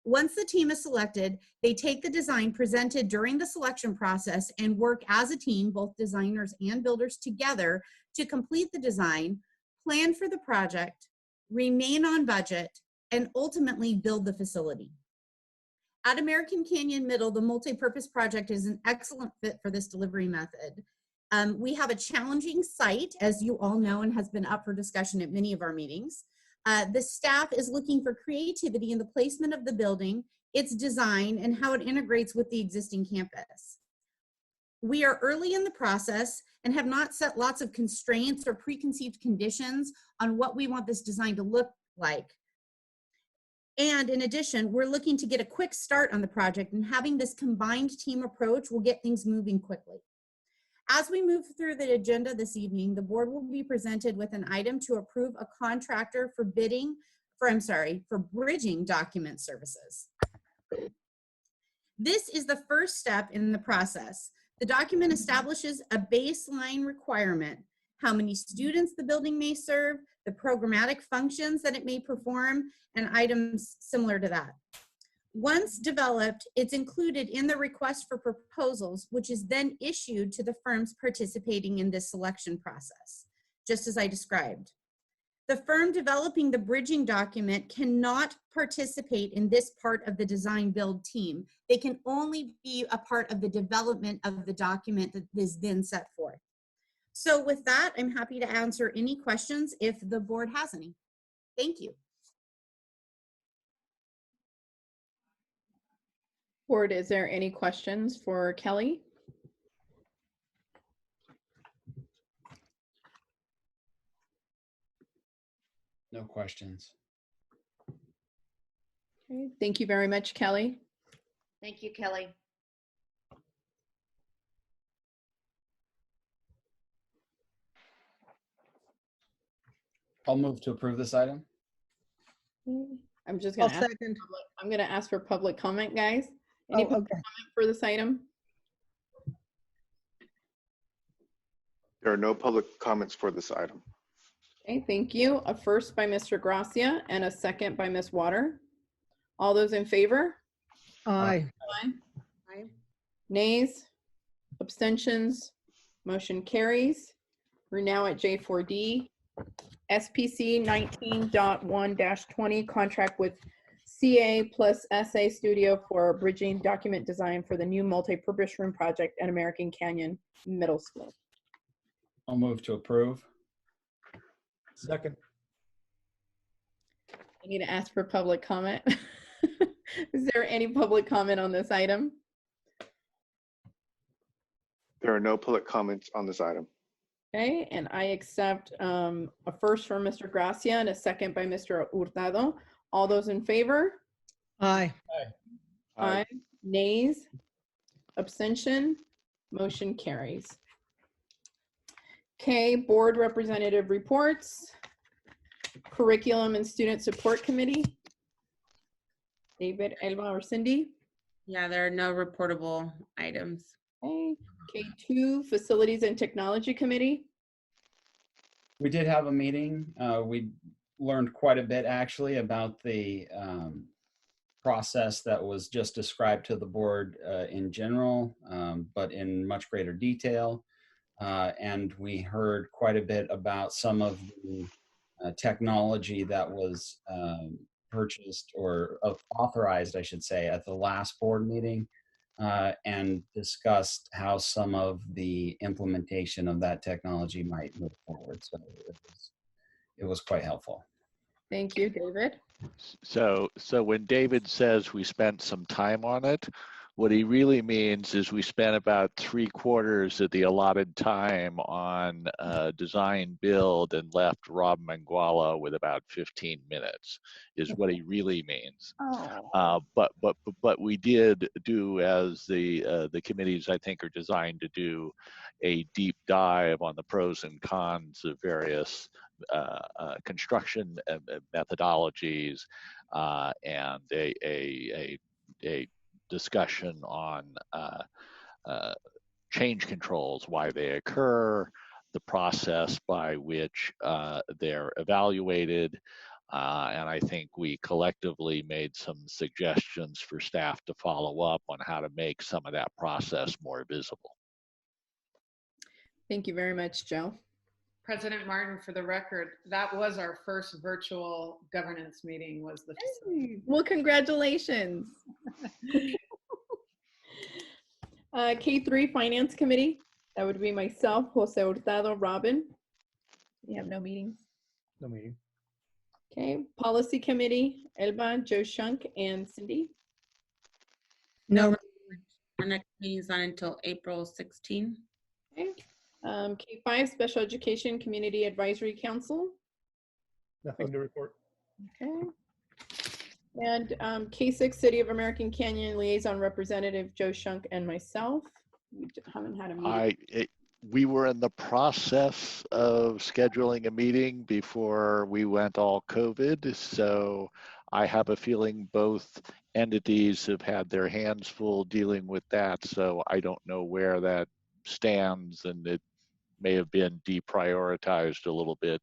Once the team is selected, they take the design presented during the selection process and work as a team, both designers and builders together, to complete the design, plan for the project, remain on budget, and ultimately build the facility. At American Canyon Middle, the multi-purpose project is an excellent fit for this delivery method. We have a challenging site, as you all know, and has been up for discussion at many of our meetings. The staff is looking for creativity in the placement of the building, its design, and how it integrates with the existing campus. We are early in the process and have not set lots of constraints or preconceived conditions on what we want this design to look like. And in addition, we're looking to get a quick start on the project, and having this combined team approach will get things moving quickly. As we move through the agenda this evening, the board will be presented with an item to approve a contractor for bridging document services. This is the first step in the process. The document establishes a baseline requirement, how many students the building may serve, the programmatic functions that it may perform, and items similar to that. Once developed, it's included in the request for proposals, which is then issued to the firms participating in this selection process, just as I described. The firm developing the bridging document cannot participate in this part of the design build team. They can only be a part of the development of the document that is then set forth. So with that, I'm happy to answer any questions if the board has any. Thank you. Board, is there any questions for Kelly? No questions. Okay, thank you very much, Kelly. Thank you, Kelly. I'll move to approve this item. I'm just I'll gonna ask second. I'm gonna ask for public comment, guys. Any Oh, public okay. comment for this item? There are no public comments for this item. Okay, thank you. A first by Mr. Gracia and a second by Ms. Water. All those in favor? Aye. Aye. Nays? Abstentions? Motion carries. We're now at J4D. SPC 19.1-20 contract with CA plus SA Studio for bridging document design for the new multi-purpose room project at American Canyon Middle School. I'll move to approve. Second. I need to ask for public comment. Is there any public comment on this item? There are no public comments on this item. Okay, and I accept a first from Mr. Gracia and a second by Mr. Hurtado. All those in favor? Aye. Aye. Nays? Abstention? Motion carries. Okay, board representative reports. Curriculum and Student Support Committee. David, Elba, or Cindy? Yeah, there are no reportable items. Okay. K2, Facilities and Technology Committee. We did have a meeting. We learned quite a bit actually about the process that was just described to the board in general, but in much greater detail. And we heard quite a bit about some of the technology that was purchased or authorized, I should say, at the last board meeting, and discussed how some of the implementation of that technology might move forward. So it was quite helpful. Thank you, David. So when David says we spent some time on it, what he really means is we spent about 3/4 of the allotted time on design build and left Rob Manguala with about 15 minutes is what he really means. Oh. But we did do, as the committees I think are designed to do, a deep dive on the pros and cons of various construction methodologies and a discussion on change controls, why they occur, the process by which they're evaluated, and I think we collectively made some suggestions for staff to follow up on how to make some of that process more visible. Thank you very much, Joe. President Martin, for the record, that was our first virtual governance meeting. Was the well, congratulations. K3 Finance Committee. That would be myself, Jose Hurtado, Robin. We have no meetings. No meeting. Okay. Policy Committee, Elba, Joe Shunk, and Cindy. No, our next meeting is not until April 16. Okay. K5 Special Education Community Advisory Council. Nothing to report. Okay. And K6 City of American Canyon Liaison Representative Joe Shunk and myself. We haven't had a meeting. we were in the process of scheduling a meeting before we went all COVID. So I have a feeling both entities have had their hands full dealing with that. So I don't know where that stands, and it may have been deprioritized a little bit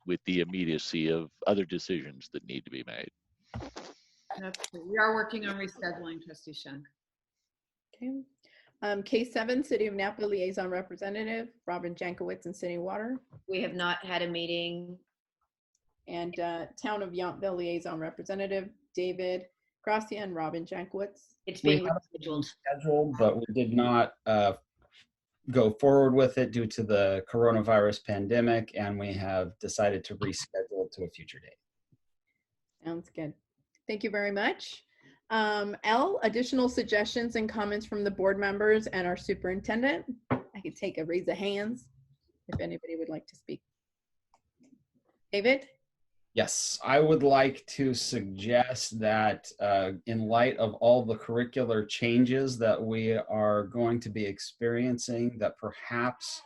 with the immediacy of other decisions that need to be made. That's true. We are working on rescheduling, Trustee Shunk. Okay. K7, City of Napa Liaison Representative, Robin Jankowicz and City Water. We have not had a meeting. And Town of Yountville Liaison Representative, David Gracia and Robin Jankowicz. It's We being have rescheduled. scheduled, but we did not go forward with it due to the coronavirus pandemic, and we have decided to reschedule to a future date. Sounds good. Thank you very much. L, additional suggestions and comments from the board members and our superintendent. I could take a raise of hands if anybody would like to speak. David? Yes, I would like to suggest that in light of all the curricular changes that we are going to be experiencing, that perhaps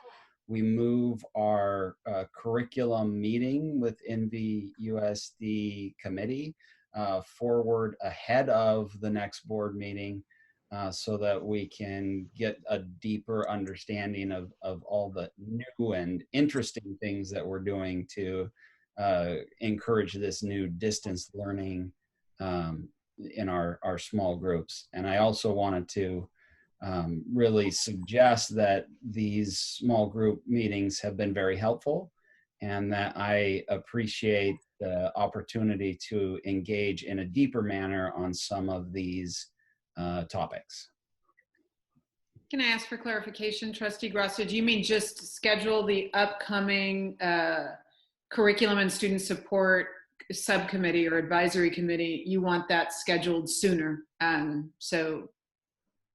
we move our curriculum meeting with NVUSD committee forward ahead of the next board meeting so that we can get a deeper understanding of all the new and interesting things that we're doing to encourage this new distance learning in our small groups. And I also wanted to really suggest that these small group meetings have been very helpful, and that I appreciate the opportunity to engage in a deeper manner on some of these topics. Can I ask for clarification, Trustee Gracia? Do you mean just schedule the upcoming curriculum and student support subcommittee or advisory committee? You want that scheduled sooner, so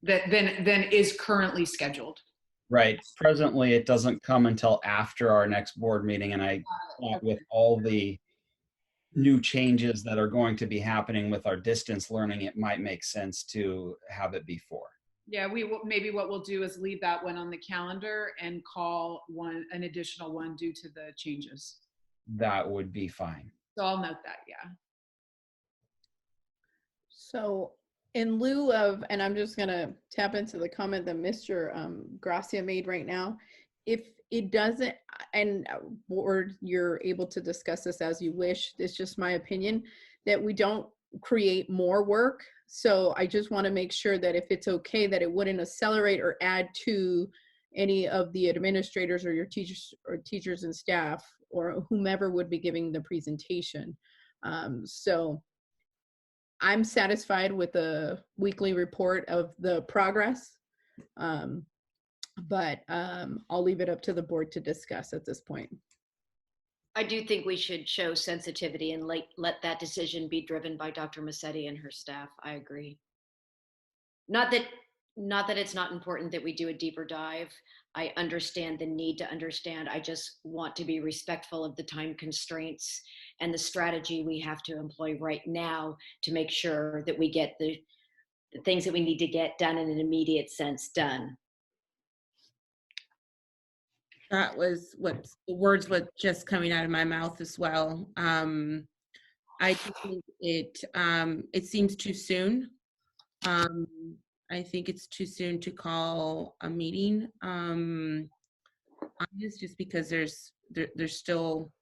that than is currently scheduled? Right. Presently, it doesn't come until after our next board meeting, and I thought with all the new changes that are going to be happening with our distance learning, it might make sense to have it before. Yeah, maybe what we'll do is leave that one on the calendar and call an additional one due to the changes. That would be fine. So I'll note that, yeah. So in lieu of, and I'm just gonna tap into the comment that Mr. Gracia made right now, if it doesn't, and board, you're able to discuss this as you wish, it's just my opinion, that we don't create more work. So I just wanna make sure that if it's okay, that it wouldn't accelerate or add to any of the administrators or your teachers and staff or whomever would be giving the presentation. So I'm satisfied with the weekly report of the progress, but I'll leave it up to the board to discuss at this point. I do think we should show sensitivity and let that decision be driven by Dr. Massetti and her staff. I agree. Not that it's not important that we do a deeper dive. I understand the need to understand. I just want to be respectful of the time constraints and the strategy we have to employ right now to make sure that we get the things that we need to get done in an immediate sense done. That was what the words were just coming out of my mouth as well. I think it seems too soon. I think it's too soon to call a meeting on this, just because there's still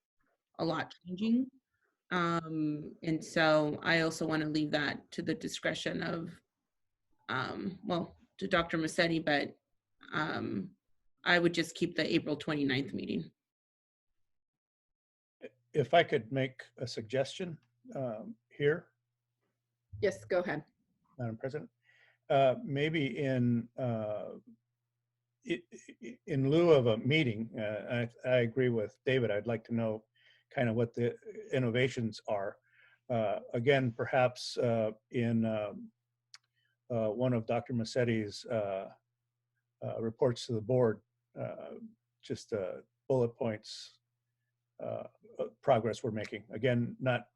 a lot changing, and so I also want to leave that to the discretion of well, to Dr. Massetti, but I would just keep the April 29th meeting. If I could make a suggestion here. Yes, go ahead. Madam President. Maybe in lieu of a meeting, I agree with David. I'd like to know kind of what the innovations are. Again, perhaps in one of Dr. Massetti's reports to the board, just bullet points, progress we're making. Again, not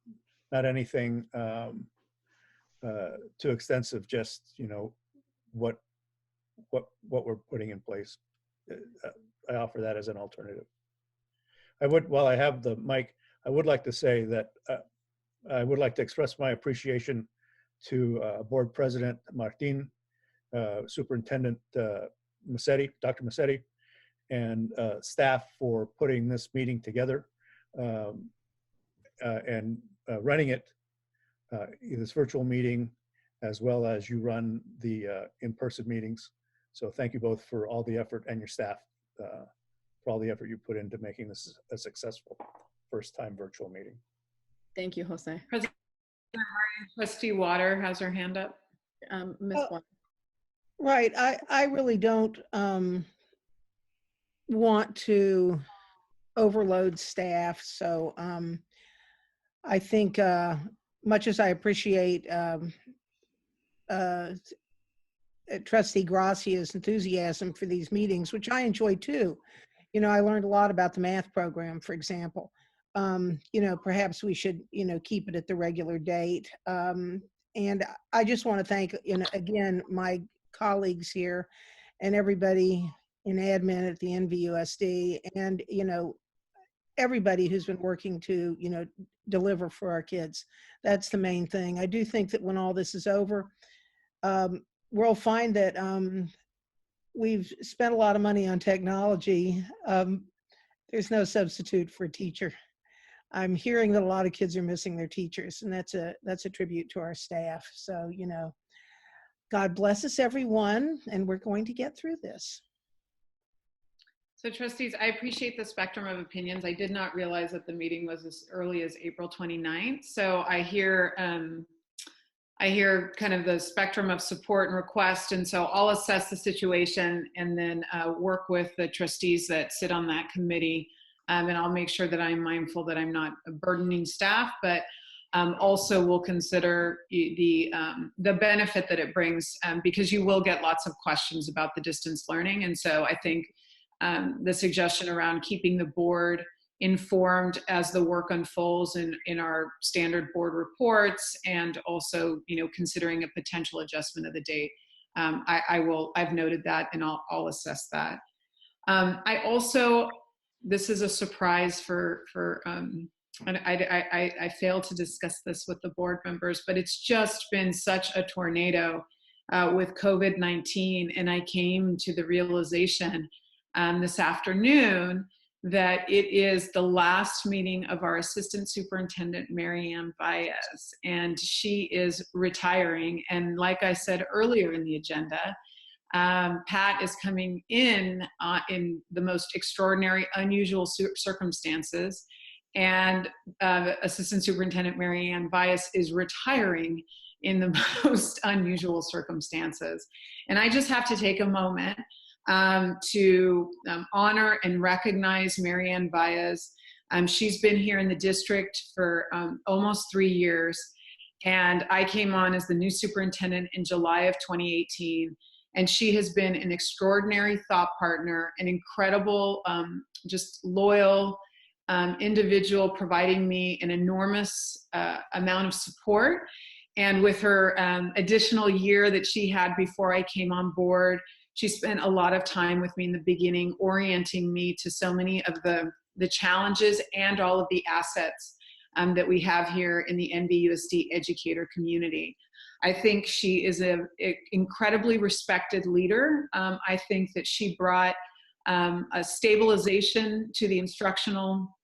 anything too extensive, just, you know, what we're putting in place I offer that as an alternative. I would, while I have the mic, I would like to say that I would like to express my appreciation to Board President Martin, Superintendent Massetti, Dr. Massetti, and staff for putting this meeting together and running it, this virtual meeting, as well as you run the in-person meetings. So thank you both for all the effort, and your staff for all the effort you put into making this a successful first-time virtual meeting. Thank you, Jose. President Trustee Water has her hand up. Ms. Water. Right. I really don't want to overload staff. So I think much as I appreciate Trustee Gracia's enthusiasm for these meetings, which I enjoy too. You know, I learned a lot about the math program, for example. You know, perhaps we should, you know, keep it at the regular date. And I just want to thank, you know, again, my colleagues here and everybody in admin at the NVUSD, and, you know, everybody who's been working to, you know, deliver for our kids. That's the main thing. I do think that when all this is over, we'll find that we've spent a lot of money on technology. There's no substitute for a teacher. I'm hearing that a lot of kids are missing their teachers, and that's a tribute to our staff. So, you know, God bless us, everyone, and we're going to get through this. So trustees, I appreciate the spectrum of opinions. I did not realize that the meeting was as early as April 29th. So I hear kind of the spectrum of support and request. And so I'll assess the situation and then work with the trustees that sit on that committee. And I'll make sure that I'm mindful that I'm not burdening staff, but also we'll consider the benefit that it brings, because you will get lots of questions about the distance learning. And so I think the suggestion around keeping the board informed as the work unfolds in our standard board reports, and also, you know, considering a potential adjustment of the date. I've noted that, and I'll assess that. I also, this is a surprise and I failed to discuss this with the board members, but it's just been such a tornado with COVID-19. And I came to the realization this afternoon that it is the last meeting of our Assistant Superintendent, Marianne Baez, and she is retiring. And like I said earlier in the agenda, Pat is coming in the most extraordinary, unusual circumstances, and Assistant Superintendent Marianne Baez is retiring in the most unusual circumstances. And I just have to take a moment to honor and recognize Marianne Baez. She's been here in the district for almost 3 years, and I came on as the new superintendent in July of 2018. And she has been an extraordinary thought partner, an incredible, just loyal individual, providing me an enormous amount of support. And with her additional year that she had before I came on board, she spent a lot of time with me in the beginning, orienting me to so many of the challenges and all of the assets that we have here in the NVUSD educator community. I think she is an incredibly respected leader. I think that she brought a stabilization to the instructional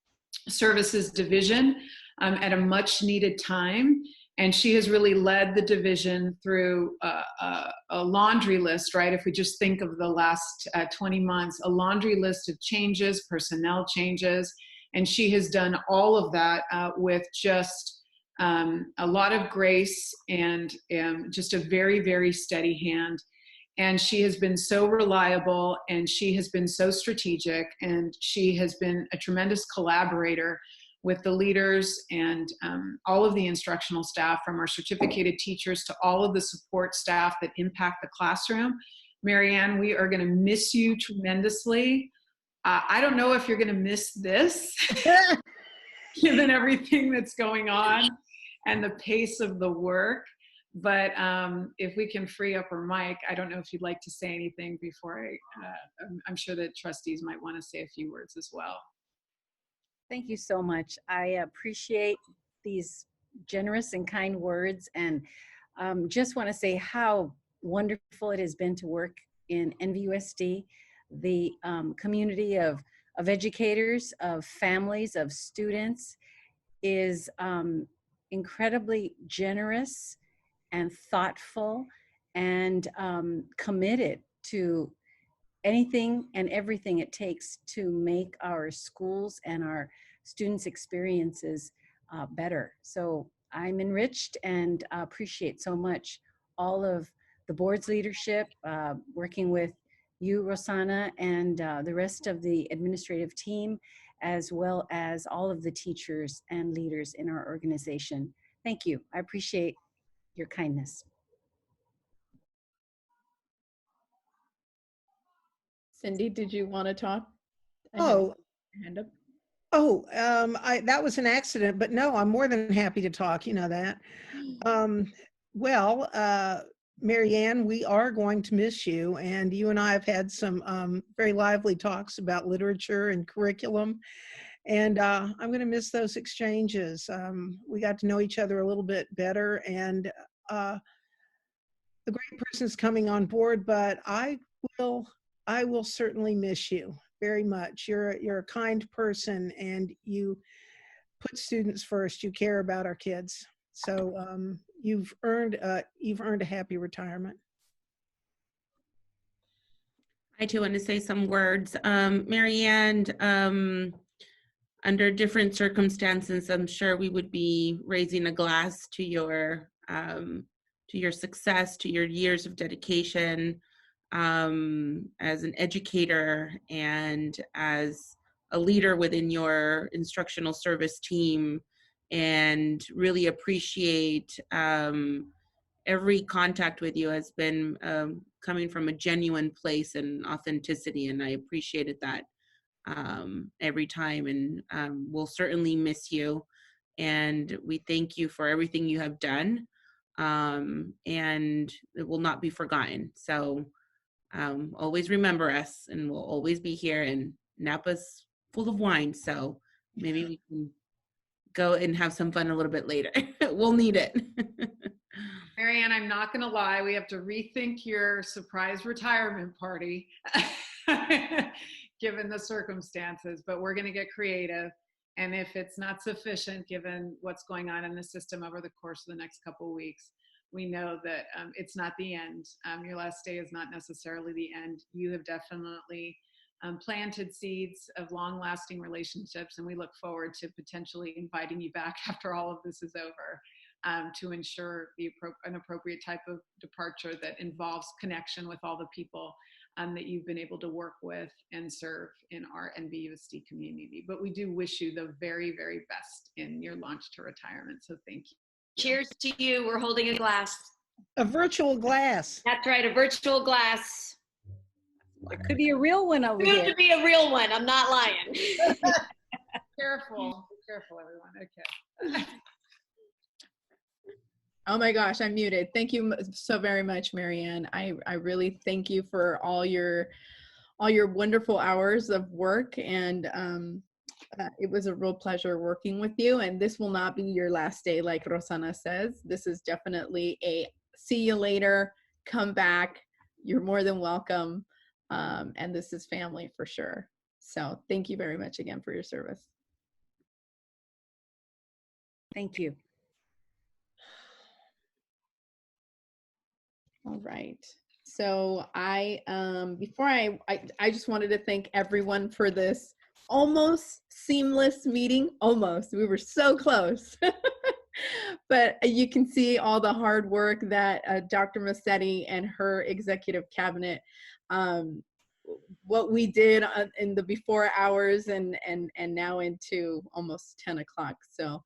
services division at a much needed time. And she has really led the division through a laundry list, right? If we just think of the last 20 months, a laundry list of changes, personnel changes. And she has done all of that with just a lot of grace and just a very, very steady hand. And she has been so reliable, and she has been so strategic, and she has been a tremendous collaborator with the leaders and all of the instructional staff, from our certificated teachers to all of the support staff that impact the classroom. Marianne, we are gonna miss you tremendously. I don't know if you're gonna miss this, given everything that's going on and the pace of the work, But if we can free up our mic, I don't know if you'd like to say anything before I'm sure that trustees might want to say a few words as well. Thank you so much. I appreciate these generous and kind words, and just want to say how wonderful it has been to work in NVUSD, the community of educators, of families, of students is incredibly generous and thoughtful and committed to anything and everything it takes to make our schools and our students' experiences better. So I'm enriched and appreciate so much all of the board's leadership, working with you, Rosanna, and the rest of the administrative team, as well as all of the teachers and leaders in our organization. Thank you. I appreciate your kindness. Cindy, did you want to talk? Oh, hand up. Oh, that was an accident, but no, I'm more than happy to talk. You know that. Marianne, we are going to miss you, and you and I have had some very lively talks about literature and curriculum, and I'm going to miss those exchanges. We got to know each other a little bit better, and the great person's coming on board, but I will certainly miss you very much. You're a kind person, and you put students first. You care about our kids. So you've earned a happy retirement. I too want to say some words. Marianne, under different circumstances, I'm sure we would be raising a glass to your success, to your years of dedication as an educator and as a leader within your instructional service team, and really appreciate every contact with you has been coming from a genuine place and authenticity, and I appreciated that every time, and we'll certainly miss you, and we thank you for everything you have done, and it will not be forgotten. So always remember us, and we'll always be here, and Napa's full of wine, so maybe we can go and have some fun a little bit later. We'll need it. Marianne, I'm not going to lie. We have to rethink your surprise retirement party, given the circumstances, but we're going to get creative. And if it's not sufficient, given what's going on in the system over the course of the next couple of weeks, we know that it's not the end. Your last day is not necessarily the end. You have definitely planted seeds of long-lasting relationships, and we look forward to potentially inviting you back after all of this is over to ensure an appropriate type of departure that involves connection with all the people that you've been able to work with and serve in our NVUSD community. But we do wish you the very, very best in your launch to retirement. So thank you. Cheers to you. We're holding a glass. A virtual glass. That's right, a virtual glass. It could be a real one over Soon here. to be a real one. I'm not lying. Careful, careful, everyone. Okay. Oh my gosh, I'm muted. Thank you so very much, Marianne. I really thank you for all your wonderful hours of work, and it was a real pleasure working with you. And this will not be your last day, like Rosanna says. This is definitely a see you later, come back. You're more than welcome. And this is family for sure. So thank you very much again for your service. Thank you. All right. So before I just wanted to thank everyone for this almost seamless meeting. Almost. We were so close. But you can see all the hard work that Dr. Massetti and her executive cabinet, what we did in the before hours and now into almost 10 o'clock. So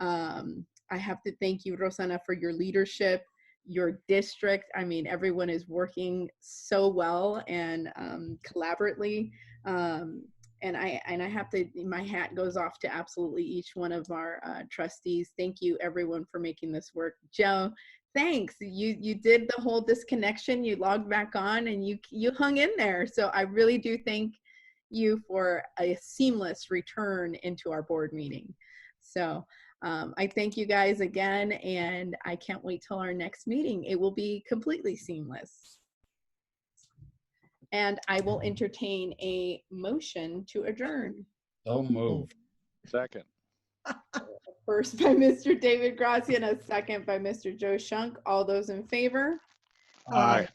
I have to thank you, Rosanna, for your leadership, your district. I mean, everyone is working so well and collaboratively. And I have to, my hat goes off to absolutely each one of our trustees. Thank you everyone for making this work. Joe, thanks. You did the whole disconnection, you logged back on and you hung in there. So I really do thank you for a seamless return into our board meeting. So I thank you guys again, and I can't wait till our next meeting. It will be completely seamless. And I will entertain a motion to adjourn. So moved. Second. First by Mr. David Gracia and a second by Mr. Joe Shunk. All those in favor? Aye.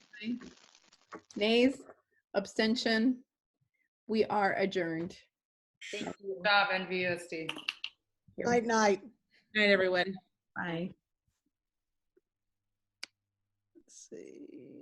Nays? Abstention? We are adjourned. Thank you. Good job, NVUSD. Night, night. Night, everyone. Bye. Let's see.